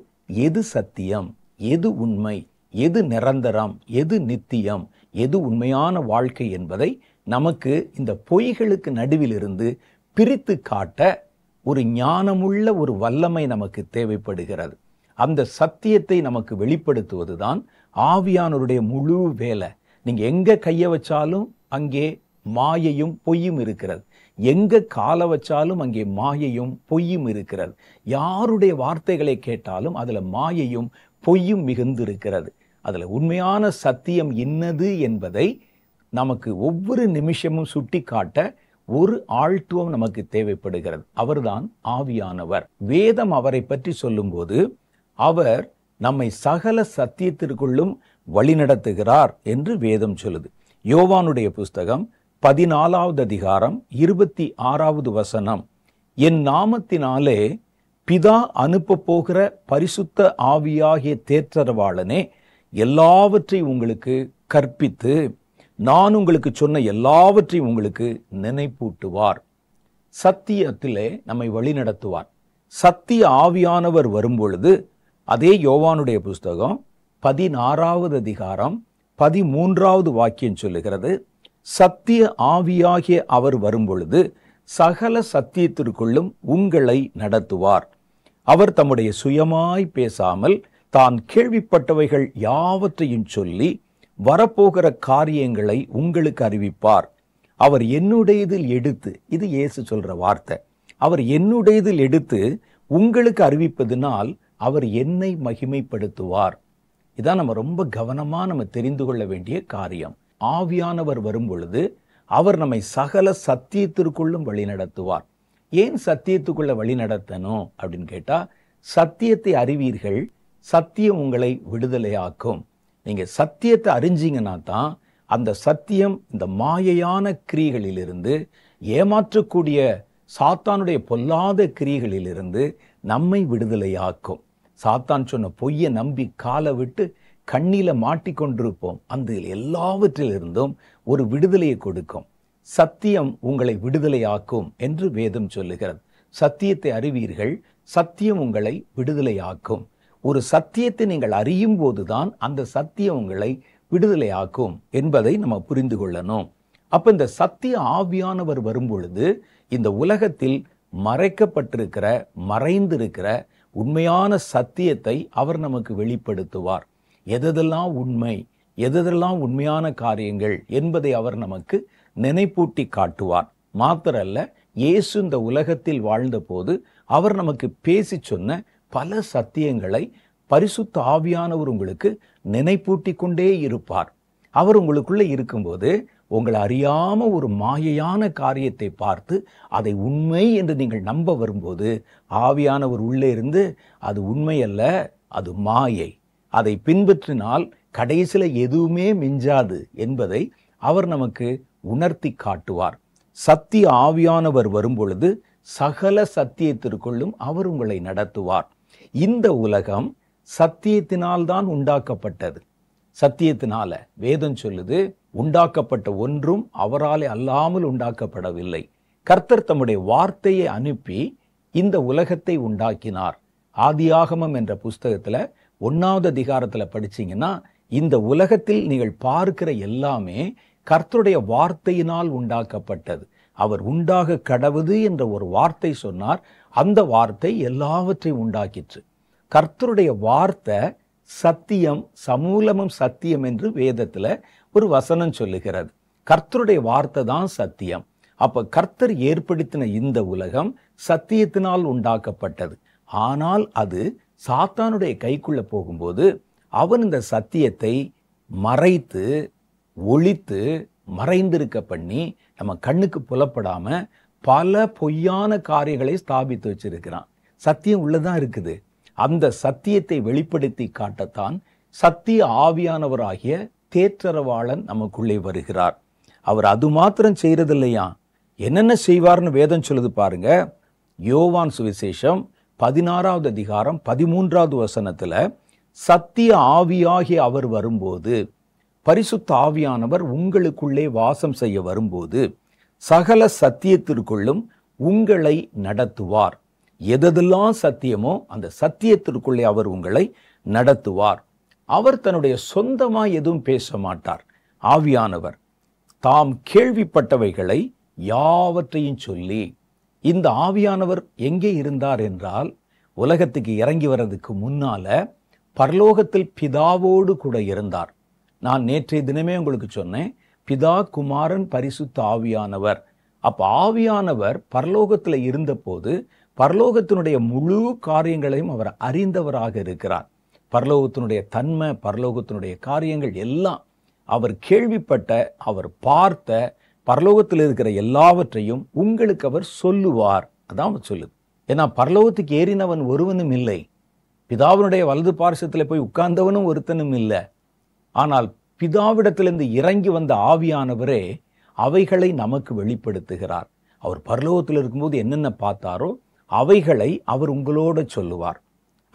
எது சத்தியம், எது உண்மை, எது நிரந்தரம், எது நித்தியம், எது உண்மையான வாழ்க்கை என்பதை நமக்கு இந்த பொய்களுக்கு நடுவிலிருந்து பிரித்து காட்ட ஒரு ஞானமுள்ள ஒரு வல்லமை நமக்கு தேவைப்படுகிறது. அந்த சத்தியத்தை நமக்கு வெளிப்படுத்துவதுதான் ஆவியானவருடைய முழு வேலை. நீங்க எங்க கையை வச்சாலும் அங்கே மாயையும் பொய்யும் இருக்கிறது. எங்க காலை வச்சாலும் அங்கே மாயையும் பொய்யும் இருக்கிறது. யாருடைய வார்த்தைகளை கேட்டாலும் அதுல மாயையும் பொய்யும் மிகுந்து இருக்கிறது. அதுல உண்மையான சத்தியம் இன்னது என்பதை நமக்கு ஒவ்வொரு நிமிஷமும் சுட்டி காட்ட ஒரு ஆழ்த்துவம் நமக்கு தேவைப்படுகிறது. அவர்தான் ஆவியானவர். வேதம் அவரை பற்றி சொல்லும்போது அவர் நம்மை சகல சத்தியத்திற்குள்ளும் வழிநடத்துகிறார் என்று வேதம் சொல்லுது. யோவானுடைய புஸ்தகம் 14வது அதிகாரம் 26வது வசனம், என் நாமத்தினாலே பிதா அனுப்ப போகிற பரிசுத்த ஆவியாகிய தேற்றரவாளனே எல்லாவற்றையும் உங்களுக்கு கற்பித்து நான் உங்களுக்கு சொன்ன எல்லாவற்றையும் உங்களுக்கு நினைப்பூட்டுவார். சத்தியத்திலே நம்மை வழிநடத்துவார். சத்திய ஆவியானவர் வரும்பொழுது, அதே யோவானுடைய புஸ்தகம் 16வது அதிகாரம் 13வது வாக்கியம் சொல்லுகிறது, சத்திய ஆவியாகிய அவர் வரும்பொழுது சகல சத்தியத்திற்குள்ளும் உங்களை நடத்துவார். அவர் தம்முடைய சுயமாய் பேசாமல் தான் கேள்விப்பட்டவைகள் யாவற்றையும் சொல்லி வரப்போகிற காரியங்களை உங்களுக்கு அறிவிப்பார். அவர் என்னுடையதில் எடுத்து, இது இயேசு சொல்ற வார்த்தை, அவர் என்னுடையதில் எடுத்து உங்களுக்கு அறிவிப்பதனால் அவர் என்னை மகிமைப்படுத்துவார். இதான் நம்ம ரொம்ப கவனமா நம்ம தெரிந்து கொள்ள வேண்டிய காரியம். ஆவியானவர் வரும் பொழுது அவர் நம்மை சகல சத்தியத்திற்குள்ளும் வழி நடத்துவார். ஏன் சத்தியத்துக்குள்ள வழி நடத்தணும் அப்படின்னு கேட்டா, சத்தியத்தை அறிவீர்கள், சத்தியம் உங்களை விடுதலையாக்கும். நீங்க சத்தியத்தை அறிஞ்சீங்கன்னா தான் அந்த சத்தியம் இந்த மாயையான கிரியைகளிலிருந்து, ஏமாற்றக்கூடிய சாத்தானுடைய பொல்லாத கிரியைகளிலிருந்து நம்மை விடுதலையாக்கும். சாத்தான் சொன்ன பொய்யை நம்பி காலை விட்டு கண்ணில மாட்டிக்கொண்டிருப்போம். அந்த எல்லாவற்றிலிருந்தும் ஒரு விடுதலையை கொடுக்கும். சத்தியம் உங்களை விடுதலையாக்கும் என்று வேதம் சொல்லுகிறது. சத்தியத்தை அறிவீர்கள், சத்தியம் உங்களை விடுதலையாக்கும். ஒரு சத்தியத்தை நீங்கள் அறியும் போதுதான் அந்த சத்தியம் உங்களை விடுதலையாக்கும் என்பதை நம்ம புரிந்து கொள்ளணும். அப்ப இந்த சத்திய ஆவியானவர் வரும்பொழுது இந்த உலகத்தில் மறைக்கப்பட்டிருக்கிற, மறைந்திருக்கிற உண்மையான சத்தியத்தை அவர் நமக்கு வெளிப்படுத்துவார். எதெல்லாம் உண்மை, எதெல்லாம் உண்மையான காரியங்கள் என்பதை அவர் நமக்கு நினைப்பூட்டி காட்டுவார். மாத்திரல்ல, இயேசு இந்த உலகத்தில் வாழ்ந்த போது அவர் நமக்கு பேசி சொன்ன பல சத்தியங்களை பரிசுத்த ஆவியானவர் உங்களுக்கு நினைப்பூட்டி கொண்டே இருப்பார். அவர் உங்களுக்குள்ள இருக்கும்போது உங்களை அறியாம ஒரு மாயையான காரியத்தை பார்த்து அதை உண்மை என்று நீங்கள் நம்ப வரும்போது ஆவியானவர் உள்ளே இருந்து அது உண்மை அல்ல, அது மாயை, அதை பின்பற்றினால் கடைசியில எதுவுமே மிஞ்சாது என்பதை அவர் நமக்கு உணர்த்தி காட்டுவார். சத்திய ஆவியானவர் வரும்பொழுது சகல சத்தியத்திற்குள்ளும் அவர் உங்களை நடத்துவார். இந்த உலகம் சத்தியத்தினால்தான் உண்டாக்கப்பட்டது. சத்தியத்தினால வேதம் சொல்லுது, உண்டாக்கப்பட்ட ஒன்றும் அவராலே அல்லாமல் உண்டாக்கப்படவில்லை. கர்த்தர் தம்முடைய வார்த்தையை அனுப்பி இந்த உலகத்தை உண்டாக்கினார். ஆதியாகமம் என்ற புஸ்தகத்துல 1வது அதிகாரத்துல படிச்சீங்கன்னா இந்த உலகத்தில் நீங்கள் பார்க்கிற எல்லாமே கர்த்தருடைய வார்த்தையினால் உண்டாக்கப்பட்டது. அவர் உண்டாக கடவுது என்ற ஒரு வார்த்தை சொன்னார். அந்த வார்த்தை எல்லாவற்றையும் உண்டாக்கிற்று. கர்த்தருடைய வார்த்தை சத்தியம், சமூலமும் சத்தியம் என்று வேதத்துல ஒரு வசனம் சொல்லுகிறது. கர்த்தருடைய வார்த்தை தான் சத்தியம். அப்ப கர்த்தர் ஏற்படுத்தின இந்த உலகம் சத்தியத்தினால் உண்டாக்கப்பட்டது. ஆனால் அது சாத்தானுடைய கைக்குள்ள போகும்போது அவன் இந்த சத்தியத்தை மறைத்து ஒளித்து மறைந்திருக்க பண்ணி நம்ம கண்ணுக்கு புலப்படாம பல பொய்யான காரியங்களை ஸ்தாபித்து வச்சிருக்கிறான். சத்தியம் உள்ளதான் இருக்குது. அந்த சத்தியத்தை வெளிப்படுத்தி காட்டத்தான் சத்திய ஆவியானவராகிய தேற்றரவாளன் நமக்குள்ளே வருகிறார். அவர் அது மாத்திரம் செய்யறதில்லையா, என்னென்ன செய்வார்னு வேதம் சொல்லுது பாருங்க. யோவான் சுவிசேஷம் 16வது அதிகாரம் 13வது வசனத்துல சத்திய ஆவியாகிய அவர் வரும்போது, பரிசுத்த ஆவியானவர் உங்களுக்குள்ளே வாசம் செய்ய வரும்போது சகல சத்தியத்திற்குள்ளும் உங்களை நடத்துவார். எதெல்லாம் சத்தியமோ அந்த சத்தியத்திற்குள்ளே அவர் உங்களை நடத்துவார். அவர் தன்னுடைய சொந்தமா எதுவும் பேச மாட்டார். ஆவியானவர் தாம் கேள்விப்பட்டவைகளை யாவற்றையும் சொல்லி, இந்த ஆவியானவர் எங்கே இருந்தார் என்றால் உலகத்துக்கு இறங்கி வர்றதுக்கு முன்னால பரலோகத்தில் பிதாவோடு கூட இருந்தார். நான் நேற்றைய தினமே உங்களுக்கு சொன்னேன், பிதா, குமாரன், பரிசுத்த ஆவியானவர். அப்ப ஆவியானவர் பரலோகத்துல இருந்த போது பரலோகத்தினுடைய முழு காரியங்களையும் அவர் அறிந்தவராக இருக்கிறார். பரலோகத்தினுடைய தன்மை, பரலோகத்தினுடைய காரியங்கள் எல்லாம் அவர் கேள்விப்பட்ட, அவர் பார்த்த, பரலோகத்தில் இருக்கிற எல்லாவற்றையும் உங்களுக்கு அவர் சொல்லுவார். அதான் அவர் சொல்லுது. ஏன்னா பரலோகத்துக்கு ஏறினவன் ஒருவனும் இல்லை, பிதாவினுடைய வலது பார்சத்தில் போய் உட்கார்ந்தவனும் ஒருத்தனும் இல்லை. ஆனால் பிதாவிடத்திலிருந்து இறங்கி வந்த ஆவியானவரே அவைகளை நமக்கு வெளிப்படுத்துகிறார். அவர் பரலோகத்தில் இருக்கும்போது என்னென்ன பார்த்தாரோ அவைகளை அவர் உங்களோட சொல்லுவார்.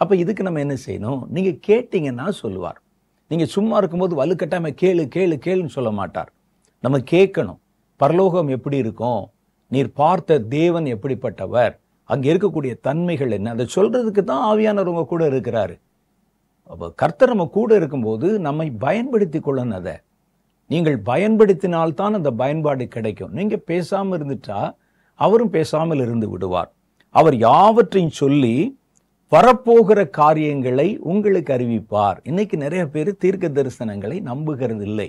அப்ப இதுக்கு நம்ம என்ன செய்யணும்? நீங்க கேட்டீங்கன்னா சொல்லுவார். நீங்க சும்மா இருக்கும்போது வலுக்கட்டாம கேளு கேளு கேளுன்னு சொல்ல மாட்டார். நம்ம கேட்கணும். பரலோகம் எப்படி இருக்கும், நீர் பார்த்த தேவன் எப்படிப்பட்டவர், அங்க இருக்கக்கூடிய தன்மைகள் என்ன, அதை சொல்றதுக்கு தான் ஆவியானவர் உங்க கூட இருக்கிறாரு. அப்போ கர்த்தர் நம்ம கூட இருக்கும்போது நம்மை பயன்படுத்தி கொள்ளணும். அதை நீங்கள் பயன்படுத்தினால்தான் அந்த பயன்பாடு கிடைக்கும். நீங்க பேசாம இருந்துட்டா அவரும் பேசாமல் இருந்து விடுவார். அவர் யாவற்றையும் சொல்லி வரப்போகிற காரியங்களை உங்களுக்கு அறிவிப்பார். இன்னைக்கு நிறைய பேர் தீர்க்க தரிசனங்களை நம்புகிறது இல்லை.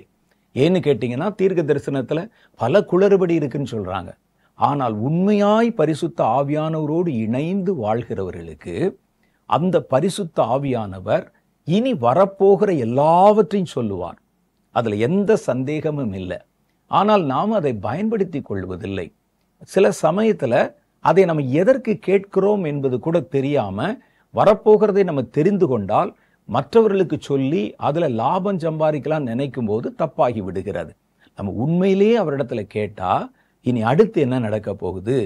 ஏன்னு கேட்டீங்கன்னா தீர்க்க தரிசனத்துல பல குளறுபடி இருக்குன்னு சொல்றாங்க. ஆனால் உண்மையாய் பரிசுத்த ஆவியானவரோடு இணைந்து வாழ்கிறவர்களுக்கு அந்த பரிசுத்த ஆவியானவர் இனி வரப்போகிற எல்லாவற்றையும் சொல்லுவார். அதுல எந்த சந்தேகமும் இல்லை. ஆனால் நாம் அதை பயன்படுத்தி கொள்வதில்லை. சில சமயத்துல அதை நம்ம எதற்கு கேட்கிறோம் என்பது கூட தெரியாம வரப்போகிறதை நம்ம தெரிந்து கொண்டால் மற்றவர்களுக்கு சொல்லி அதுல லாபம் சம்பாதிக்கலாம் நினைக்கும் போது தப்பாகி விடுகிறது. நம்ம உண்மையிலேயே அவரிடத்துல கேட்டா இனி அடுத்து என்ன நடக்க போகுது,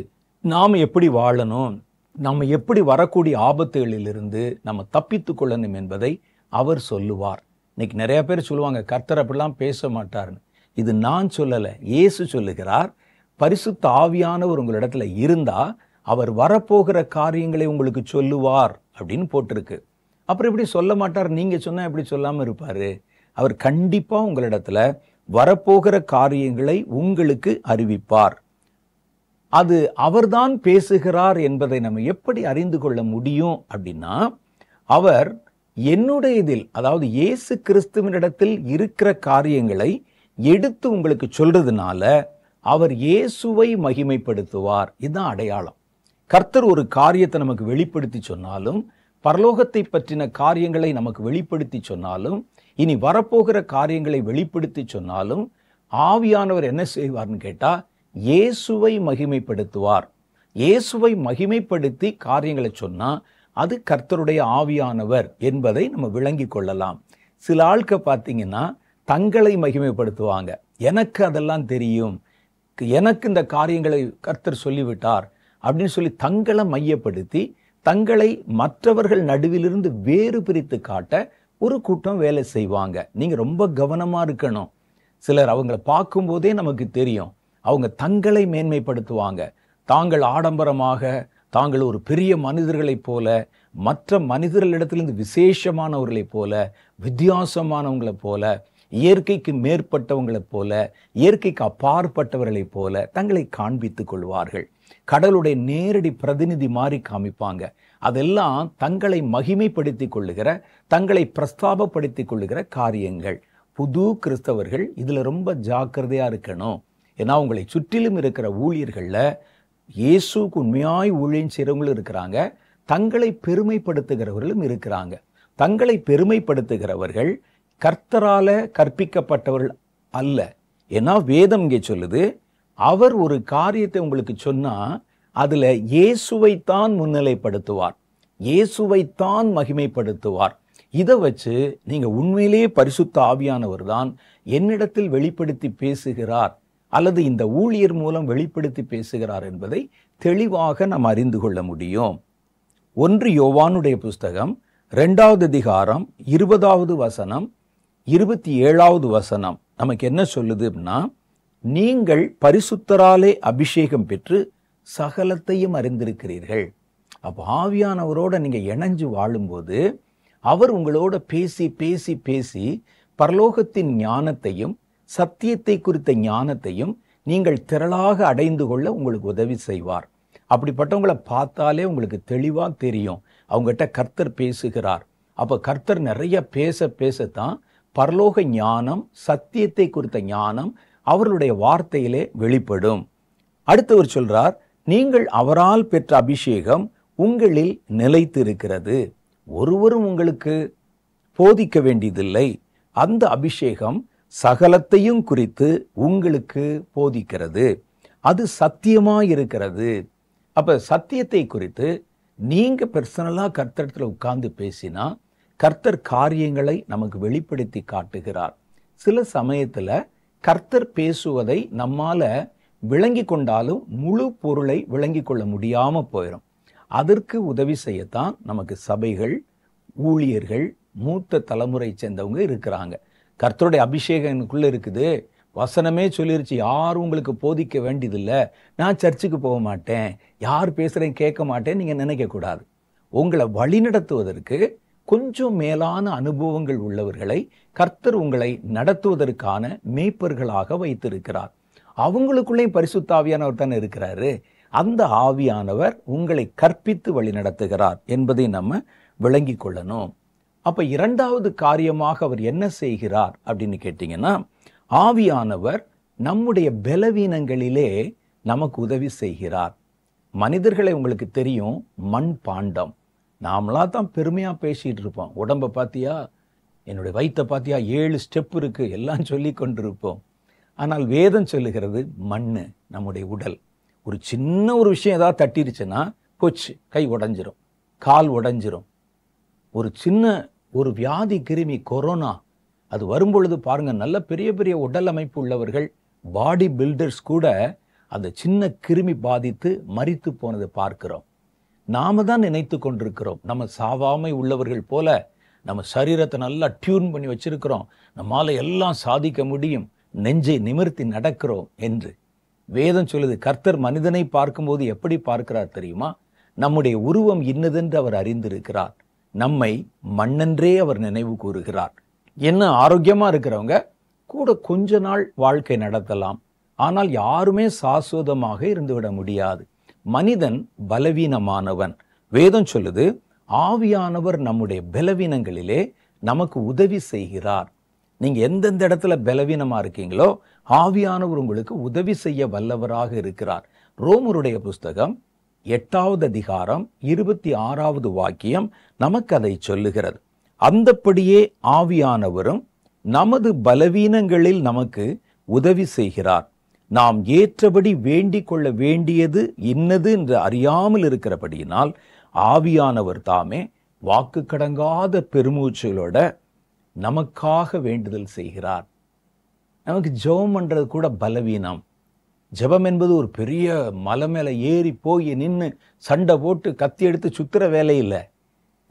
நாம் எப்படி வாழணும், நம்ம எப்படி வரக்கூடிய ஆபத்துகளிலிருந்து நம்ம தப்பித்து கொள்ளணும் என்பதை அவர் சொல்லுவார். இன்னைக்கு நிறைய பேர் சொல்லுவாங்க கர்த்தர் அப்படிலாம் பேச மாட்டார்னு. இது நான் சொல்லல, இயேசு சொல்லுகிறார். பரிசுத்த ஆவியானவர் உங்களிடத்துல இருந்தா அவர் வரப்போகிற காரியங்களை உங்களுக்கு சொல்லுவார் அப்படின்னு போட்டிருக்கு. அப்புறம் எப்படி சொல்ல மாட்டார்? நீங்க சொன்னா எப்படி சொல்லாம இருப்பாரு? அவர் கண்டிப்பா உங்களிடத்துல வரப்போகிற காரியங்களை உங்களுக்கு அறிவிப்பார். அது அவர்தான் பேசுகிறார் என்பதை நம்ம எப்படி அறிந்து கொள்ள முடியும் அப்படின்னா, அவர் என்னுடையதில், அதாவது இயேசு கிறிஸ்துவினிடத்தில் இருக்கிற காரியங்களை எடுத்து உங்களுக்கு சொல்றதுனால அவர் இயேசுவை மகிமைப்படுத்துவார். இதுதான் அடையாளம். கர்த்தர் ஒரு காரியத்தை நமக்கு வெளிப்படுத்தி சொன்னாலும் பரலோகத்தை பற்றின காரியங்களை நமக்கு வெளிப்படுத்தி சொன்னாலும், இனி வரப்போகிற காரியங்களை வெளிப்படுத்தி சொன்னாலும், ஆவியானவர் என்ன செய்வார்னு கேட்டா, இயேசுவை மகிமைப்படுத்துவார். இயேசுவை மகிமைப்படுத்தி காரியங்களை சொன்னா அது கர்த்தருடைய ஆவியானவர் என்பதை நம்ம விளங்கி கொள்ளலாம். சில ஆட்கள் பார்த்தீங்கன்னா தங்களை மகிமைப்படுத்துவாங்க. எனக்கு அதெல்லாம் தெரியும், எனக்கு இந்த காரியங்களை கர்த்தர் சொல்லிவிட்டார் அப்படின்னு சொல்லி தங்களை மையப்படுத்தி தங்களை மற்றவர்கள் நடுவிலிருந்து வேறு பிரித்து காட்ட ஒரு கூட்டம் வேலை செய்வாங்க. நீங்க ரொம்ப கவனமா இருக்கணும். சிலர் அவங்களை பார்க்கும்போதே நமக்கு தெரியும், அவங்க தங்களை மேன்மைப்படுத்துவாங்க. தாங்கள் ஆடம்பரமாக, தாங்கள் ஒரு பெரிய மனிதர்களைப் போல, மற்ற மனிதர்களிடத்திலிருந்து விசேஷமானவர்களைப் போல, வித்தியாசமானவங்களைப் போல, இயற்கைக்கு மேற்பட்டவங்களைப் போல, இயற்கைக்கு அப்பாற்பட்டவர்களைப் போல தங்களை காண்பித்துக் கொள்வார்கள். கடவுளுடைய நேரடி பிரதிநிதி மாதிரி காமிப்பாங்க. அதெல்லாம் தங்களை மகிமைப்படுத்திக் கொள்ளுகிற, தங்களை பிரஸ்தாபப்படுத்திக் கொள்ளுகிற காரியங்கள். புது கிறிஸ்தவர்கள் இதுல ரொம்ப ஜாக்கிரதையா இருக்கணும். ஏன்னா உங்களை சுற்றிலும் இருக்கிற ஊழியர்கள்ல இயேசுக்கு உண்மையாய் ஊழியம் செய்கிறவங்களும் இருக்கிறாங்க, தங்களை பெருமைப்படுத்துகிறவர்களும் இருக்கிறாங்க. தங்களை பெருமைப்படுத்துகிறவர்கள் கர்த்தரால கற்பிக்கப்பட்டவர்கள் அல்ல. ஏன்னா வேதம் இங்கே சொல்லுது, அவர் ஒரு காரியத்தை உங்களுக்கு சொன்னா அதுல இயேசுவைத்தான் முன்னிலைப்படுத்துவார், இயேசுவைத்தான் மகிமைப்படுத்துவார். இதை வச்சு நீங்க உண்மையிலேயே பரிசுத்த ஆவியானவர் தான் என்னிடத்தில் வெளிப்படுத்தி பேசுகிறார் அல்லது இந்த ஊழியர் மூலம் வெளிப்படுத்தி பேசுகிறார் என்பதை தெளிவாக நாம் அறிந்து கொள்ள முடியும். 1 யோவானுடைய புஸ்தகம் 2வது அதிகாரம் 20வது வசனம் 27வது வசனம் நமக்கு என்ன சொல்லுது அப்படின்னா, நீங்கள் பரிசுத்தராலே அபிஷேகம் பெற்று சகலத்தையும் அறிந்திருக்கிறீர்கள். அப்போ ஆவியானவரோட நீங்க இணைஞ்சு வாழும்போது அவர் உங்களோட பேசி பேசி பேசி பரலோகத்தின் ஞானத்தையும் சத்தியத்தை குறித்த ஞானத்தையும் நீங்கள் திரளாக அடைந்து கொள்ள உங்களுக்கு உதவி செய்வார். அப்படிப்பட்டவங்களை பார்த்தாலே உங்களுக்கு தெளிவா தெரியும் அவங்ககிட்ட கர்த்தர் பேசுகிறார். அப்ப கர்த்தர் நிறைய பேசத்தான் பரலோக ஞானம், சத்தியத்தை குறித்த ஞானம் அவர்களுடைய வார்த்தையிலே வெளிப்படும். அடுத்தவர் சொல்றார், நீங்கள் அவரால் பெற்ற அபிஷேகம் உங்களில் நிலைத்திருக்கிறது. ஒருவரும் உங்களுக்கு போதிக்க வேண்டியதில்லை. அந்த அபிஷேகம் சகலத்தையும் குறித்து உங்களுக்கு போதிக்கிறது. அது சத்தியமாயிருக்கிறது. அப்ப சத்தியத்தை குறித்து நீங்க பர்சனலா கர்த்தரிடத்துல உட்கார்ந்து பேசினா கர்த்தர் காரியங்களை நமக்கு வெளிப்படுத்தி காட்டுகிறார். சில சமயத்துல கர்த்தர் பேசுவதை நம்மால விளங்கி கொண்டாலும் முழு பொருளை விளங்கி கொள்ள முடியாம போயிடும். அதற்கு உதவி செய்யத்தான் நமக்கு சபைகள், ஊழியர்கள், மூத்த தலைமுறை சேர்ந்தவங்க இருக்கிறாங்க. கர்த்தருடைய அபிஷேகம் எனக்குள்ள இருக்குது, வசனமே சொல்லிருச்சு, யாரும் உங்களுக்கு போதிக்க வேண்டியதில்லை, நான் சர்ச்சுக்கு போக மாட்டேன், யார் பேசுறேன் கேட்க மாட்டேன் நீங்க நினைக்க கூடாது. உங்களை வழிநடத்துவதற்கு கொஞ்சம் மேலான அனுபவங்கள் உள்ளவர்களை கர்த்தர் உங்களை நடத்துவதற்கான மேய்ப்பர்களாக வைத்திருக்கிறார். அவங்களுக்குள்ளே பரிசுத்த ஆவியானவர் தானே இருக்கிறாரு. அந்த ஆவியானவர் உங்களை கற்பித்து வழி நடத்துகிறார் என்பதை நம்ம விளங்கி கொள்ளணும். அப்ப 2வது காரியமாக அவர் என்ன செய்கிறார் அப்படின்னு கேட்டீங்கன்னா, ஆவியானவர் நம்முடைய பலவீனங்களிலே நமக்கு உதவி செய்கிறார். மனிதர்களை உங்களுக்கு தெரியும், மண் பாண்டம். நாமளா தான் பெருமையா பேசிட்டு இருப்போம், உடம்ப பாத்தியா, என்னுடைய வயிற்றை பாத்தியா, 7 ஸ்டெப் இருக்கு எல்லாம் சொல்லி கொண்டிருப்போம். ஆனால் வேதம் சொல்லுகிறது மண்ணு நம்முடைய உடல். ஒரு சின்ன ஒரு விஷயம் ஏதாவது தட்டிருச்சுன்னா போச்சு, கை உடைஞ்சிரும், கால் உடைஞ்சிரும். ஒரு சின்ன ஒரு வியாதி கிருமி, கொரோனா, அது வரும்பொழுது பாருங்க, நல்ல பெரிய பெரிய உடல் அமைப்பு உள்ளவர்கள், பாடி பில்டர்ஸ் கூட அந்த சின்ன கிருமி பாதித்து மரித்து போனதை பார்க்கிறோம். நாம தான் நினைத்து கொண்டிருக்கிறோம் நம்ம சாவாமை உள்ளவர்கள் போல, நம்ம சரீரத்தை நல்லா டியூன் பண்ணி வச்சிருக்கிறோம், நம்மால எல்லாம் சாதிக்க முடியும், நெஞ்சை நிமிர்த்தி நடக்கிறோம் என்று. வேதம் சொல்லுது, கர்த்தர் மனிதனை பார்க்கும்போது எப்படி பார்க்கிறார் தெரியுமா? நம்முடைய உருவம் இன்னதென்று அவர் அறிந்திருக்கிறார், நம்மை மண்ணென்றே அவர் நினைவு கூறுகிறார். என்ன ஆரோக்கியமா இருக்கிறவங்க கூட கொஞ்ச நாள் வாழ்க்கை நடத்தலாம், ஆனால் யாருமே சாஸ்வதமாக இருந்துவிட முடியாது. மனிதன் பலவீனமானவன். வேதம் சொல்லுது, ஆவியானவர் நம்முடைய பலவீனங்களிலே நமக்கு உதவி செய்கிறார். நீங்க எந்தெந்த இடத்துல பலவீனமா இருக்கீங்களோ ஆவியானவர் உங்களுக்கு உதவி செய்ய வல்லவராக இருக்கிறார். ரோமருடைய புஸ்தகம் 8வது அதிகாரம் 26வது வாக்கியம் நமக்கு அதை சொல்லுகிறது. அந்தப்படியே ஆவியானவரும் நமது பலவீனங்களில் நமக்கு உதவி செய்கிறார். நாம் ஏற்றபடி வேண்டிக் கொள்ள வேண்டியது இன்னது என்று அறியாமல் இருக்கிறபடியினால் ஆவியானவர் தாமே வாக்கு கடங்காத பெருமூச்சுகளோட நமக்காக வேண்டுதல் செய்கிறார். நமக்கு ஜெபம் பண்றது கூட பலவீனம். ஜெபம் என்பது ஒரு பெரிய மலை மேலே ஏறி போய் நின்று சண்டை போட்டு கத்தி எடுத்து சுத்துற வேலை இல்லை.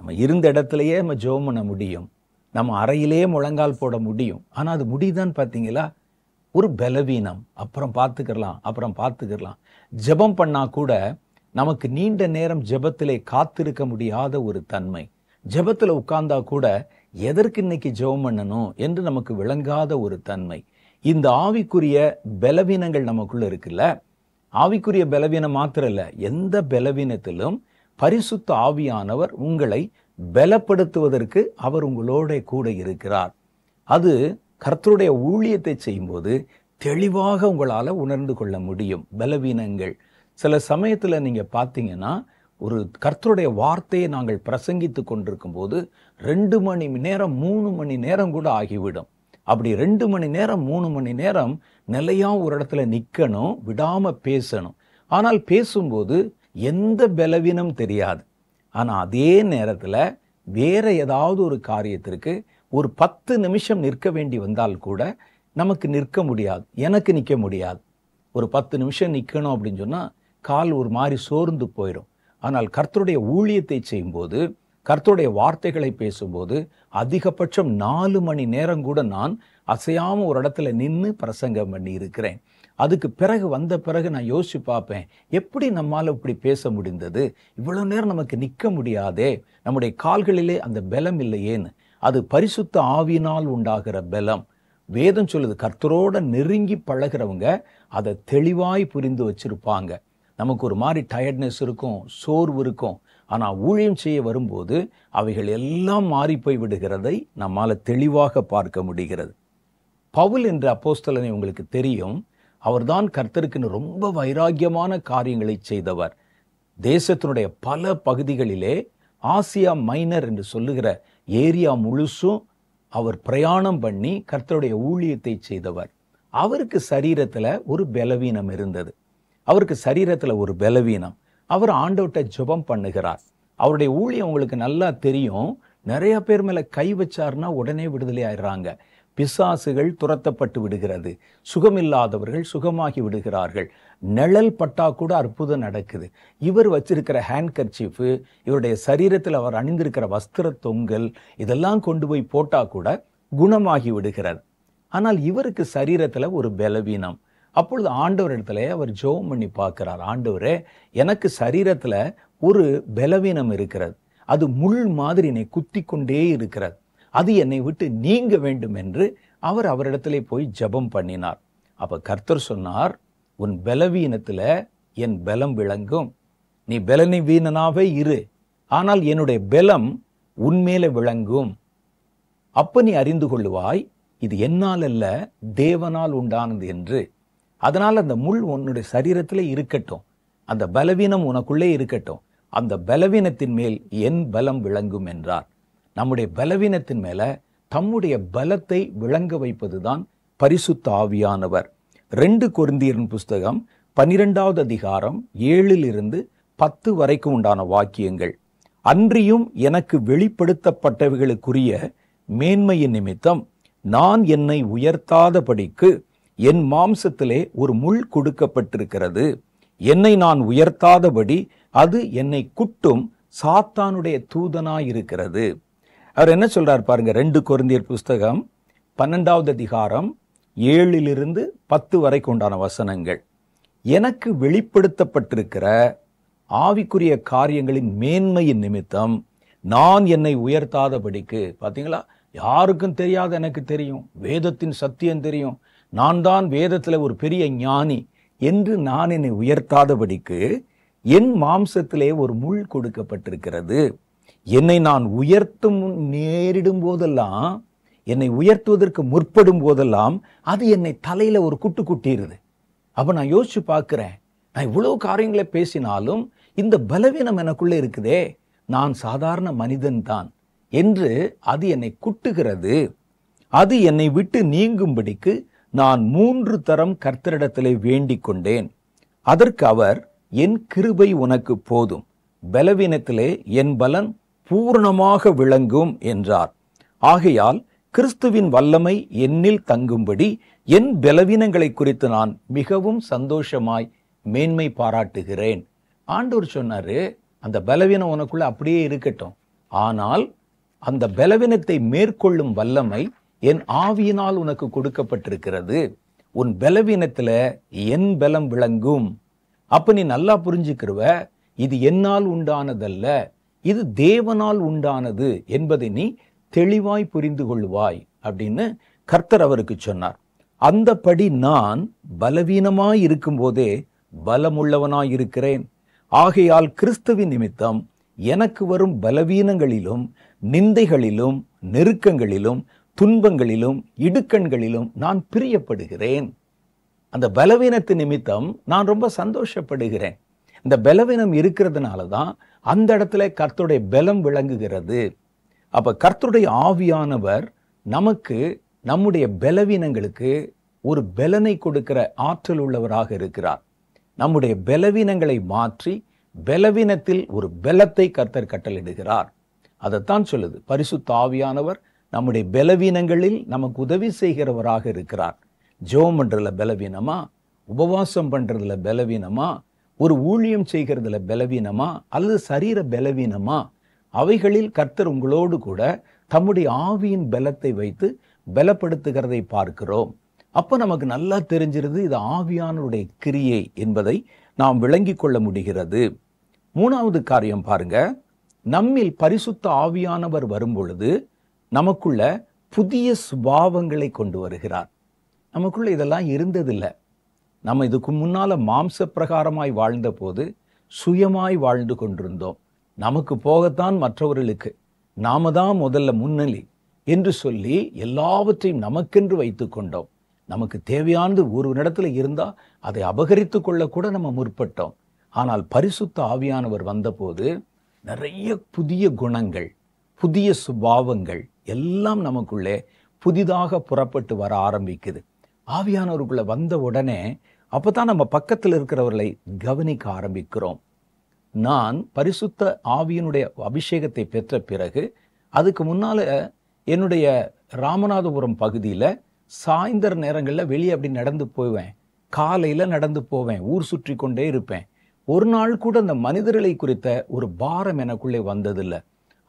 நம்ம இருந்த இடத்துலையே நம்ம ஜெபம் பண்ண முடியும், நம்ம அறையிலேயே முழங்கால் போட முடியும். ஆனால் அது முடியுதான்னு பார்த்தீங்களா? ஒரு பலவீனம். அப்புறம் பார்த்துக்கிறலாம். ஜெபம் பண்ணா கூட நமக்கு நீண்ட நேரம் ஜெபத்திலே காத்திருக்க முடியாத ஒரு தன்மை. ஜெபத்தில் உட்கார்ந்தா கூட எதற்கு இன்னைக்கு ஜெபம் பண்ணணும் என்று நமக்கு விளங்காத ஒரு தன்மை. இந்த ஆவிக்குரிய பலவீனங்கள் நமக்குள்ள இருக்குல்ல, ஆவிக்குரிய பலவீனம் மாத்திரம் இல்லை, எந்த பலவீனத்திலும் பரிசுத்த ஆவியானவர் உங்களை பலப்படுத்துவதற்கு அவர் உங்களோட கூட இருக்கிறார். அது கர்த்தருடைய ஊழியத்தை செய்யும்போது தெளிவாக உங்களால் உணர்ந்து கொள்ள முடியும். பலவீனங்கள் சில சமயத்தில் நீங்கள் பார்த்தீங்கன்னா, ஒரு கர்த்தருடைய வார்த்தையை நாங்கள் பிரசங்கித்து கொண்டிருக்கும் போது 2 மணி நேரம் 3 மணி நேரம் கூட ஆகிவிடும். அப்படி 2 மணி நேரம் 3 மணி நேரம் நிலையா ஒரு இடத்துல நிற்கணும், விடாம பேசணும். ஆனால் பேசும்போது எந்த பலவீனம் தெரியாது. ஆனால் அதே நேரத்தில் வேற ஏதாவது ஒரு காரியத்திற்கு ஒரு 10 நிமிஷம் நிற்க வேண்டி வந்தால் கூட நமக்கு நிற்க முடியாது, எனக்கு நிற்க முடியாது. ஒரு 10 நிமிஷம் நிற்கணும் அப்படின்னு சொன்னால் கால் ஒரு மாதிரி சோர்ந்து போயிடும். ஆனால் கர்த்தருடைய ஊழியத்தை செய்யும்போது, கர்த்தருடைய வார்த்தைகளை பேசும்போது அதிகபட்சம் 4 மணி நேரம் கூட நான் அசையாமல் ஒரு இடத்துல நின்று பிரசங்கம் பண்ணி இருக்கிறேன். அதுக்கு பிறகு வந்த பிறகு நான் யோசிச்சு பார்ப்பேன், எப்படி நம்மால் இப்படி பேச முடிந்தது? இவ்வளோ நேரம் நமக்கு நிற்க முடியாதே, நம்முடைய கால்களிலே அந்த பலம் இல்லையேன்னு. அது பரிசுத்த ஆவியினால் உண்டாகிற பலம். வேதம் சொல்லுது, கர்த்தரோட நெருங்கி பழகிறவங்க அதை தெளிவாய் புரிந்து வச்சிருப்பாங்க. நமக்கு ஒரு மாதிரி டயர்ட்னஸ் இருக்கும், சோர்வு இருக்கும். ஆனால் ஊழியம் செய்ய வரும்போது அவைகள் எல்லாம் மாறி போய் விடுகிறதை நம்மால் தெளிவாக பார்க்க முடிகிறது. பவுல் என்ற அப்போஸ்தலனை உங்களுக்கு தெரியும். அவர்தான் கர்த்தருக்குன்னு ரொம்ப வைராக்கியமான காரியங்களை செய்தவர். தேசத்தினுடைய பல பகுதிகளிலே ஆசியா மைனர் என்று சொல்லுகிற ஏரியா முழுசும் அவர் பிரயாணம் பண்ணி கர்த்தருடைய ஊழியத்தை செய்தவர். அவருக்கு சரீரத்தில் ஒரு பலவீனம் இருந்தது. அவர் ஆண்டவர்கிட்ட ஜெபம் பண்ணுகிறார். அவருடைய ஊழியம் உங்களுக்கு நல்லா தெரியும். நிறைய பேர் மேலே கை வச்சார்னா உடனே விடுதலை ஆயிடுறாங்க. பிசாசுகள் துரத்தப்பட்டு விடுகிறது, சுகமில்லாதவர்கள் சுகமாகி விடுகிறார்கள். நிழல் பட்டா கூட அற்புதம் நடக்குது. இவர் வச்சிருக்கிற ஹேண்ட் கர்ச்சீஃபு, இவருடைய சரீரத்தில் அவர் அணிந்திருக்கிற வஸ்திர தொங்கல், இதெல்லாம் கொண்டு போய் போட்டா கூட குணமாகி விடுகிறது. ஆனால் இவருக்கு சரீரத்தில் ஒரு பலவீனம். அப்பொழுது ஆண்டவர் இடத்துல அவர் ஜெபம் பண்ணி பார்க்கிறார். ஆண்டவரே, எனக்கு சரீரத்தில் ஒரு பலவீனம் இருக்கிறது, அது முள் மாதிரி என்னை குத்தி கொண்டே இருக்கிறது, அது என்னை விட்டு நீங்க வேண்டும் என்று அவரிடத்திலே போய் ஜெபம் பண்ணினார். அப்ப கர்த்தர் சொன்னார், உன் பலவீனத்தில் என் பலம் விளங்கும். நீ பலவீனனாவே இரு, ஆனால் என்னுடைய பலம் உன்மேல விளங்கும். அப்ப நீ அறிந்து கொள்ளுவாய், இது என்னால் அல்ல, தேவனால் உண்டானது என்று. அதனால் அந்த முள் உன்னுடைய சரீரத்தில் இருக்கட்டும், அந்த பலவீனம் உனக்குள்ளே இருக்கட்டும், அந்த பலவீனத்தின் மேல் என் பலம் விளங்கும் என்றார். நம்முடைய பலவீனத்தின் மேல தம்முடைய பலத்தை விளங்க வைப்பதுதான் பரிசுத்த ஆவியானவர். 2 கொரிந்தியரின் புஸ்தகம் 12வது அதிகாரம் 7-10 வரைக்கும் உண்டான வாக்கியங்கள். அன்றியும் எனக்கு வெளிப்படுத்தப்பட்டவைகளுக்குரிய மேன்மையின் நிமித்தம் நான் என்னை உயர்த்தாதபடிக்கு என் மாம்சத்திலே ஒரு முள் கொடுக்கப்பட்டிருக்கிறது. என்னை நான் உயர்த்தாதபடி அது என்னை குட்டும் சாத்தானுடைய தூதனாயிருக்கிறது. அவர் என்ன சொல்றார் பாருங்க. 2 கொரிந்தியர் புஸ்தகம் 12வது அதிகாரம் 7-10 வரைக்கும் உண்டான வசனங்கள். எனக்கு வெளிப்படுத்தப்பட்டிருக்கிற ஆவிக்குரிய காரியங்களின் மேன்மையின் நிமித்தம் நான் என்னை உயர்த்தாதபடிக்கு, பார்த்தீங்களா, யாருக்கும் தெரியாத எனக்கு தெரியும், வேதத்தின் சத்தியம் தெரியும், நான் தான் வேதத்தில் ஒரு பெரிய ஞானி என்று நான் என்னை உயர்த்தாதபடிக்கு என் மாம்சத்திலே ஒரு முள் கொடுக்கப்பட்டிருக்கிறது. என்னை நான் உயர்த்தும் நேரிடும் போதெல்லாம், என்னை உயர்த்துவதற்கு முற்படும் போதெல்லாம் அது என்னை தலையில ஒரு குட்டு குட்டிடுது. அப்ப நான் யோசிச்சு பார்க்கிறேன், நான் இவ்வளவு காரியங்களை பேசினாலும் இந்த பலவீனம் எனக்குள்ளே இருக்குதே, நான் சாதாரண மனிதன்தான் என்று அது என்னை குட்டுகிறது. அது என்னை விட்டு நீங்கும்படிக்கு நான் 3 தரம் கர்த்தரிடத்திலே வேண்டிக் கொண்டேன். அதற்கு அவர், என் கிருபை உனக்கு போதும், பலவீனத்திலே என் பலன் பூரணமாக விளங்கும் என்றார். ஆகையால் கிறிஸ்துவின் வல்லமை என்னில் தங்கும்படி என் பலவீனங்களை குறித்து நான் மிகவும் சந்தோஷமாய் மேன்மை பாராட்டுகிறேன். ஆண்டவர் சொன்னாரு, அந்த பலவீனம் உனக்குள்ள அப்படியே இருக்கட்டும், ஆனால் அந்த பலவீனத்தை மேற்கொள்ளும் வல்லமை என் ஆவியினால் உனக்கு கொடுக்கப்பட்டிருக்கிறது. உன் பலவீனத்துல என் பலம் விளங்கும். அப்ப நீ நல்லா புரிஞ்சுக்கிருவ, இது என்னால் உண்டானதல்ல, இது தேவனால் உண்டானது என்பதை நீ தெளிவாய் புரிந்து கொள்வாய் அப்படின்னு கர்த்தர் அவருக்கு சொன்னார். அந்தபடி நான் பலவீனமாய் இருக்கும் போதே பலமுள்ளவனாய் இருக்கிறேன். ஆகையால் கிறிஸ்துவின் நிமித்தம் எனக்கு வரும் பலவீனங்களிலும் நிந்தைகளிலும் நெருக்கங்களிலும் துன்பங்களிலும் இடுக்கண்களிலும் நான் பிரியப்படுகிறேன். அந்த பலவீனத்து நிமித்தம் நான் ரொம்ப சந்தோஷப்படுகிறேன். இந்த பலவீனம் இருக்கிறதுனால தான் அந்த இடத்துல கர்த்தருடைய பலம் விளங்குகிறது. அப்ப கர்த்தருடைய ஆவியானவர் நமக்கு நம்முடைய பலவீனங்களுக்கு ஒரு பலனை கொடுக்கிற ஆற்றல் உள்ளவராக இருக்கிறார். நம்முடைய பலவீனங்களை மாற்றி பலவீனத்தில் ஒரு பலத்தை கர்த்தர் கட்டளிடுகிறார். அதைத்தான் சொல்லுது, பரிசுத்த ஆவியானவர் நம்முடைய பலவீனங்களில் நமக்கு உதவி செய்கிறவராக இருக்கிறார். ஜெபம் பண்றதுல பலவீனமா, உபவாசம் பண்றதுல பலவீனமா, ஒரு ஊழியம் செய்கிறதுல பலவீனமா, அல்லது சரீர பலவீனமா, அவைகளில் கர்த்தர் உங்களோடு கூட தம்முடைய ஆவியின் பலத்தை வைத்து பலப்படுத்துகிறதை பார்க்கிறோம். அப்ப நமக்கு நல்லா தெரிஞ்சிருது, இது ஆவியானவருடைய கிரியை என்பதை நாம் விளங்கி கொள்ள முடிகிறது. 3வது காரியம் பாருங்க, நம்மில் பரிசுத்த ஆவியானவர் வரும் பொழுது நமக்குள்ள புதிய சுபாவங்களை கொண்டு வருகிறார். நமக்குள்ள இதெல்லாம் இருந்ததில்லை. நம்ம இதுக்கு முன்னால மாம்ச பிரகாரமாய் வாழ்ந்த போது சுயமாய் வாழ்ந்து கொண்டிருந்தோம். நமக்கு போகத்தான் மற்றவர்களுக்கு, நாம தான் முதல்ல முன்னணி என்று சொல்லி எல்லாவற்றையும் நமக்கென்று வைத்து கொண்டோம். நமக்கு தேவையானது ஒரு இடத்துல இருந்தா அதை அபகரித்து கொள்ள கூட நம்ம முற்பட்டோம். ஆனால் பரிசுத்த ஆவியானவர் வந்தபோது நிறைய புதிய குணங்கள், புதிய சுபாவங்கள் எல்லாம் நமக்குள்ளே புதிதாக புறப்பட்டு வர ஆரம்பிக்குது. ஆவியானவருக்குள்ள வந்த உடனே அப்பதான் நம்ம பக்கத்தில் இருக்கிறவர்களை கவனிக்க ஆரம்பிக்கிறோம். நான் பரிசுத்த ஆவியினுடைய அபிஷேகத்தை பெற்ற பிறகு அதுக்கு முன்னால என்னுடைய ராமநாதபுரம் பகுதியில் சாயந்தர நேரங்களில் வெளியே அப்படி நடந்து போவேன், காலையில் நடந்து போவேன், ஊர் சுற்றி கொண்டே இருப்பேன். ஒரு நாள் கூட அந்த மனிதர்களை குறித்த ஒரு பாரம் எனக்குள்ளே வந்ததில்லை.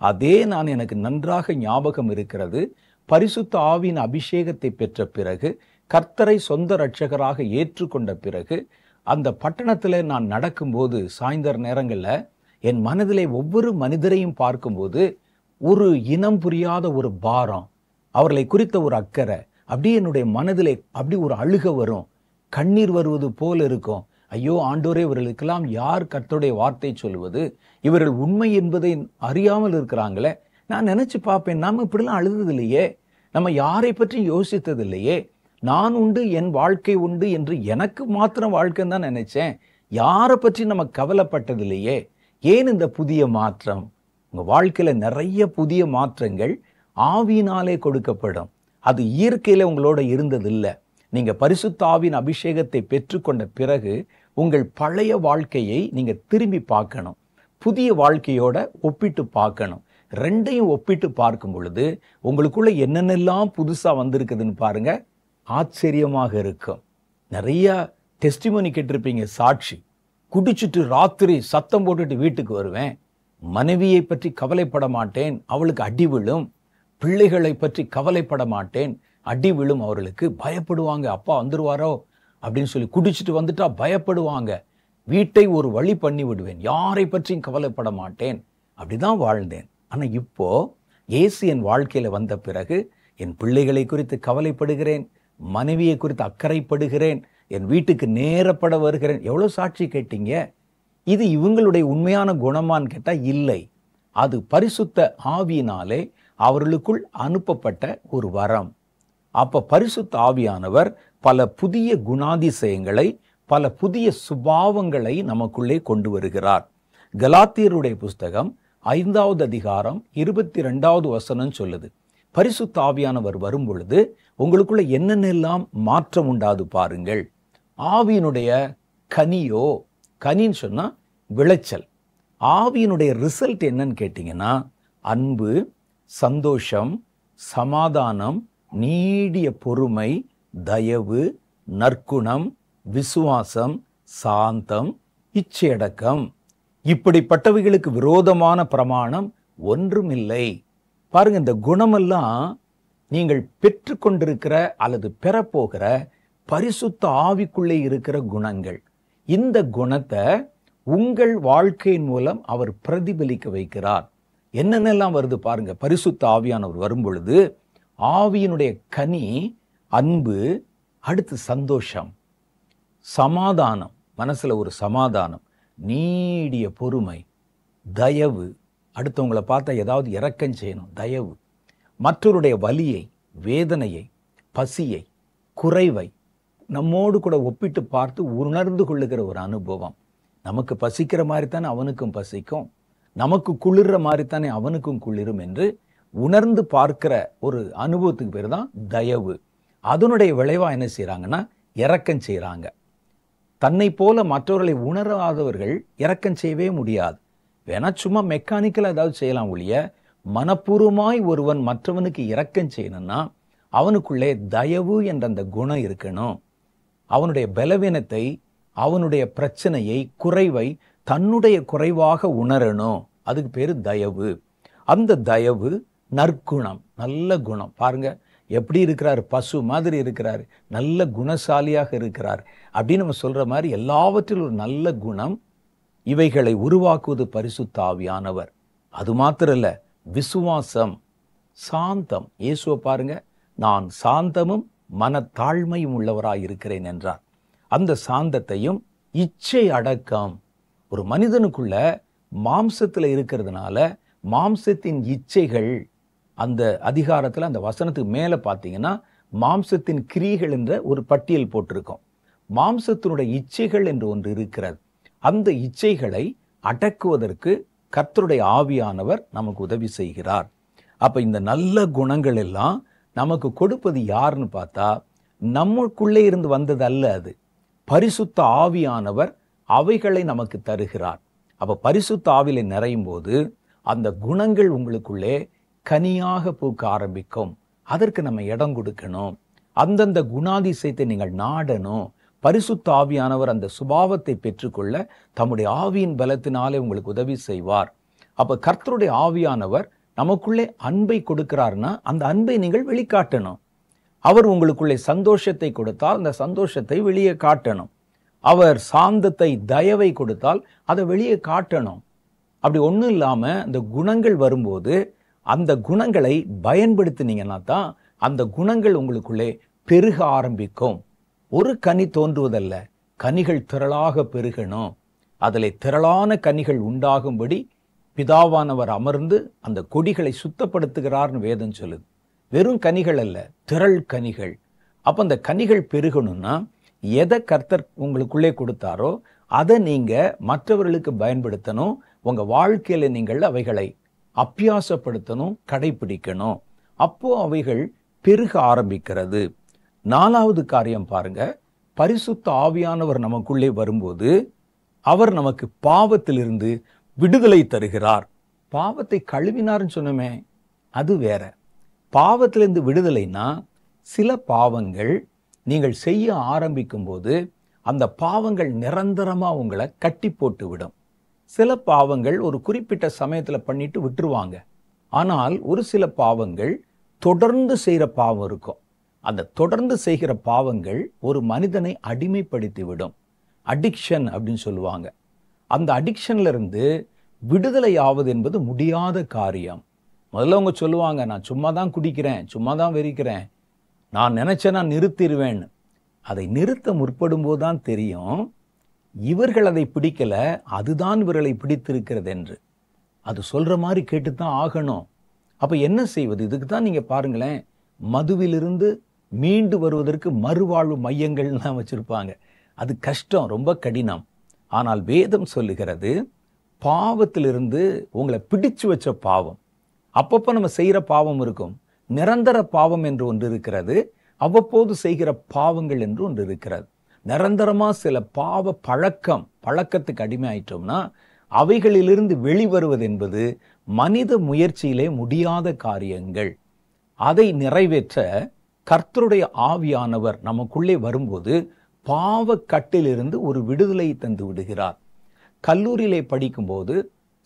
அதே நான் எனக்கு நன்றாக ஞாபகம் இருக்கிறது. பரிசுத்த ஆவியின் அபிஷேகத்தை பெற்ற பிறகு, கர்த்தரை சொந்த இரட்சகராக ஏற்றுக்கொண்ட பிறகு, அந்த பட்டணத்தில் நான் நடக்கும்போது சாயந்தர நேரங்களில் என் மனதிலே ஒவ்வொரு மனிதரையும் பார்க்கும்போது ஒரு இனம் புரியாத ஒரு பாரம், அவர்களை குறித்த ஒரு அக்கறை, அப்படியே என்னுடைய மனதிலே அப்படி ஒரு அழுக வரும், கண்ணீர் வருவது போல இருக்கும். ஐயோ ஆண்டோரே, இவர்களுக்கெல்லாம் யார் கர்த்தருடைய வார்த்தை சொல்லுவது? இவர்கள் உண்மை என்பதை அறியாமல் இருக்கிறாங்களே. நான் நினைச்சு பார்ப்பேன், நாம இப்படிலாம் அழுதது இல்லையே, நம்ம யாரை பற்றி யோசித்தது இல்லையே, நான் உண்டு என் வாழ்க்கை உண்டு என்று எனக்கு மாத்திரம் வாழ்க்கைன்னு தான் நினைச்சேன், யாரை பற்றி நம்ம கவலைப்பட்டது இல்லையே. ஏன் இந்த புதிய மாற்றம்? உங்க வாழ்க்கையில நிறைய புதிய மாற்றங்கள் ஆவியினாலே கொடுக்கப்படும். அது இயற்கையில உங்களோட இருந்ததில்லை. நீங்க பரிசுத்த ஆவியின் அபிஷேகத்தை பெற்றுக்கொண்ட பிறகு உங்கள் பழைய வாழ்க்கையை நீங்க திரும்பி பார்க்கணும், புதிய வாழ்க்கையோட ஒப்பிட்டு பார்க்கணும். ரெண்டையும் ஒப்பிட்டு பார்க்கும் பொழுது உங்களுக்குள்ள என்னென்னலாம் புதுசா வந்திருக்குதுன்னு பாருங்க, ஆச்சரியமாக இருக்கும். நிறைய டெஸ்டிமோனி கேட்டிருப்பீங்க, சாட்சி. குடிச்சிட்டு ராத்திரி சத்தம் போட்டுட்டு வீட்டுக்கு வருவேன், மனைவியை பற்றி கவலைப்பட மாட்டேன், அவளுக்கு அடி விழும். பிள்ளைகளை பற்றி கவலைப்பட மாட்டேன், அடி விழும். அவர்களுக்கு பயப்படுவாங்க, அப்பா வந்துருவாரோ அப்படின்னு சொல்லி குடிச்சிட்டு வந்துட்டா பயப்படுவாங்க. வீட்டை ஒரு வழி பண்ணி விடுவேன், யாரை பற்றியும் கவலைப்பட மாட்டேன். அப்படிதான் வாழ்ந்தேன். ஆனா இப்போ இயேசு என் வாழ்க்கையில வந்த பிறகு என் பிள்ளைகளை குறித்து கவலைப்படுகிறேன், மனைவியை குறித்து அக்கறைப்படுகிறேன், என் வீட்டுக்கு நேரப்பட வருகிறேன். எவ்வளவு சாட்சி கேட்டீங்க? இது இவங்களுடைய உண்மையான குணமான்னு கேட்டா இல்லை. அது பரிசுத்த ஆவியினாலே அவர்களுக்குள் அனுப்பப்பட்ட ஒரு வரம். அப்ப பரிசுத்த ஆவியானவர் பல புதிய குணாதிசயங்களை, பல புதிய சுபாவங்களை நமக்குள்ளே கொண்டு வருகிறார். கலாத்தியருடைய புஸ்தகம் 5வது அதிகாரம் 22வது வசனம் சொல்லுது, பரிசுத்த ஆவியானவர் வரும் பொழுது உங்களுக்குள்ள என்னென்னலாம் மாற்றம் உண்டாது பாருங்கள். ஆவியினுடைய கனியோ, கனின்னு சொன்னா விளைச்சல். ஆவியினுடைய ரிசல்ட் என்னன்னு கேட்டீங்கன்னா, அன்பு, சந்தோஷம், சமாதானம், நீடிய பொறுமை, தயவு, நற்குணம், விசுவாசம், சாந்தம், இச்சையடக்கம். இப்படிப்பட்டவைகளுக்கு விரோதமான பிரமாணம் ஒன்றுமில்லை. பாருங்க, இந்த குணமெல்லாம் நீங்கள் பெற்றுக்கொண்டிருக்கிற அல்லது பெறப்போகிற பரிசுத்த ஆவிக்குள்ளே இருக்கிற குணங்கள். இந்த குணத்தை உங்கள் வாழ்க்கையின் மூலம் அவர் பிரதிபலிக்க வைக்கிறார். என்னென்னலாம் வருது பாருங்க. பரிசுத்த ஆவியானவர் வரும் பொழுது ஆவியினுடைய கனி அன்பு, அடுத்து சந்தோஷம், சமாதானம், மனசுல ஒரு சமாதானம், நீடிய பொறுமை, தயவு, அடுத்தவங்களை பார்த்தா ஏதாவது இரக்கம் செய்யணும், தயவு, மற்றவருடைய வலியை, வேதனையை, பசியை, குறைவை நம்மோடு கூட ஒப்பிட்டு பார்த்து உணர்ந்து கொள்ளுகிற ஒரு அனுபவம். நமக்கு பசிக்கிற மாதிரி தானே அவனுக்கும் பசிக்கும், நமக்கு குளிர்ற மாதிரி தானே அவனுக்கும் குளிரும் என்று உணர்ந்து பார்க்கிற ஒரு அனுபவத்துக்கு பேர் தான் தயவு. அதனுடைய விளைவா என்ன செய்யறாங்கன்னா, இரக்கம் செய்யறாங்க. தன்னை போல மற்றவர்களை உணராதவர்கள் இரக்கம் செய்யவே முடியாது. வேணா சும்மா மெக்கானிக்கலா ஏதாவது செய்யலாம் ஒழிய, மனப்பூர்வமாய் ஒருவன் மற்றவனுக்கு இரக்கம் செய்யணும்னா அவனுக்குள்ளே தயவு என்ற அந்த குணம் இருக்கணும். அவனுடைய பலவீனத்தை, அவனுடைய பிரச்சனையை, குறைவை தன்னுடைய குறைவாக உணரணும். அதுக்கு பேரு தயவு. அந்த தயவு நற்குணம், நல்ல குணம். பாருங்க எப்படி இருக்கிறார், பசு மாதிரி இருக்கிறார், நல்ல குணசாலியாக இருக்கிறார் அப்படின்னு நம்ம சொல்ற மாதிரி எல்லாவற்றிலும் ஒரு நல்ல குணம். இவைகளை உருவாக்குவது பரிசுத்த ஆவியானவர். அது மாத்திரம் இல்ல, விசுவாசம், சாந்தம். இயேசுவை பாருங்க, நான் சாந்தமும் மனத்தாழ்மையும் உள்ளவராய் இருக்கிறேன் என்றார். அந்த சாந்தத்தையும் இச்சை அடக்கம். ஒரு மனிதனுக்குள்ள மாம்சத்துல இருக்கிறதுனால மாம்சத்தின் இச்சைகள், அந்த அதிகாரத்துல அந்த வசனத்துக்கு மேல பார்த்தீங்கன்னா மாம்சத்தின் கிரியைகள் என்ற ஒரு பட்டியல் போட்டிருக்கோம். மாம்சத்தினுடைய இச்சைகள் என்று ஒன்று இருக்கிறது. அந்த இச்சைகளை அடக்குவதற்கு கர்த்தருடைய ஆவியானவர் நமக்கு உதவி செய்கிறார். அப்ப இந்த நல்ல குணங்கள் எல்லாம் நமக்கு கொடுப்பது யாருன்னு பார்த்தா, நமக்குள்ளே இருந்து வந்தது அல்ல, அது பரிசுத்த ஆவியானவர் அவைகளை நமக்கு தருகிறார். அப்ப பரிசுத்த ஆவியில நிறையும் போது அந்த குணங்கள் உங்களுக்குள்ளே கனியாக பூக்க ஆரம்பிக்கும். அதற்கு நம்ம இடம் கொடுக்கணும். அந்தந்த குணாதிசயத்தை நீங்கள் நாடணும். பரிசுத்த ஆவியானவர் அந்த சுபாவத்தை பெற்றுக்கொள்ள தம்முடைய ஆவியின் பலத்தினாலே உங்களுக்கு உதவி செய்வார். அப்ப கர்த்தருடைய ஆவியானவர் நமக்குள்ளே அன்பை கொடுக்கிறார்னா அந்த அன்பை நீங்கள் வெளிக்காட்டணும். அவர் உங்களுக்குள்ளே சந்தோஷத்தை கொடுத்தால் அந்த சந்தோஷத்தை வெளியே காட்டணும். அவர் சாந்தத்தை, தயவை கொடுத்தால் அதை வெளியே காட்டணும். அப்படி ஒன்றும் இல்லாம அந்த குணங்கள் வரும்போது அந்த குணங்களை பயன்படுத்தினீங்கன்னா தான் அந்த குணங்கள் உங்களுக்குள்ளே பெருக ஆரம்பிக்கும். ஒரு கனி தோன்றுவதல்ல, கனிகள் திரளாக பெருகணும். அதிலே திரளான கனிகள் உண்டாகும்படி பிதாவானவர் அமர்ந்து அந்த கொடிகளை சுத்தப்படுத்துகிறார்னு வேதம் சொல்லுது. வெறும் கனிகள் அல்ல, திரள் கனிகள். அப்ப அந்த கனிகள் பெருகணும்னா எதை கர்த்தர் உங்களுக்குள்ளே கொடுத்தாரோ அதை நீங்க மற்றவர்களுக்கு பயன்படுத்தணும். உங்க வாழ்க்கையில நீங்கள் அவைகளை அபியாசப்படுத்தணும், கடைபிடிக்கணும். அப்போ அவைகள் பெருக ஆரம்பிக்கிறது. 4வது காரியம் பாருங்க, பரிசுத்த ஆவியானவர் நமக்குள்ளே வரும்போது அவர் நமக்கு பாவத்திலிருந்து விடுதலை தருகிறார். பாவத்தை கழுவினார்னு சொன்னோமே, அது வேற. பாவத்திலிருந்து விடுதலைனா, சில பாவங்கள் நீங்கள் செய்ய ஆரம்பிக்கும் போது அந்த பாவங்கள் நிரந்தரமா உங்களை கட்டி போட்டு விடும். சில பாவங்கள் ஒரு குறிப்பிட்ட சமயத்துல பண்ணிட்டு விட்டுருவாங்க. ஆனால் ஒரு சில பாவங்கள் தொடர்ந்து செய்கிற பாவம் இருக்கும். அந்த தொடர்ந்து செய்கிற பாவங்கள் ஒரு மனிதனை அடிமைப்படுத்தி விடும். அடிக்ஷன் அப்படின்னு சொல்லுவாங்க. அந்த அடிக்ஷன்ல இருந்து விடுதலை ஆவது என்பது முடியாத காரியம். முதல்ல அவங்க சொல்லுவாங்க, நான் சும்மா தான் குடிக்கிறேன், சும்மா தான் வெறிக்கிறேன், நான் நினைச்சேன் நான் நிறுத்திடுவேன். அதை நிறுத்த முற்படும் போதுதான் தெரியும் இவர்கள் அதை பிடிக்கல, அதுதான் இவர்களை பிடித்திருக்கிறது என்று. அது சொல்ற மாதிரி கேட்டுத்தான் ஆகணும். அப்ப என்ன செய்வது? இதுக்கு தான் நீங்க பாருங்களேன், மதுவிலிருந்து மீண்டு வருவதற்கு மறுவாழ்வு மையங்கள்லாம் வச்சிருப்பாங்க. அது கஷ்டம், ரொம்ப கடினம். ஆனால் வேதம் சொல்லுகிறது, பாவத்திலிருந்து உங்களை பிடிச்சு வச்ச பாவம். அப்பப்போ நம்ம செய்கிற பாவம் இருக்கும். நிரந்தர பாவம் என்று ஒன்று இருக்கிறது, அவ்வப்போது செய்கிற பாவங்கள் என்று ஒன்று இருக்கிறது. நிரந்தரமாக சில பாவ பழக்கத்துக்கு அடிமை ஆயிட்டோம்னா அவைகளிலிருந்து வெளிவருவது என்பது மனித முயற்சியிலே முடியாத காரியங்கள். அதை நிறைவேற்ற கர்த்தருடைய ஆவியானவர் நமக்குள்ளே வரும்போது பாவக்கட்டிலிருந்து ஒரு விடுதலை தந்து விடுகிறார். கல்லூரியிலே படிக்கும்போது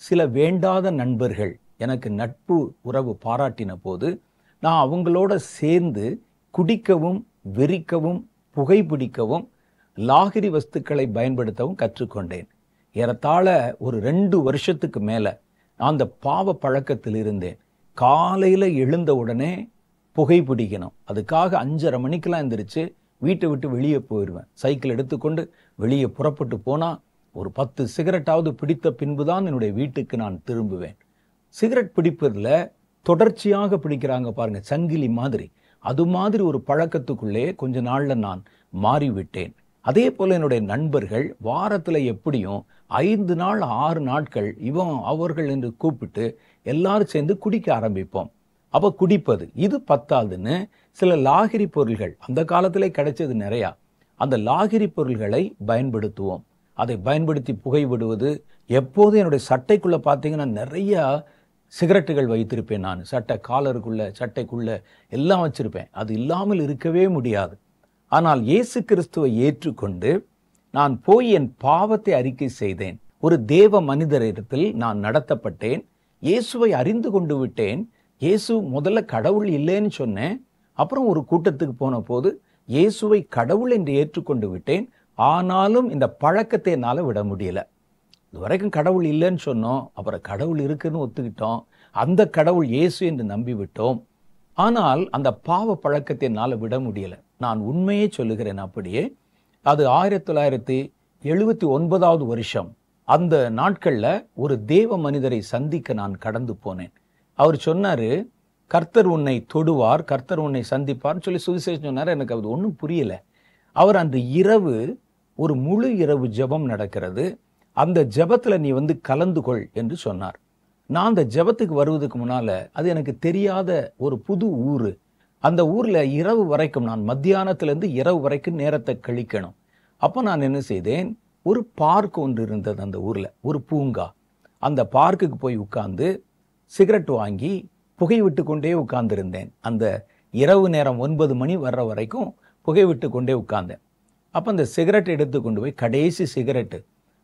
சில வேண்டாத நண்பர்கள் எனக்கு நட்பு உறவு பாராட்டின போது நான் அவங்களோட சேர்ந்து குடிக்கவும், வெறிக்கவும், புகைப்பிடிக்கவும், லாகிரி வஸ்துக்களை பயன்படுத்தவும் கற்றுக்கொண்டேன். ஏறத்தாழ ஒரு 2 வருஷத்துக்கு மேலே நான் அந்த பாவ பழக்கத்தில் இருந்தேன். காலையில் எழுந்த உடனே புகைப்பிடிக்கணும். அதுக்காக 5:30 மணிக்கெல்லாம் எந்திரிச்சு வீட்டை விட்டு வெளியே போயிடுவேன். சைக்கிள் எடுத்துக்கொண்டு வெளியே புறப்பட்டு போனால் ஒரு 10 சிகரெட்டாவது பிடித்த பின்பு தான் என்னுடைய வீட்டுக்கு நான் திரும்புவேன். சிகரெட் பிடிப்பதில் தொடர்ச்சியாக பிடிக்கிறாங்க பாருங்க, சங்கிலி மாதிரி. அது மாதிரி ஒரு பழக்கத்துக்குள்ளே கொஞ்ச நாளில் நான் மாறிவிட்டேன். அதே போல் என்னுடைய நண்பர்கள் வாரத்தில் எப்படியும் 5 நாள் 6 நாட்கள் அவர்கள் என்று கூப்பிட்டு எல்லாரும் சேர்ந்து குடிக்க ஆரம்பிப்போம். அப்போ குடிப்பது இது பத்தாதுன்னு சில லாகிரி பொருள்கள் அந்த காலத்திலே கிடைச்சது நிறையா. அந்த லாகிரி பொருள்களை பயன்படுத்துவோம். அதை பயன்படுத்தி புகை விடுவது. எப்போதும் என்னுடைய சட்டைக்குள்ளே பார்த்தீங்கன்னா நிறையா சிகரெட்டுகள் வைத்திருப்பேன். நான் சட்டைக்குள்ளே எல்லாம் வச்சிருப்பேன். அது இல்லாமல் இருக்கவே முடியாது. ஆனால் இயேசு கிறிஸ்துவை ஏற்றுக்கொண்டு நான் போய் என் பாவத்தை அறிக்கை செய்தேன். ஒரு தேவ மனிதரிடத்தில் நான் நடத்தப்பட்டேன். இயேசுவை அறிந்து கொண்டு விட்டேன். இயேசு முதல்ல கடவுள் இல்லைன்னு சொன்னேன். அப்புறம் ஒரு கூட்டத்துக்கு போன போது இயேசுவை கடவுள் என்று ஏற்றுக்கொண்டு விட்டேன். ஆனாலும் இந்த பழக்கத்தை என்னால் விட முடியல. இது வரைக்கும் கடவுள் இல்லைன்னு சொன்னோம், அப்புறம் கடவுள் இருக்குன்னு ஒத்துக்கிட்டோம். அந்த கடவுள் இயேசு என்று நம்பி விட்டோம். ஆனால் அந்த பாவ பழக்கத்தை என்னால் விட முடியல. நான் உண்மையே சொல்லுகிறேன். அப்படியே அது 1979 வருஷம் அந்த நாட்களில் ஒரு தேவ மனிதரை சந்திக்க நான் கடந்து போனேன். அவர் சொன்னார், கர்த்தர் உன்னை தொடுவார், கர்த்தர் உன்னை சந்திப்பார்னு சொல்லி சுவிசேஷம் சொன்னார். எனக்கு அது ஒன்றும் புரியல. அவர் அன்று இரவு ஒரு முழு இரவு ஜெபம் நடக்கிறது. அந்த ஜெபத்தில் நீ வந்து கலந்து கொள் என்று சொன்னார். நான் அந்த ஜெபத்துக்கு வருவதுக்கு முன்னால் அது எனக்கு தெரியாத ஒரு புது ஊர். அந்த ஊரில் இரவு வரைக்கும் நான் மத்தியானத்திலேருந்து இரவு வரைக்கும் நேரத்தை கழிக்கணும். அப்போ நான் என்ன செய்தேன், ஒரு பார்க் ஒன்று இருந்தது அந்த ஊரில், ஒரு பூங்கா. அந்த பார்க்குக்கு போய் உட்கார்ந்து சிகரெட் வாங்கி புகை விட்டு கொண்டே உட்கார்ந்துருந்தேன். அந்த இரவு நேரம் 9 மணி வர்ற வரைக்கும் புகை விட்டு கொண்டே உட்கார்ந்தேன். அப்போ அந்த சிகரெட் எடுத்து கொண்டு போய் கடைசி சிகரெட்டு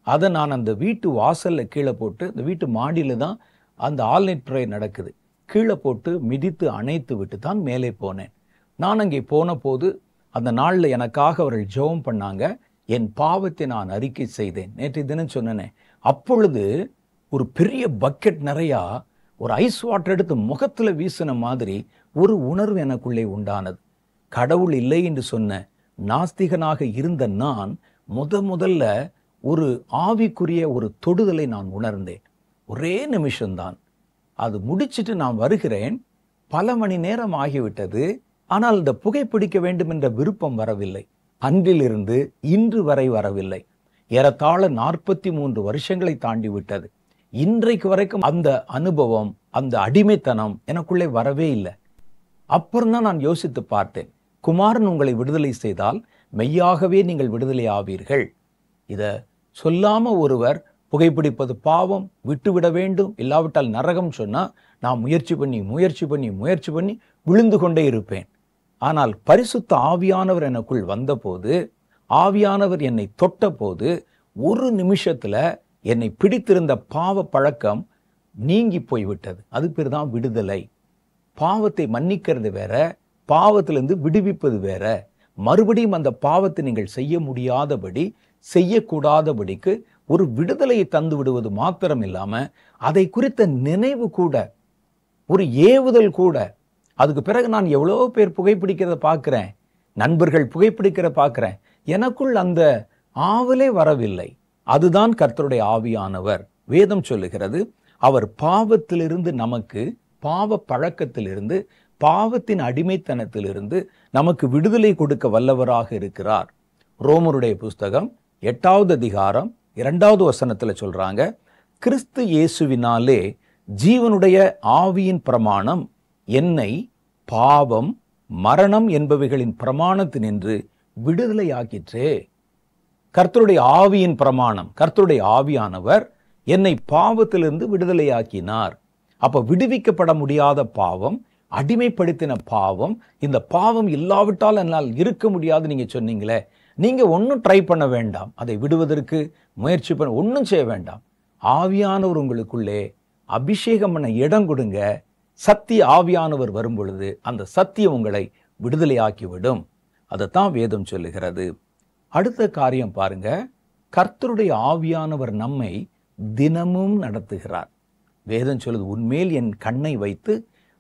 அதை நான் அந்த வீட்டு வாசலில் கீழே போட்டு, இந்த வீட்டு மாடியில் தான் அந்த ஆல்நைட் ப்ரேயர் நடக்குது, கீழே போட்டு மிதித்து அணைத்து விட்டு தான் மேலே போனேன். நான் அங்கே போன போது அந்த நாளில் எனக்காக அவர்கள் ஜெபம் பண்ணாங்க. என் பாவத்தை நான் அறிக்கை செய்தேன். நேற்றைய தினம் சொன்னேனே, அப்பொழுது ஒரு பெரிய பக்கெட் நிறையா ஒரு ஐஸ் வாட்டர் எடுத்து முகத்தில் வீசின மாதிரி ஒரு உணர்வு எனக்குள்ளே உண்டானது. கடவுள் இல்லை என்று சொன்ன நாஸ்திகனாக இருந்த நான் முதல்ல ஒரு ஆவிக்குரிய ஒரு தொடுதலை நான் உணர்ந்தேன். ஒரே நிமிஷம்தான். அது முடிச்சிட்டு நான் வருகிறேன். பல மணி நேரம் ஆகிவிட்டது. ஆனால் இந்த புகைப்பிடிக்க வேண்டும் என்ற விருப்பம் வரவில்லை. அன்றிலிருந்து இன்று வரை வரவில்லை. ஏறத்தாழ 43 வருஷங்களை தாண்டி விட்டது. இன்றைக்கு வரைக்கும் அந்த அனுபவம், அந்த அடிமைத்தனம் எனக்குள்ளே வரவே இல்லை. அப்புறம்தான் நான் யோசித்து பார்த்தேன், குமாரன் உங்களை விடுதலை செய்தால் மெய்யாகவே நீங்கள் விடுதலை ஆவீர்கள். இதை சொல்லாம ஒருவர் புகைப்பிடிப்பது பாவம், விட்டுவிட வேண்டும், இல்லாவிட்டால் நரகம் சொன்னால் நான் முயற்சி பண்ணி விழுந்து கொண்டே இருப்பேன். ஆனால் பரிசுத்த ஆவியானவர் எனக்குள் வந்தபோது, ஆவியானவர் என்னை தொட்ட போது, ஒரு நிமிஷத்துல என்னை பிடித்திருந்த பாவ பழக்கம் நீங்கி போய்விட்டது. அது பேர் தான் விடுதலை. பாவத்தை மன்னிக்கிறது வேற, பாவத்திலிருந்து விடுவிப்பது வேற. மறுபடியும் அந்த பாவத்தை நீங்கள் செய்ய முடியாதபடி, செய்யக்கூடாதபடிக்கு ஒரு விடுதலையை தந்து விடுவது மாத்திரம் இல்லாம, அதை குறித்த நினைவு கூட, ஒரு ஏவுதல் கூட. அதுக்கு பிறகு நான் எவ்வளோ பேர் புகைப்பிடிக்கிறத பார்க்கிறேன், நண்பர்கள் புகைப்பிடிக்கிற பார்க்கிறேன். எனக்குள் அந்த ஆவலே வரவில்லை. அதுதான் கர்த்தருடைய ஆவியானவர். வேதம் சொல்லுகிறது, அவர் பாவத்திலிருந்து நமக்கு, பாவ பழக்கத்திலிருந்து, பாவத்தின் அடிமைத்தனத்திலிருந்து நமக்கு விடுதலை கொடுக்க வல்லவராக இருக்கிறார். ரோமருடைய புஸ்தகம் 8வது அதிகாரம் 2வது வசனத்தில் சொல்றாங்க, கிறிஸ்து இயேசுவினாலே ஜீவனுடைய ஆவியின் பிரமாணம் என்னை பாவம் மரணம் என்பவைகளின் பிரமாணத்தினின்று விடுதலையாக்கிற்றே. கர்த்தருடைய ஆவியின் பிரமாணம், கர்த்தருடைய ஆவியானவர் என்னை பாவத்திலிருந்து விடுதலையாக்கினார். அப்ப விடுவிக்கப்பட முடியாத பாவம், அடிமைப்படுத்தின பாவம், இந்த பாவம் இல்லாவிட்டால் என்னால் இருக்க முடியாது நீங்க சொன்னீங்களே, நீங்க ஒன்றும் ட்ரை பண்ண வேண்டாம், அதை விடுவதற்கு முயற்சி பண்ண ஒன்றும் செய்ய வேண்டாம். ஆவியானவர் உங்களுக்குள்ளே அபிஷேகம் பண்ண இடம் கொடுங்க. சத்திய ஆவியானவர் வரும் பொழுது அந்த சத்தியம் உங்களை விடுதலையாக்கிவிடும். அதைத்தான் வேதம் சொல்லுகிறது. அடுத்த காரியம் பாருங்க, கர்த்தருடைய ஆவியானவர் நம்மை தினமும் நடத்துகிறார். வேதம் சொல்லுது, உன்மேல் என் கண்ணை வைத்து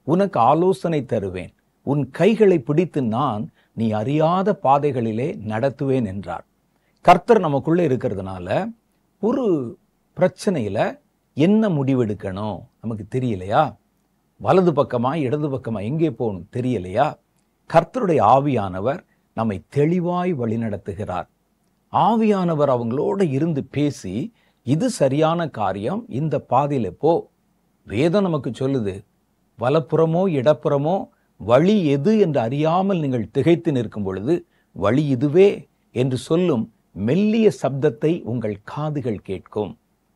உனக்கு ஆலோசனை தருவேன், உன் கைகளை பிடித்து நான் நீ அறியாத பாதைகளிலே நடத்துவேன் என்றார். கர்த்தர் நமக்குள்ள இருக்கிறதுனால ஒரு பிரச்சனையில என்ன முடிவெடுக்கணும் நமக்கு தெரியலையா, வலது பக்கமா இடது பக்கமா எங்கே போகணும் தெரியலையா, கர்த்தருடைய ஆவியானவர் நம்மை தெளிவாய் வழிநடத்துகிறார். ஆவியானவர் அவங்களோட இருந்து பேசி, இது சரியான காரியம், இந்த பாதையில போ. வேதம் நமக்கு சொல்லுது, வலப்புறமோ இடப்புறமோ வழி எது என்று அறியாமல் நீங்கள் திகைத்து நிற்கும் பொழுது வழி இதுவே என்று சொல்லும் மெல்லிய சப்தத்தை உங்கள் காதுகள் கேட்கும்.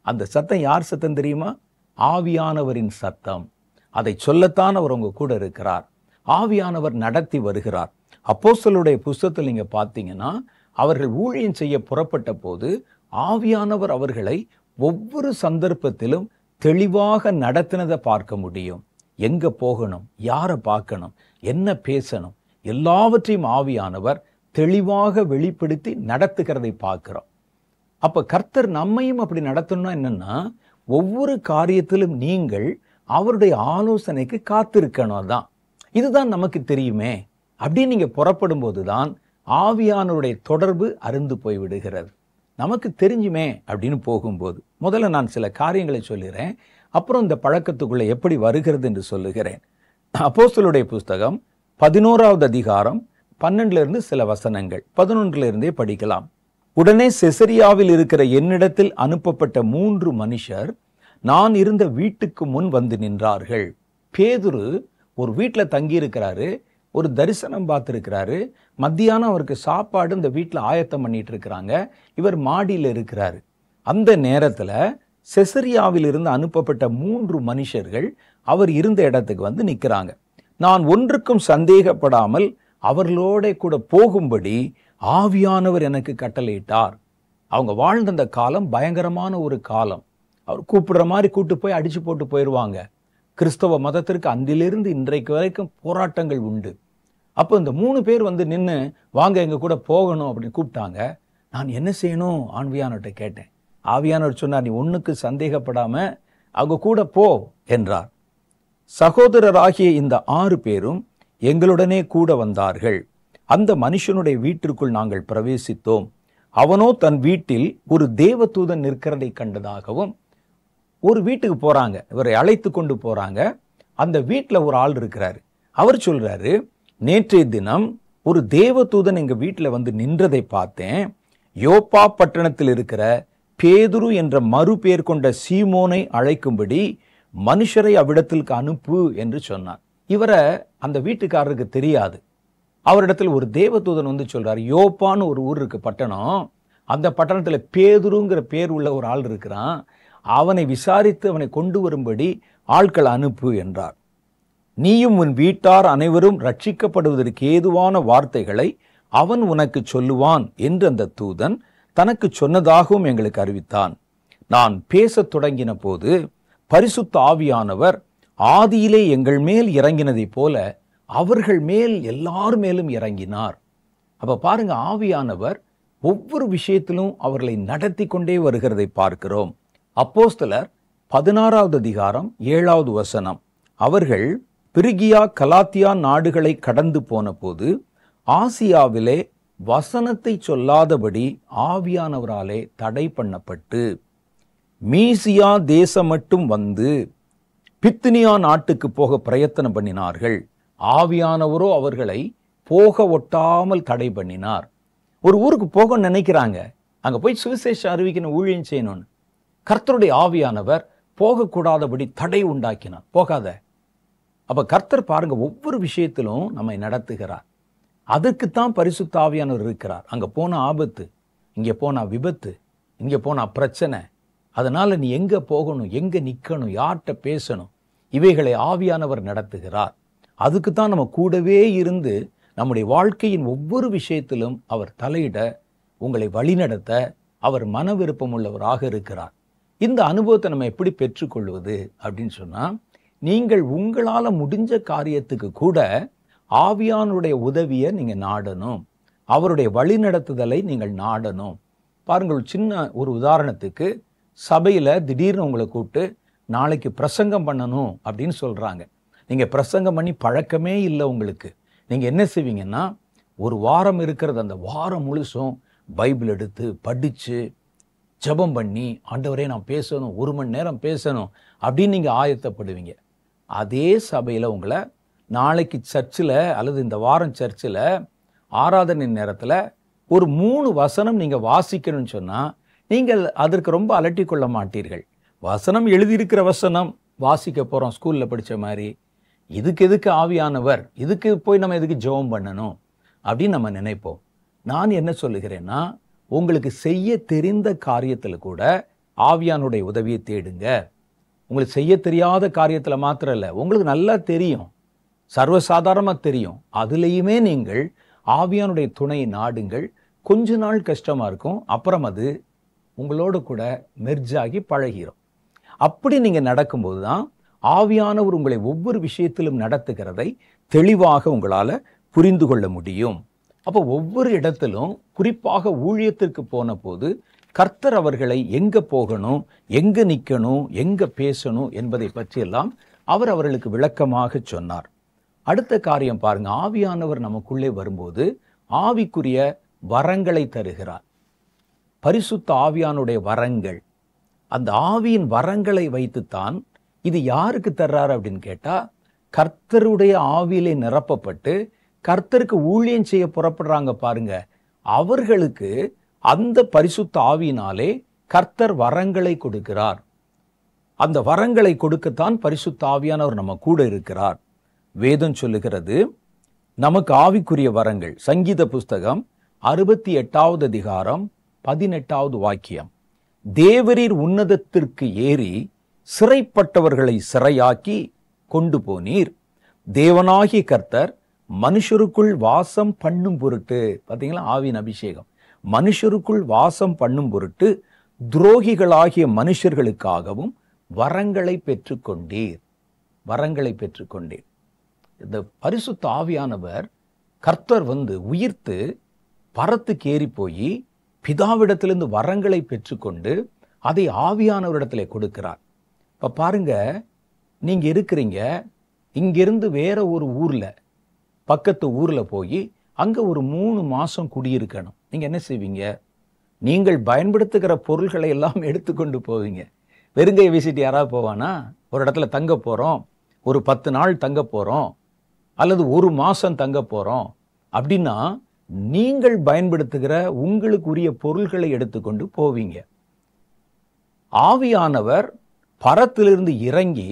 அந்த சத்தம் யார் சத்தம் தெரியுமா? ஆவியானவரின் சத்தம். அதை சொல்லத்தான் அவர் உங்க கூட இருக்கிறார். ஆவியானவர் நடத்தி வருகிறார். அப்போஸ்தலருடைய புஸ்தகத்தில் நீங்க பார்த்தீங்கன்னா, அவர்கள் ஊழியம் செய்ய புறப்பட்ட போது ஆவியானவர் அவர்களை ஒவ்வொரு சந்தர்ப்பத்திலும் தெளிவாக நடத்தினதை பார்க்க முடியும். எங்க போகணும், யாரை பார்க்கணும், என்ன பேசணும், எல்லாவற்றையும் ஆவியானவர் தெளிவாக வெளிப்படுத்தி நடத்துகிறதை பார்க்கிறோம். அப்ப கர்த்தர் நம்மையும் அப்படி நடத்தணும்னா என்னன்னா, ஒவ்வொரு காரியத்திலும் நீங்கள் அவருடைய ஆலோசனைக்கு காத்திருக்கணும். தான் இதுதான் நமக்கு தெரியுமே அப்படின்னு நீங்க புறப்படும் போதுதான் ஆவியானவருடைய தொடர்பு அருந்து போய்விடுகிறது. நமக்கு தெரிஞ்சுமே அப்படின்னு போகும்போது முதல்ல நான் சில காரியங்களை சொல்லுகிறேன், அப்புறம் இந்த பழக்கத்துக்குள்ள எப்படி வருகிறது என்று சொல்லுகிறேன். அப்போஸ்தலருடைய புஸ்தகம் 11வது அதிகாரம் 12 சில வசனங்கள் 11 படிக்கலாம். உடனே செசரியாவில் இருக்கிற என்னிடத்தில் அனுப்பப்பட்ட 3 மனுஷர் நான் இருந்த வீட்டுக்கு முன் வந்து நின்றார்கள். பேதுரு ஒரு வீட்டில் தங்கி இருக்கிறாரு, ஒரு தரிசனம் பார்த்துருக்கிறாரு. மத்தியானம் அவருக்கு சாப்பாடு இந்த வீட்டில் ஆயத்தம் பண்ணிட்டு இருக்கிறாங்க. இவர் மாடியில் இருக்கிறாரு. அந்த நேரத்தில் செசரியாவில் இருந்து அனுப்பப்பட்ட 3 மனுஷர்கள் அவர் இருந்த இடத்துக்கு வந்து நிற்கிறாங்க. நான் ஒன்றுக்கும் சந்தேகப்படாமல் அவர்களோட கூட போகும்படி ஆவியானவர் எனக்கு கட்டளையிட்டார். அவங்க வாழ்ந்த அந்த காலம் பயங்கரமான ஒரு காலம். அவர் கூப்பிடுற மாதிரி கூட்டு போய் அடிச்சு போட்டு போயிடுவாங்க. கிறிஸ்தவ மதத்திற்கு அன்றிலிருந்து இன்றைக்கு வரைக்கும் போராட்டங்கள் உண்டு. அப்போ இந்த 3 பேர் வந்து நின்று வாங்க எங்க கூட போகணும் அப்படின்னு கூப்பிட்டாங்க. நான் என்ன செய்யணும் ஆவியானவர்கிட்ட கேட்டேன். ஆவியானவர் சொன்னார், நீ ஒன்றுக்கு சந்தேகப்படாம அவங்க கூட போ என்றார். சகோதரராகிய இந்த 6 பேரும் எங்களுடனே கூட வந்தார்கள். அந்த மனுஷனுடைய வீட்டிற்குள் நாங்கள் பிரவேசித்தோம். அவனோ தன் வீட்டில் ஒரு தேவதூதன் நிற்கிறதை கண்டதாகவும், ஒரு வீட்டுக்கு போறாங்க, இவரை அழைத்து கொண்டு போறாங்க. அந்த வீட்டில் ஒரு ஆள் இருக்கிறாரு. அவர் சொல்றாரு, நேற்றைய தினம் ஒரு தேவதூதன் எங்க வீட்டில் வந்து நின்றதை பார்த்தேன். யோப்பா பட்டணத்தில் இருக்கிற பேதுரு என்ற மறு பேர் கொண்ட சீமோனை அழைக்கும்படி மனுஷரை அவ்விடத்திற்கு அனுப்பு என்று சொன்னார். இவரை அந்த வீட்டுக்காரருக்கு தெரியாது. அவரிடத்தில் ஒரு தேவதூதன் வந்து சொல்றாரு, யோப்பான்னு ஒரு ஊர் இருக்கு பட்டணம், அந்த பட்டணத்தில் பேதுருங்கிற பேர் உள்ள ஒரு ஆள் இருக்கிறான், அவனை விசாரித்து அவனை கொண்டு வரும்படி ஆட்கள் அனுப்பு என்றார். நீயும் உன் வீட்டார் அனைவரும் ரட்சிக்கப்படுவதற்கு ஏதுவான வார்த்தைகளை அவன் உனக்கு சொல்லுவான் என்று அந்த தூதன் தனக்கு சொன்னதாகவும் எங்களுக்கு அறிவித்தான். நான் பேசத் தொடங்கின போது பரிசுத்த ஆவியானவர் ஆதியிலே எங்கள் மேல் இறங்கினதைப் போல அவர்கள் மேல் எல்லார் மேலும் இறங்கினார். அப்ப பாருங்க, ஆவியானவர் ஒவ்வொரு விஷயத்திலும் அவர்களை நடத்தி கொண்டே வருகிறதை பார்க்கிறோம். அப்போஸ்தலர் 16வது அதிகாரம் 7வது வசனம். அவர்கள் பிரிகியா கலாத்தியா நாடுகளை கடந்து போன போது ஆசியாவிலே வசனத்தை சொல்லாதபடி ஆவியானவராலே தடை பண்ணப்பட்டு மீசியா தேசம் மட்டும் வந்து பித்தினியா நாட்டுக்கு போக பிரயத்தனம் பண்ணினார்கள். ஆவியானவரோ அவர்களை போக ஒட்டாமல் தடை பண்ணினார். ஒரு ஊருக்கு போக நினைக்கிறாங்க, அங்க போய் சுவிசேஷம் அறிவிக்கணும், ஊழியம் செய்யணும்னு. கர்த்தருடைய ஆவியானவர் போகக்கூடாதபடி தடை உண்டாக்கினார். போகாத. அப்ப கர்த்தர் பாருங்க, ஒவ்வொரு விஷயத்திலும் நம்மை நடத்துகிறார். அதற்குத்தான் பரிசுத்த ஆவியானவர் இருக்கிறார். அங்க போன ஆபத்து, இங்க போனா விபத்து, இங்க போனா பிரச்சனை. அதனால நீ எங்க போகணும், எங்க நிக்கணும், யார்கிட்ட பேசணும், இவைகளை ஆவியானவர் நடத்துகிறார். அதுக்குத்தான் நம்ம கூடவே இருந்து நம்முடைய வாழ்க்கையின் ஒவ்வொரு விஷயத்திலும் அவர் தலையிட, உங்களை வழிநடத்த அவர் மன விருப்பம் உள்ளவராக இருக்கிறார். இந்த அனுபவத்தை நம்ம எப்படி பெற்றுக்கொள்வது அப்படின்னு சொன்னா, நீங்கள் உங்களால முடிஞ்ச காரியத்துக்கு கூட ஆவியானுடைய உதவியை நீங்க நாடணும். அவருடைய வழிநடத்துதலை நீங்கள் நாடணும். பாருங்கள், சின்ன ஒரு உதாரணத்துக்கு, சபையில திடீர்னு உங்களை கூப்பிட்டு நாளைக்கு பிரசங்கம் பண்ணணும் அப்படின்னு சொல்றாங்க. நீங்க பிரசங்கம் பண்ணி பழக்கமே இல்லை உங்களுக்கு. நீங்க என்ன செய்வீங்கன்னா, ஒரு வாரம் இருக்கிறது, அந்த வாரம் முழுசும் பைபிள் எடுத்து படிச்சு ஜெபம் பண்ணி, ஆண்டவரே நான் பேசணும், 1 மணி நேரம் பேசணும் அப்படின்னு நீங்க ஆயத்தப்படுவீங்க. அதே சபையில உங்களை நாளைக்கு சர்ச்சில் அல்லது இந்த வாரம் சர்ச்சில் ஆராதனை நேரத்தில் ஒரு 3 வசனம் நீங்க வாசிக்கணும்னு சொன்னா, நீங்கள் அதற்கு ரொம்ப அலட்டிக்கொள்ள மாட்டீர்கள். வசனம் எழுதியிருக்கிற வசனம் வாசிக்க போறோம், ஸ்கூல்ல படிச்ச மாதிரி. இதுக்கு எதுக்கு ஆவியானவர், இதுக்கு போய் நம்ம எதுக்கு ஜெபம் பண்ணணும் அப்படின்னு நம்ம நினைப்போம். நான் என்ன சொல்லுகிறேன்னா, உங்களுக்கு செய்ய தெரிந்த காரியத்தில் கூட ஆவியானுடைய உதவியை தேடுங்க. உங்களுக்கு செய்ய தெரியாத காரியத்தில் மாத்திரம் இல்லை, உங்களுக்கு நல்லா தெரியும், சர்வசாதாரணமாக தெரியும், அதுலேயுமே நீங்கள் ஆவியானுடைய துணையை நாடுங்கள். கொஞ்ச நாள் கஷ்டமா இருக்கும், அப்புறம் அது உங்களோடு கூட மெர்ஜாகி பழகிறோம். அப்படி நீங்க நடக்கும்போது தான் ஆவியானவர் உங்களை ஒவ்வொரு விஷயத்திலும் நடத்துகிறதை தெளிவாக உங்களால புரிந்து கொள்ள முடியும். அப்போ ஒவ்வொரு இடத்திலும், குறிப்பாக ஊழியத்திற்கு போன போது, கர்த்தர் அவர்களை எங்க போகணும், எங்க நிக்கணும், எங்க பேசணும் என்பதை பற்றியெல்லாம் அவர் அவர்களுக்கு விளக்கமாக சொன்னார். அடுத்த காரியம் பாருங்க, ஆவியானவர் நமக்குள்ளே வரும்போது ஆவிக்குரிய வரங்களை தருகிறார். பரிசுத்த ஆவியானுடைய வரங்கள், அந்த ஆவியின் வரங்களை வைத்துத்தான் இது யாருக்கு தர்றாரு அப்படின்னு கேட்டா, கர்த்தருடைய ஆவியிலே நிரப்பப்பட்டு கர்த்தருக்கு ஊழியம் செய்ய புறப்படுறாங்க பாருங்க, அவர்களுக்கு அந்த பரிசுத்த ஆவியினாலே கர்த்தர் வரங்களை கொடுக்கிறார். அந்த வரங்களை கொடுக்கத்தான் பரிசுத்த ஆவியானவர் நம்ம கூட இருக்கிறார். வேதம் சொல்லுகிறது நமக்கு ஆவிக்குரிய வரங்கள். சங்கீத புஸ்தகம் 68வது அதிகாரம் 18வது வாக்கியம், தேவரீர் உன்னதத்திற்கு ஏறி சிறைப்பட்டவர்களை சிறையாக்கி கொண்டு போனீர், தேவனாகிய கர்த்தர் மனுஷருக்குள் வாசம் பண்ணும் பொருட்டு. பார்த்தீங்களா, ஆவியின் அபிஷேகம். மனுஷருக்குள் வாசம் பண்ணும் பொருட்டு துரோகிகளாகிய மனுஷர்களுக்காகவும் வரங்களை பெற்றுக்கொண்டீர். வரங்களை பெற்றுக்கொண்டீர். இந்த பரிசுத்த ஆவியானவர் கர்த்தர் உயிர்த்து பரத்துக்கு ஏறி போய் பிதாவிடத்திலிருந்து வரங்களை பெற்றுக்கொண்டு அதை ஆவியானவரிடத்துல கொடுக்கிறார். இப்ப பாருங்க, நீங்க இருக்கிறீங்க, இங்கிருந்து வேற ஒரு ஊர்ல, பக்கத்து ஊர்ல போய் அங்க ஒரு 3 மாசம் குடியிருக்கணும். நீங்க என்ன செய்வீங்க? நீங்கள் பயன்படுத்துகிற பொருள்களை எல்லாம் எடுத்துக்கொண்டு போவீங்க. வெறுங்கையை வீசிட்டு யாராவது போவானா? ஒரு இடத்துல தங்க போறோம், ஒரு 10 நாள் தங்க போறோம், அல்லது 1 மாசம் தங்க போறோம் அப்படின்னா, நீங்கள் பயன்படுத்துகிற உங்களுக்கு உரிய பொருள்களை எடுத்துக்கொண்டு போவீங்க. ஆவியானவர் பரத்திலிருந்து இறங்கி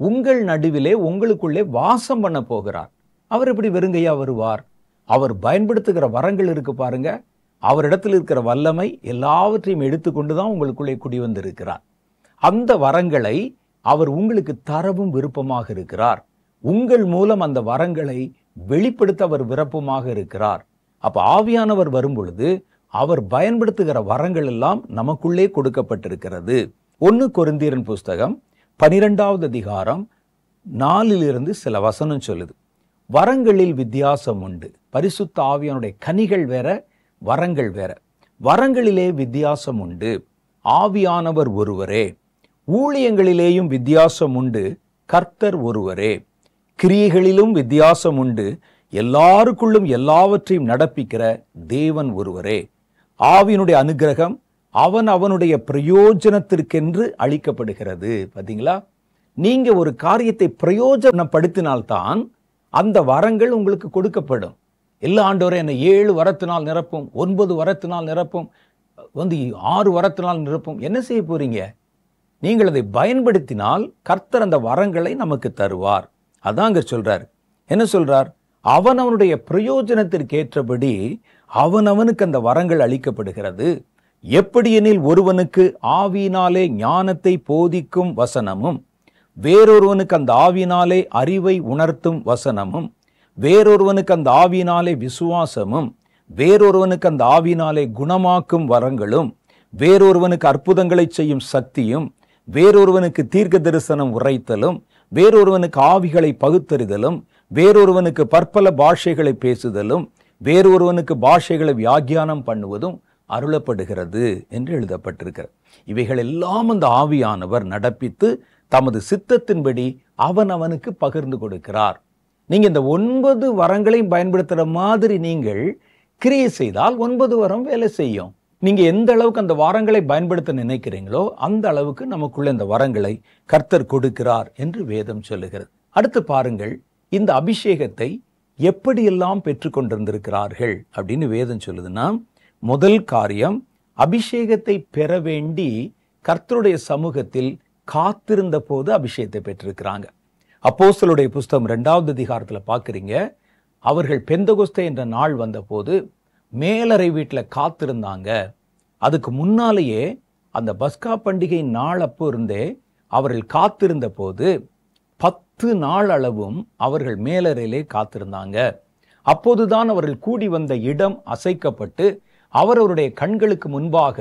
உங்கள் நடுவிலே உங்களுக்குள்ளே வாசம் பண்ண போகிறார். அவர் எப்படி வெறுங்கையா வருவார்? அவர் பயன்படுத்துகிற வரங்கள் இருக்கு பாருங்க, அவரிடத்தில் இருக்கிற வல்லமை எல்லாவற்றையும் எடுத்துக்கொண்டுதான் உங்களுக்குள்ளே குடி வந்திருக்கிறார். அந்த வரங்களை அவர் உங்களுக்கு தரவும் விருப்பமாக இருக்கிறார். உங்கள் மூலம் அந்த வரங்களை வெளிப்படுத்த அவர் விருப்பமாக இருக்கிறார். அப்ப ஆவியானவர் வரும் பொழுது அவர் பயன்படுத்துகிற வரங்கள் எல்லாம் நமக்குள்ளே கொடுக்கப்பட்டிருக்கிறது. 1 கொரிந்தியரின் புஸ்தகம் 12வது அதிகாரம் 4 சில வசனம் சொல்லுது, வரங்களில் வித்தியாசம் உண்டு. பரிசுத்த ஆவியானுடைய கனிகள் வேற, வரங்கள் வேற. வரங்களிலே வித்தியாசம் உண்டு, ஆவியானவர் ஒருவரே. ஊழியங்களிலேயும் வித்தியாசம் உண்டு, கர்த்தர் ஒருவரே. கிரியைகளிலும் வித்தியாசம் உண்டு, எல்லாருக்குள்ளும் எல்லாவற்றையும் நடப்பிக்கிற தேவன் ஒருவரே. ஆவியினுடைய அனுக்கிரகம் அவனுடைய பிரயோஜனத்திற்கென்று அளிக்கப்படுகிறது. பார்த்தீங்களா, நீங்க ஒரு காரியத்தை பிரயோஜனப்படுத்தினால்தான் அந்த வரங்கள் உங்களுக்கு கொடுக்கப்படும். எல்லா ஆண்டவரே என்னை 7 வரத்தினால் நிரப்பும், 9 வரத்தினால் நிரப்பும், 6 வரத்தினால் நிரப்பும். என்ன செய்ய போறீங்க? நீங்கள் அதை பயன்படுத்தினால் கர்த்தர் அந்த வரங்களை நமக்கு தருவார். அதான் அங்க சொல்றார். என்ன சொல்றார்? அவனவனுடைய பிரயோஜனத்திற்கு ஏற்றபடி அவனவனுக்கு அந்த வரங்கள் அளிக்கப்படுகிறது. எப்படியெனில் ஒருவனுக்கு ஆவியினாலே ஞானத்தை போதிக்கும் வசனமும், வேறொருவனுக்கு அந்த ஆவியினாலே அறிவை உணர்த்தும் வசனமும், வேறொருவனுக்கு அந்த ஆவியினாலே விசுவாசமும், வேறொருவனுக்கு அந்த ஆவியினாலே குணமாக்கும் வரங்களும், வேறொருவனுக்கு அற்புதங்களை செய்யும் சக்தியும், வேறொருவனுக்கு தீர்க்க தரிசனம் உரைத்தலும், வேறொருவனுக்கு ஆவிகளை பகுத்தறிதலும், வேறொருவனுக்கு பற்பல பாஷைகளை பேசுதலும், வேறொருவனுக்கு பாஷைகளை வியாக்கியானம் பண்ணுவதும் அருளப்படுகிறது என்று எழுதப்பட்டிருக்கிறது. இவைகள் எல்லாம் அந்த ஆவியானவர் நடப்பித்து தமது சித்தத்தின்படி அவனவனுக்கு பகிர்ந்து கொடுக்கிறார். நீங்க இந்த 9 வரங்களையும் பயன்படுத்துற மாதிரி நீங்கள் கிரியை செய்தால் 9 வரம் வேலை செய்யும். நீங்க எந்த அளவுக்கு அந்த வரங்களை பயன்படுத்த நினைக்கிறீங்களோ அந்த அளவுக்கு நமக்குள்ள இந்த வரங்களை கர்த்தர் கொடுக்கிறார் என்று வேதம் சொல்லுகிறது. அடுத்து பாருங்கள், இந்த அபிஷேகத்தை எப்படியெல்லாம் பெற்றுக்கொண்டிருந்திருக்கிறார்கள் அப்படின்னு வேதம் சொல்லுதுன்னா, முதல் காரியம், அபிஷேகத்தை பெற வேண்டி கர்த்தருடைய சமூகத்தில் காத்திருந்த போது அபிஷேகத்தை பெற்றிருக்கிறாங்க. அப்போஸ்தலருடைய புஸ்தகம் 2வது அதிகாரத்தில் பார்க்குறீங்க, அவர்கள் பெந்தகொஸ்தே என்ற நாள் வந்தபோது மேலறை வீட்டில் காத்திருந்தாங்க. அதுக்கு முன்னாலேயே அந்த பஸ்கா பண்டிகை நாள் அப்போ இருந்தே அவர்கள் காத்திருந்த போது 10 நாள் அளவும் அவர்கள் மேலறையிலே காத்திருந்தாங்க. அப்போதுதான் அவர்கள் கூடி வந்த இடம் அசைக்கப்பட்டு அவர்களுடைய கண்களுக்கு முன்பாக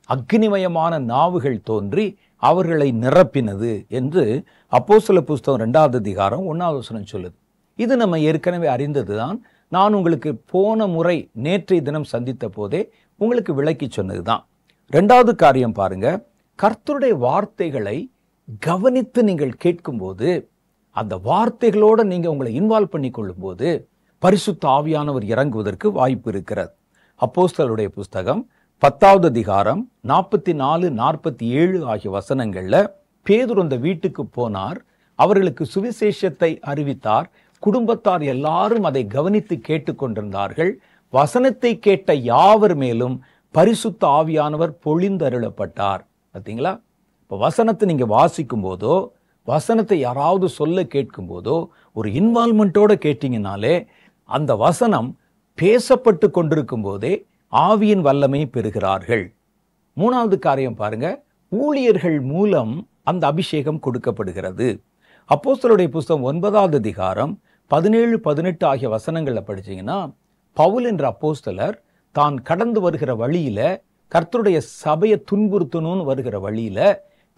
அக்னிமயமான நாவுகள் தோன்றி அவர்களை நிரப்பினது என்று அப்போஸ்தலர் புஸ்தகம் 2வது அதிகாரம் 1வது வசனம் சொல்லுது. இது நம்ம ஏற்கனவே அறிந்ததுதான். நான் உங்களுக்கு போன முறை நேற்றைய தினம் சந்தித்த போதே உங்களுக்கு விளக்கி சொன்னதுதான். 2வது காரியம் பாருங்க, கர்த்தருடைய வார்த்தைகளை கவனித்து நீங்கள் கேட்கும்போது, அந்த வார்த்தைகளோடு நீங்க உங்களை இன்வால்வ் பண்ணி கொள்ளும் போது பரிசுத்த ஆவியானவர் இறங்குவதற்கு வாய்ப்பு இருக்கிறது. அப்போஸ்தலருடைய புஸ்தகம் 10வது அதிகாரம் 44, 47 ஆகிய வசனங்கள்ல பேதுரு அந்த வீட்டுக்கு போனார், அவர்களுக்கு சுவிசேஷத்தை அறிவித்தார். குடும்பத்தார் எல்லாரும் அதை கவனித்து கேட்டுக்கொண்டிருந்தார்கள். வசனத்தை கேட்ட யாவர் மேலும் பரிசுத்த ஆவியானவர் பொழிந்தருளப்பட்டார். பார்த்தீங்களா? இப்போ வசனத்தை நீங்க வாசிக்கும் போதோ, வசனத்தை யாராவது சொல்ல கேட்கும் போதோ ஒரு இன்வால்மெண்ட்டோட கேட்டீங்கனாலே அந்த வசனம் பேசப்பட்டு கொண்டிருக்கும் போதே ஆவியின் வல்லமை பெறுகிறார்கள். 3வது காரியம் பாருங்க, ஊழியர்கள் மூலம் அந்த அபிஷேகம் கொடுக்கப்படுகிறது. அப்போஸ்தலருடைய புஸ்தகம் 9வது அதிகாரம் 17, 18 ஆகிய வசனங்களை படிச்சீங்கன்னா, பவுல் என்ற அப்போஸ்தலர் தான் கடந்து வருகிற வழியில, கர்த்தருடைய சபையை துன்புறுத்தணும்னு வருகிற வழியில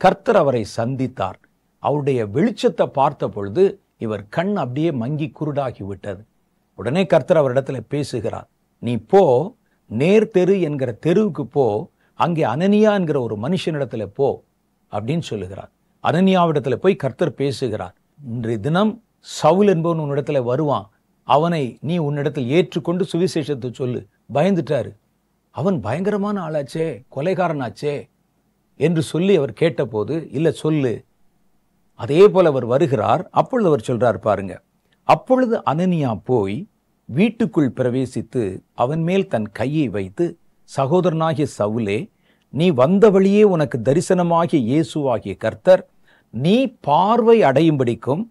கர்த்தர் அவரை சந்தித்தார். அவருடைய வெளிச்சத்தை பார்த்த பொழுது இவர் கண் அப்படியே மங்கி குருடாகி விட்டது. உடனே கர்த்தர் அவரிடத்துல பேசுகிறார், நீ போ, நேர் தெரு என்கிற தெருவுக்கு போ, அங்கே அனனியா என்கிற ஒரு மனுஷனிடத்துல போ அப்படின்னு சொல்லுகிறார். அனனியாவிடத்துல போய் கர்த்தர் பேசுகிறார், இன்றைய தினம் சவுல் என்பவன் உன்னிடத்துல வருவான், அவனை நீ உன்னிடத்தில் ஏற்றுக்கொண்டு சுவிசேஷத்தை சொல்லு. பயந்துட்டாரு. அவன் பயங்கரமான ஆளாச்சே, கொலைகாரனாச்சே என்று சொல்லி அவர் கேட்டபோது, இல்ல சொல்லு. அதே போல அவர் வருகிறார். அப்பொழுது அவர் சொல்றார் பாருங்க, அப்பொழுது அனனியா போய் வீட்டுக்குள் பிரவேசித்து அவன் மேல் தன் கையை வைத்து, சகோதரனாகிய சவுலே, நீ வந்த வழியே உனக்கு தரிசனமாகிய இயேசுவாகிய கர்த்தர் நீ பார்வை அடையும்படிக்கும்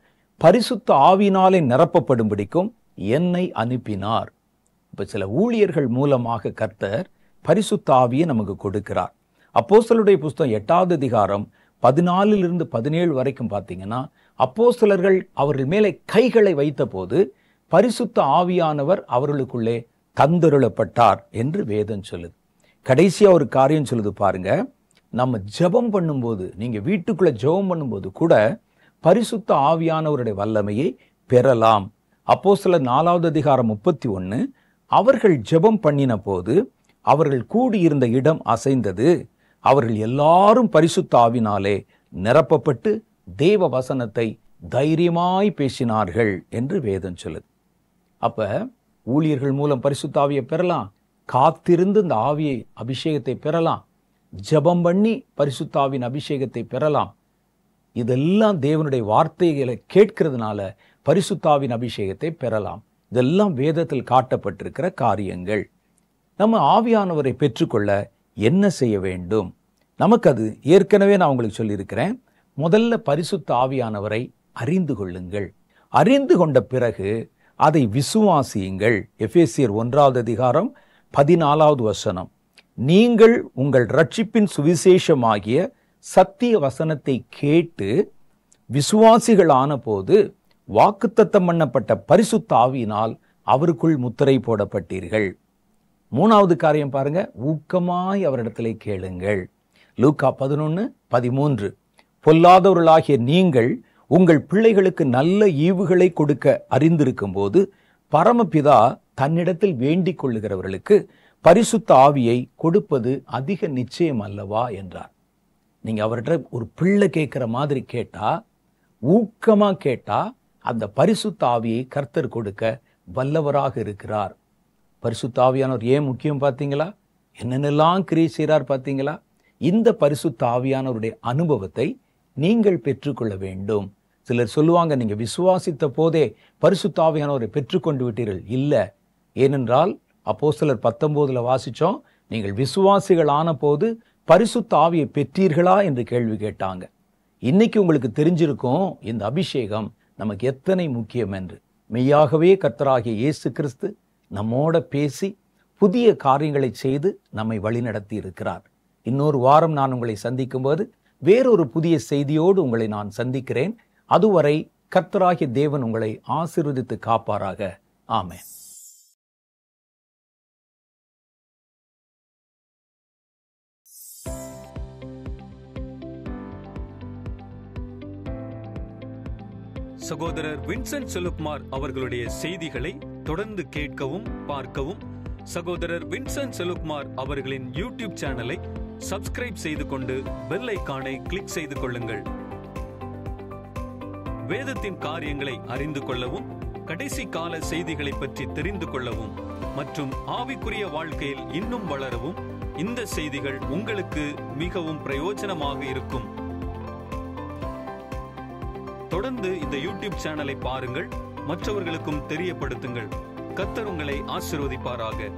பரிசுத்த ஆவியினாலே நிரப்பப்படும்படிக்கும் என்னை அனுப்பினார். இப்ப சில ஊழியர்கள் மூலமாக கர்த்தர் பரிசுத்த ஆவியை நமக்கு கொடுக்கிறார். அப்போஸ்தலருடைய புஸ்தகம் 8வது அதிகாரம் 14 17 வரைக்கும் பார்த்தீங்கன்னா, அப்போஸ்தலர்கள் அவர்கள் மேலே கைகளை வைத்த போது பரிசுத்த ஆவியானவர் அவர்களுக்குள்ளே தந்தருளப்பட்டார் என்று வேதம் சொல்லுது. கடைசியா ஒரு காரியம் சொல்லுது பாருங்க, நம்ம ஜெபம் பண்ணும்போது, நீங்க வீட்டுக்குள்ள ஜெபம் பண்ணும்போது கூட பரிசுத்த ஆவியானவருடைய வல்லமையை பெறலாம். அப்போஸ்தலர் 4வது அதிகாரம் 31, அவர்கள் ஜெபம் பண்ணின போது அவர்கள் கூடியிருந்த இடம் அசைந்தது, அவர்கள் எல்லாரும் பரிசுத்த ஆவினாலே நிரப்பப்பட்டு தேவ வசனத்தை தைரியமாய் பேசினார்கள் என்று வேதம் சொல்லுது. அப்ப ஊழியர்கள் மூலம் பரிசுத்த ஆவியை பெறலாம், காத்திருந்து இந்த ஆவியை அபிஷேகத்தை பெறலாம், ஜெபம் பண்ணி பரிசுத்த ஆவியின் அபிஷேகத்தை பெறலாம். இதெல்லாம் தேவனுடைய வார்த்தைகளை கேட்கிறதுனால பரிசுத்த ஆவியின் அபிஷேகத்தை பெறலாம். இதெல்லாம் வேதத்தில் காட்டப்பட்டிருக்கிற காரியங்கள். நம்ம ஆவியானவரை பெற்றுக்கொள்ள என்ன செய்ய வேண்டும்? நமக்கு அது ஏற்கனவே நான் உங்களுக்கு சொல்லியிருக்கிறேன். முதல்ல பரிசுத்த ஆவியானவரை அறிந்து கொள்ளுங்கள். அறிந்து கொண்ட பிறகு அதை விசுவாசியுங்கள். எபேசியர் 1:14 நீங்கள் உங்கள் ரட்சிப்பின் சுவிசேஷமாகிய சத்திய வசனத்தை கேட்டு விசுவாசிகள் ஆன போது வாக்குத்தத்தம் பண்ணப்பட்ட பரிசுத்த ஆவியினால் அவருக்குள் முத்திரை போடப்பட்டீர்கள். 3வது காரியம் பாருங்க, ஊக்கமாய் அவரிடத்திலே கேளுங்கள். லூக்கா 11:13 பொல்லாதவர்களாகிய நீங்கள் உங்கள் பிள்ளைகளுக்கு நல்ல ஈவுகளை கொடுக்க அறிந்திருக்கும் போது பரமபிதா தன்னிடத்தில் வேண்டிக் கொள்ளுகிறவர்களுக்கு பரிசுத்த ஆவியை கொடுப்பது அதிக நிச்சயம் அல்லவா என்றார். நீங்க அவர்கிட்ட ஒரு பிள்ளை கேட்கிற மாதிரி கேட்டா, ஊக்கமா கேட்டா, அந்த பரிசுத்த ஆவியை கர்த்தர் கொடுக்க வல்லவராக இருக்கிறார். பரிசுத்த ஆவியானவர் ஏன் முக்கியம் பார்த்தீங்களா? என்னென்னலாம் கிரியை செய்கிறார் பார்த்தீங்களா? இந்த பரிசுத்த ஆவியானவருடைய அனுபவத்தை நீங்கள் பெற்றுக்கொள்ள வேண்டும். சிலர் சொல்லுவாங்க, நீங்க விசுவாசித்த போதே பரிசுத்த ஆவியானவரை பெற்றுக்கொண்டு விட்டீர்கள். இல்லை, ஏனென்றால் அப்போஸ்தலர் 19 வாசிச்சோம், நீங்கள் விசுவாசிகள் ஆன போது பரிசுத்த ஆவியை பெற்றீர்களா என்று கேள்வி கேட்டாங்க. இன்னைக்கு உங்களுக்கு தெரிஞ்சிருக்கும் இந்த அபிஷேகம் நமக்கு எத்தனை முக்கியம் என்று. மெய்யாகவே கர்த்தராகிய இயேசு கிறிஸ்து நம்மோட பேசி புதிய காரியங்களை செய்து நம்மை வழிநடத்தி இருக்கிறார். இன்னொரு வாரம் நான் உங்களை சந்திக்கும் போது வேறொரு புதிய செய்தியோடு உங்களை நான் சந்திக்கிறேன். அதுவரை கர்த்தராகிய தேவன் உங்களை ஆசீர்வதித்து காப்பாராக. ஆமென். சகோதரர் வின்சென்ட் செலுக்குமார் அவர்களுடைய செய்திகளை தொடர்ந்து கேட்கவும் பார்க்கவும் சகோதரர் வின்சென்ட் செலுக்குமார் அவர்களின் யூடியூப் சேனலை சப்ஸ்கிரைப் செய்து கொண்டு பெல் ஐகானை கிளிக் செய்து கொள்ளுங்கள். வேதத்தின் காரியங்களை அறிந்து கொள்ளவும், கடைசி கால செய்திகளை பற்றி தெரிந்து கொள்ளவும் மற்றும் ஆவிக்குரிய வாழ்க்கையில் இன்னும் வளரவும் இந்த செய்திகள் உங்களுக்கு மிகவும் பிரயோஜனமாக இருக்கும். தொடர்ந்து இந்த யூடியூப் சேனலை பாருங்கள், மற்றவர்களுக்கும் தெரியப்படுத்துங்கள். கர்த்தர் உங்களை ஆசீர்வதிப்பாராக.